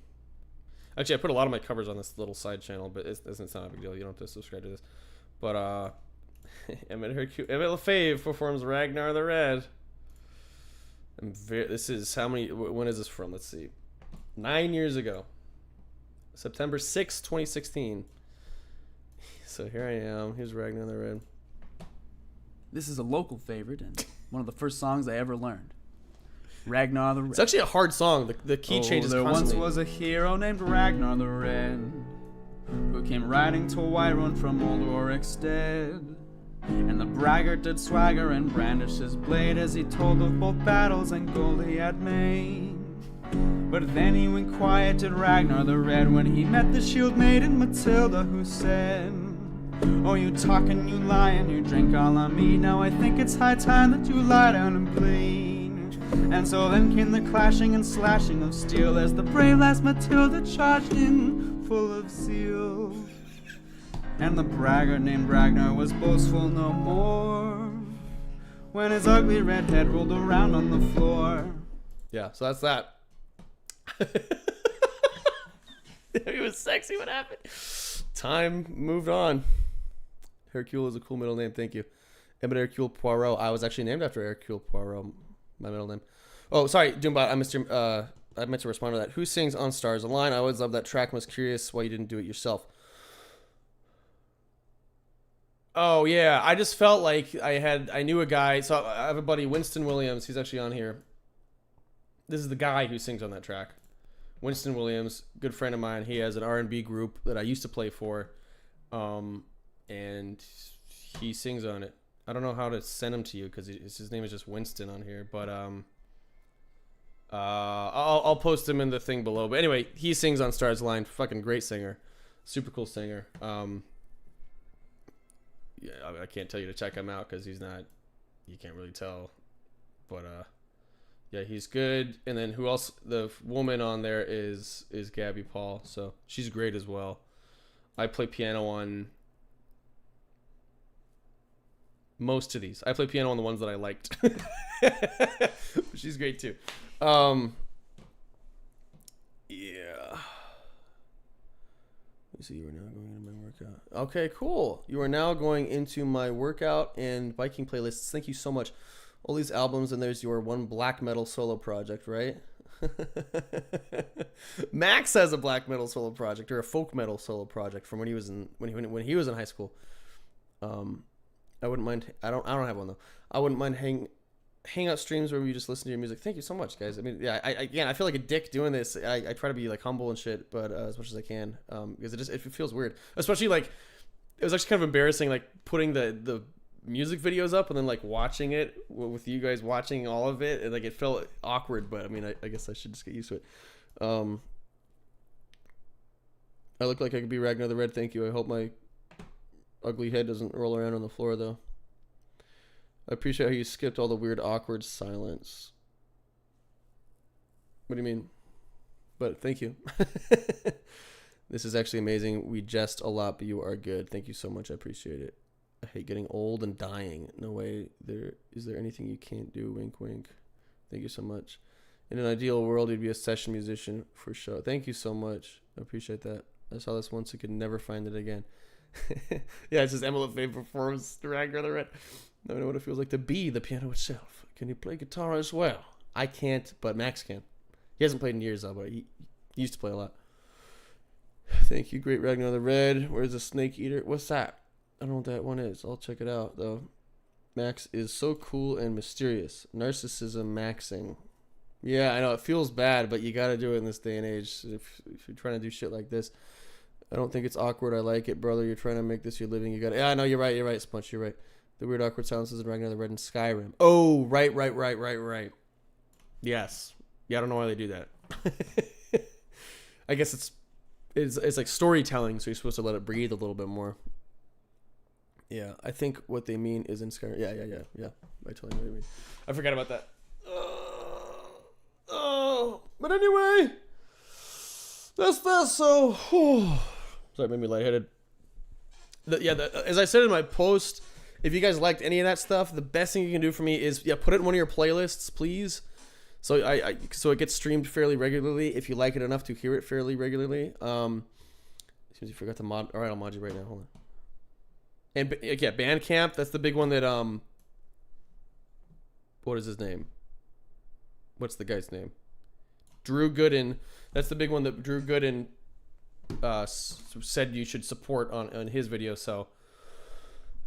Actually, I put a lot of my covers on this little side channel, but it's not a big deal. You don't have to subscribe to this. But Emmett LaFave performs Ragnar the Red. This is how many? When is this from? Let's see. 9 years ago, September 6, 2016. So here I am. Here's Ragnar the Red. This is a local favorite and one of the first songs I ever learned. Ragnar the Red. It's actually a hard song. The key changes there constantly. Once was a hero named Ragnar the Red, who came riding to Whiterun from old Rorikstead. And the braggart did swagger and brandish his blade as he told of both battles and gold he had made. But then he went quiet, did Ragnar the Red, when he met the shield maiden Matilda, who said, "Oh, you talk and you lie and you drink all on me. Now I think it's high time that you lie down and bleed." And so then came the clashing and slashing of steel as the brave lass Matilda charged in full of zeal. And the braggart named Ragnar was boastful no more when his ugly red head rolled around on the floor. Yeah, so that's that. He was sexy. What happened? Time moved on. Hercule is a cool middle name. Thank you. Emmett Hercule Poirot. I was actually named after Hercule Poirot. My middle name. Oh, sorry, Doombot. I meant to respond to that. Who sings On Stars Align? I always loved that track and was curious why you didn't do it yourself. Oh yeah, I just felt like I knew a guy. So I have a buddy, Winston Williams. He's actually on here. This is the guy who sings on that track. Winston Williams, good friend of mine. He has an R&B group that I used to play for, and he sings on it. I don't know how to send him to you because his name is just Winston on here, but I'll post him in the thing below. But anyway, he sings on Stars Line. Fucking great singer, super cool singer. Yeah, I can't tell you to check him out because he's not. You can't really tell, but yeah, he's good. And then who else? The woman on there is Gabby Paul, so she's great as well. I play piano on most of these. I play piano on the ones that I liked. She's great too. Yeah. So you are now going into my workout. Okay, cool. You are now going into my workout and biking playlists. Thank you so much. All these albums, and there's your one black metal solo project, right? Max has a black metal solo project or a folk metal solo project from when he was in high school. I wouldn't mind. I don't have one though. I wouldn't mind hangout streams where we just listen to your music. Thank you so much, guys. I mean, yeah, I feel like a dick doing this. I try to be like humble and shit, but as much as I can, because it feels weird. Especially like it was actually kind of embarrassing, like putting the music videos up and then like watching it with you guys watching all of it, and like it felt awkward. But I mean, I guess I should just get used to it. I look like I could be Ragnar the Red. Thank you. I hope my ugly head doesn't roll around on the floor though. I appreciate how you skipped all the weird, awkward silence. What do you mean? But thank you. This is actually amazing. We jest a lot, but you are good. Thank you so much. I appreciate it. I hate getting old and dying. No way. Is there anything you can't do? Wink, wink. Thank you so much. In an ideal world, you'd be a session musician for sure. Thank you so much. I appreciate that. I saw this once. I could never find it again. Yeah, it's just Emma LaFave performs Ragnar the Red. I know what it feels like to be the piano itself. Can you play guitar as well? I can't, but Max can. He hasn't played in years though, but he used to play a lot. Thank you, great Ragnar the Red. Where's the Snake Eater? What's that? I don't know what that one is. I'll check it out though. Max is so cool and mysterious. Narcissism maxing. Yeah, I know it feels bad, but you got to do it in this day and age. If you're trying to do shit like this, I don't think it's awkward. I like it, brother. You're trying to make this your living. You got to. Yeah, I know you're right. You're right, Spunch. You're right. The weird awkward silences in Ragnar the Red and Skyrim. Oh, right. Yes. Yeah, I don't know why they do that. I guess it's like storytelling, so you're supposed to let it breathe a little bit more. Yeah, I think what they mean is in Skyrim. Yeah. I totally know what you mean. I forgot about that. But anyway, that's that. So, sorry, it made me lightheaded. As I said in my post, if you guys liked any of that stuff, the best thing you can do for me is put it in one of your playlists, please. So so it gets streamed fairly regularly. If you like it enough to hear it fairly regularly. Seems you forgot to mod. All right, I'll mod you right now. Hold on. And yeah, Bandcamp. That's the big one that what is his name? What's the guy's name? Drew Gooden. That's the big one that Drew Gooden said you should support on his video. So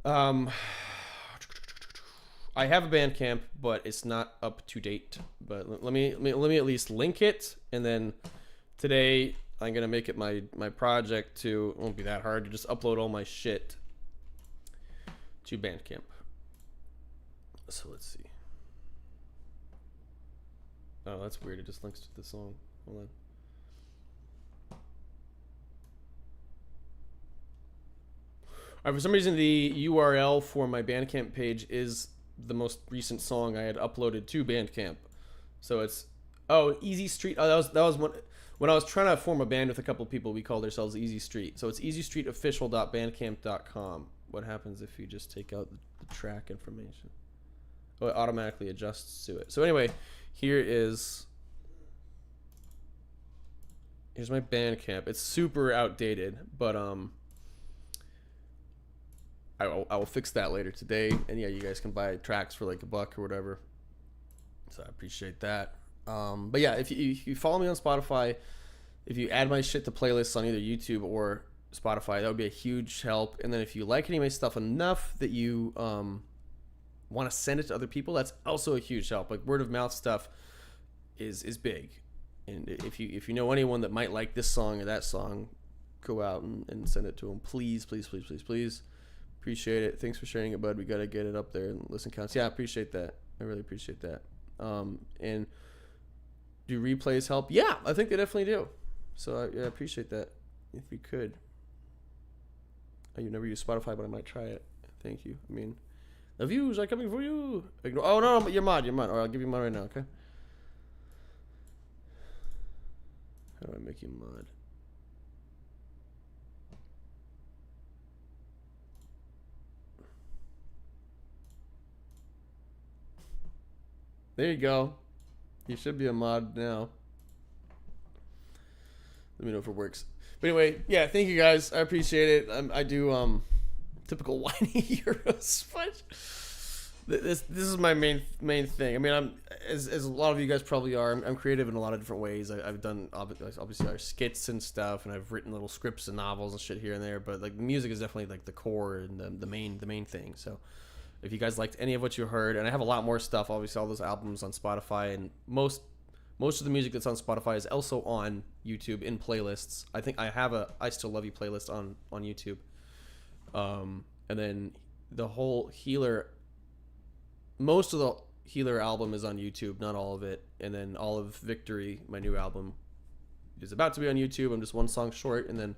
I have a Bandcamp, but it's not up to date. But let me at least link it, and then today I'm gonna make it my project to. It won't be that hard to just upload all my shit to Bandcamp. So let's see. Oh, that's weird. It just links to the song. Hold on. All right, for some reason, the URL for my Bandcamp page is the most recent song I had uploaded to Bandcamp. So it's Easy Street. Oh, that was when I was trying to form a band with a couple of people. We called ourselves Easy Street. So it's easystreetofficial.bandcamp.com. What happens if you just take out the track information? Oh, it automatically adjusts to it. So anyway, here's my Bandcamp. It's super outdated, but I will fix that later today. And yeah, you guys can buy tracks for like $1 or whatever. So I appreciate that. But yeah, if you follow me on Spotify, if you add my shit to playlists on either YouTube or Spotify, that would be a huge help. And then if you like any of my stuff enough that you want to send it to other people, that's also a huge help. Like word of mouth stuff is big. And if you know anyone that might like this song or that song, go out and send it to them. Please, please, please, please, please. Appreciate it. Thanks for sharing it, bud. We got to get it up there and listen counts. Yeah, I appreciate that. I really appreciate that. And do replays help? Yeah, I think they definitely do. So I appreciate that. If you could. You've never used Spotify, but I might try it. Thank you. I mean, the views are coming for you. Oh, no, you're mod. All right, I'll give you mod right now, okay? How do I make you mod? There you go. You should be a mod now. Let me know if it works. But anyway, yeah, thank you guys. I appreciate it. I do typical whiny Euros, but this is my main thing. I mean, I'm as a lot of you guys probably are. I'm creative in a lot of different ways. I've done obviously our skits and stuff, and I've written little scripts and novels and shit here and there. But like the music is definitely like the core and the main thing. So if you guys liked any of what you heard, and I have a lot more stuff, obviously all those albums on Spotify, and most of the music that's on Spotify is also on YouTube in playlists. I think I have a I Still Love You playlist on YouTube. And then the whole Healer, most of the Healer album is on YouTube, not all of it. And then all of Victory, my new album, is about to be on YouTube. I'm just one song short, and then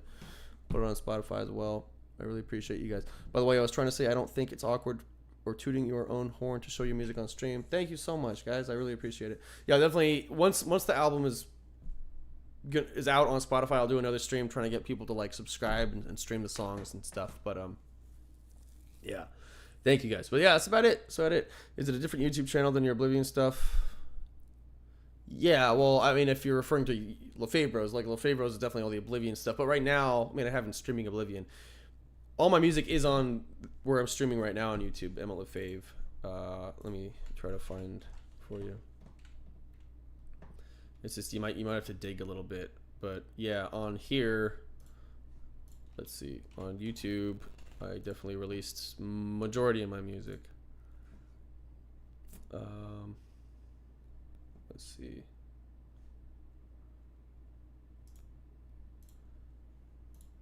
put it on Spotify as well. I really appreciate you guys. By the way, I was trying to say I don't think it's awkward or tooting your own horn to show your music on stream. Thank you so much, guys. I really appreciate it. Yeah, definitely. Once the album is out on Spotify, I'll do another stream trying to get people to like subscribe and stream the songs and stuff. But yeah, thank you guys. But yeah, that's about it. Is it a different YouTube channel than your Oblivion stuff? Yeah, well, I mean, if you're referring to Lefebvre's, like Lefebvre's is definitely all the Oblivion stuff. But right now, I mean, I haven't streaming Oblivion. All my music is on where I'm streaming right now on YouTube, Emma Lefebvre. Let me try to find for you. It's just you might have to dig a little bit, but yeah, on here, let's see, on YouTube, I definitely released majority of my music. Let's see.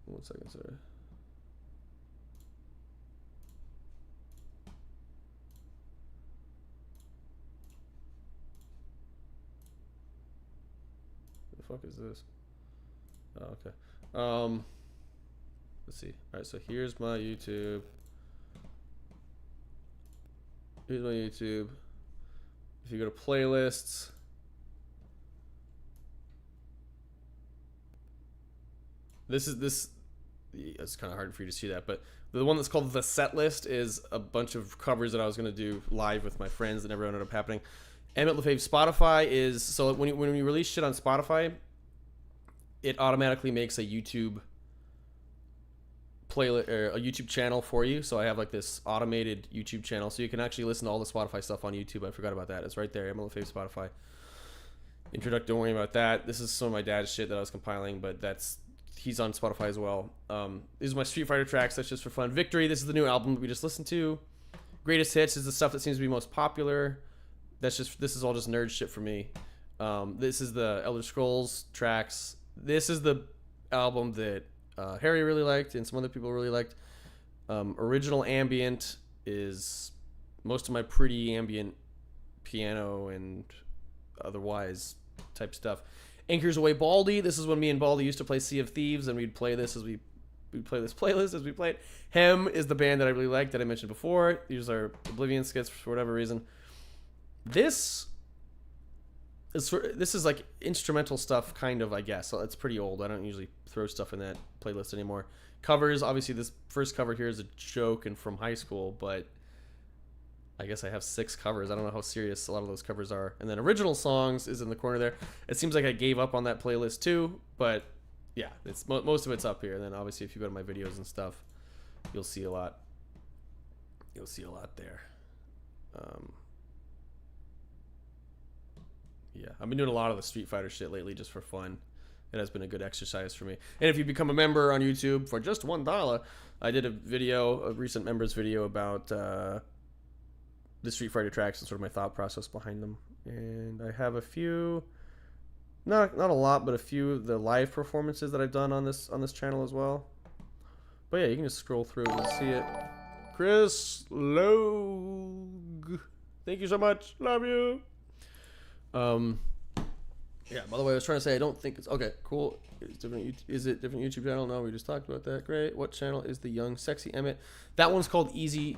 One second, sorry. Fuck is this? Oh, okay. Let's see. All right, so here's my YouTube. If you go to playlists, this. It's kind of hard for you to see that, but the one that's called the set list is a bunch of covers that I was gonna do live with my friends that never ended up happening. Emmett Lefebvre. Spotify is so when you release shit on Spotify, it automatically makes a YouTube playlist or a YouTube channel for you. So I have like this automated YouTube channel, so you can actually listen to all the Spotify stuff on YouTube. I forgot about that. It's right there, Emmett Lefebvre Spotify. Introductory. Don't worry about that. This is some of my dad's shit that I was compiling, but he's on Spotify as well. These are my Street Fighter tracks. That's just for fun. Victory. This is the new album that we just listened to. Greatest Hits is the stuff that seems to be most popular. This is all just nerd shit for me. This is the Elder Scrolls tracks. This is the album that Harry really liked and some other people really liked. Original ambient is most of my pretty ambient piano and otherwise type stuff. Anchors Away Baldy. This is when me and Baldy used to play Sea of Thieves, and we'd play this we'd play this playlist as we played. Hem is the band that I really like that I mentioned before. These are Oblivion skits for whatever reason. This is like instrumental stuff, kind of, I guess. So it's pretty old. I don't usually throw stuff in that playlist anymore. Covers, obviously this first cover here is a joke and from high school, but I guess I have 6 covers. I don't know how serious a lot of those covers are. And then original songs is in the corner there. It seems like I gave up on that playlist too, but yeah, it's most of it's up here. And then obviously if you go to my videos and stuff, you'll see a lot. You'll see a lot there. Yeah, I've been doing a lot of the Street Fighter shit lately just for fun. It has been a good exercise for me. And if you become a member on YouTube for just $1, I did a recent members video about the Street Fighter tracks and sort of my thought process behind them. And I have a few, not a lot, but a few of the live performances that I've done on this channel as well. But yeah, you can just scroll through and see it. Chris Logue, thank you so much. Love you. Yeah, by the way, I was trying to say I don't think it's okay, cool. It's different. Is it different YouTube channel? No, we just talked about that. Great. What channel is the young sexy Emmett? That one's called Easy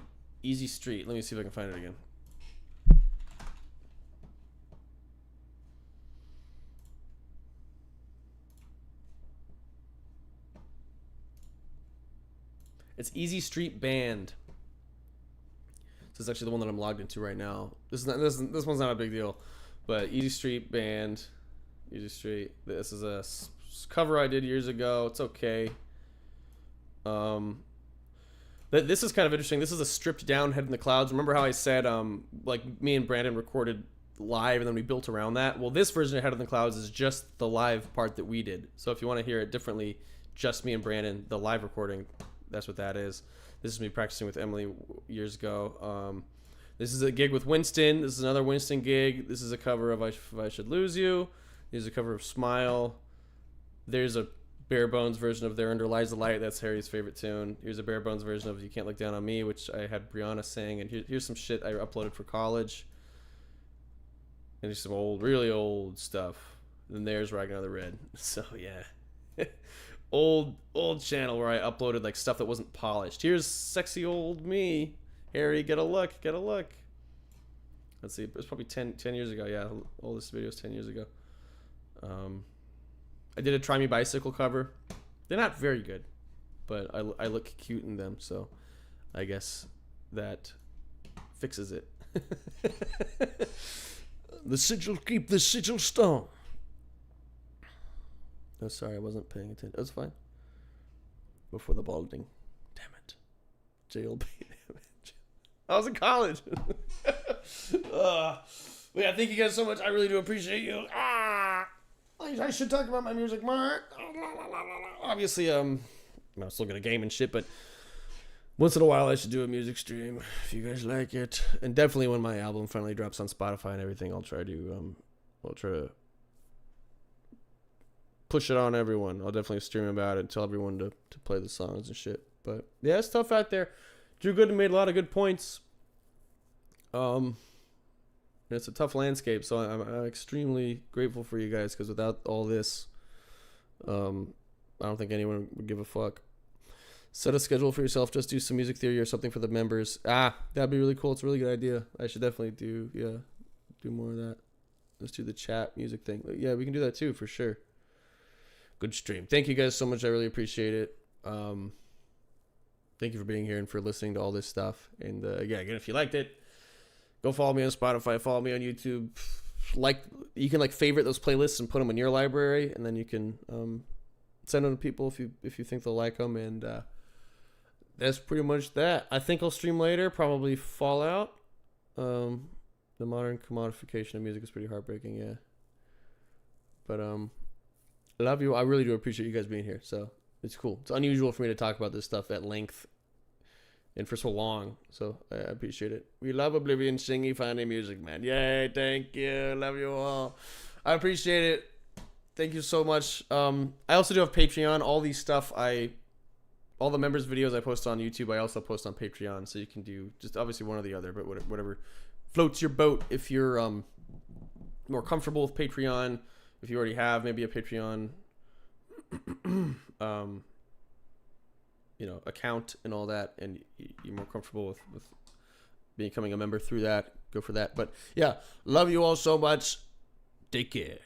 Street. Let me see if I can find it again. It's Easy Street Band. This is actually the one that I'm logged into right now. This one's not a big deal, but Easy Street Band. Easy Street. This is a cover I did years ago. It's okay. This is kind of interesting. This is a stripped down Head in the Clouds. Remember how I said like me and Brandon recorded live and then we built around that? Well, this version of Head in the Clouds is just the live part that we did. So if you want to hear it differently, just me and Brandon, the live recording, that's what that is. This is me practicing with Emily years ago. This is a gig with Winston. This is another Winston gig. This is a cover of If I Should Lose You. There's a cover of Smile. There's a bare bones version of There Under Lies the Light. That's Harry's favorite tune. Here's a bare bones version of You Can't Look Down on Me, which I had Brianna sing. And here's some shit I uploaded for college. And there's some old, really old stuff. And there's Ragging on the Red. So yeah. old channel where I uploaded like stuff that wasn't polished. Here's sexy old me. Harry, get a look. Let's see. It was probably 10 years ago. Yeah, all this video is 10 years ago. I did a Try Me Bicycle cover. They're not very good, but I look cute in them, so I guess that fixes it. The sigil, keep the sigil stone. Oh, sorry, I wasn't paying attention. That's fine. Before the balding. Damn it. JLB. I was in college. Yeah, thank you guys so much. I really do appreciate you. I should talk about my music more. Obviously, I'm still gonna game and shit, but once in a while I should do a music stream if you guys like it. And definitely when my album finally drops on Spotify and everything, I'll try to push it on everyone. I'll definitely stream about it and tell everyone to play the songs and shit. But yeah, it's tough out there. Drew Gooden made a lot of good points. It's a tough landscape, so I'm extremely grateful for you guys, because without all this, I don't think anyone would give a fuck. Set a schedule for yourself. Just do some music theory or something for the members. That'd be really cool. It's a really good idea. I should definitely do more of that. Let's do the chat music thing. Yeah, we can do that too, for sure. Good stream. Thank you guys so much. I really appreciate it. Thank you for being here and for listening to all this stuff. And yeah, again, if you liked it, go follow me on Spotify, follow me on YouTube. You can favorite those playlists and put them in your library, and then you can send them to people if you think they'll like them. And that's pretty much that. I think I'll stream later, probably Fallout. The modern commodification of music is pretty heartbreaking, yeah. But I love you. I really do appreciate you guys being here. So it's cool. It's unusual for me to talk about this stuff at length and for so long, so I appreciate it. We love Oblivion, singy, funny music, man. Yay, thank you. Love you all. I appreciate it. Thank you so much. I also do have Patreon. All these stuff, all the members' videos I post on YouTube, I also post on Patreon, so you can do just obviously one or the other, but whatever floats your boat. If you're more comfortable with Patreon, if you already have maybe a Patreon, account and all that, and you're more comfortable with becoming a member through that, go for that. But yeah, love you all so much. Take care.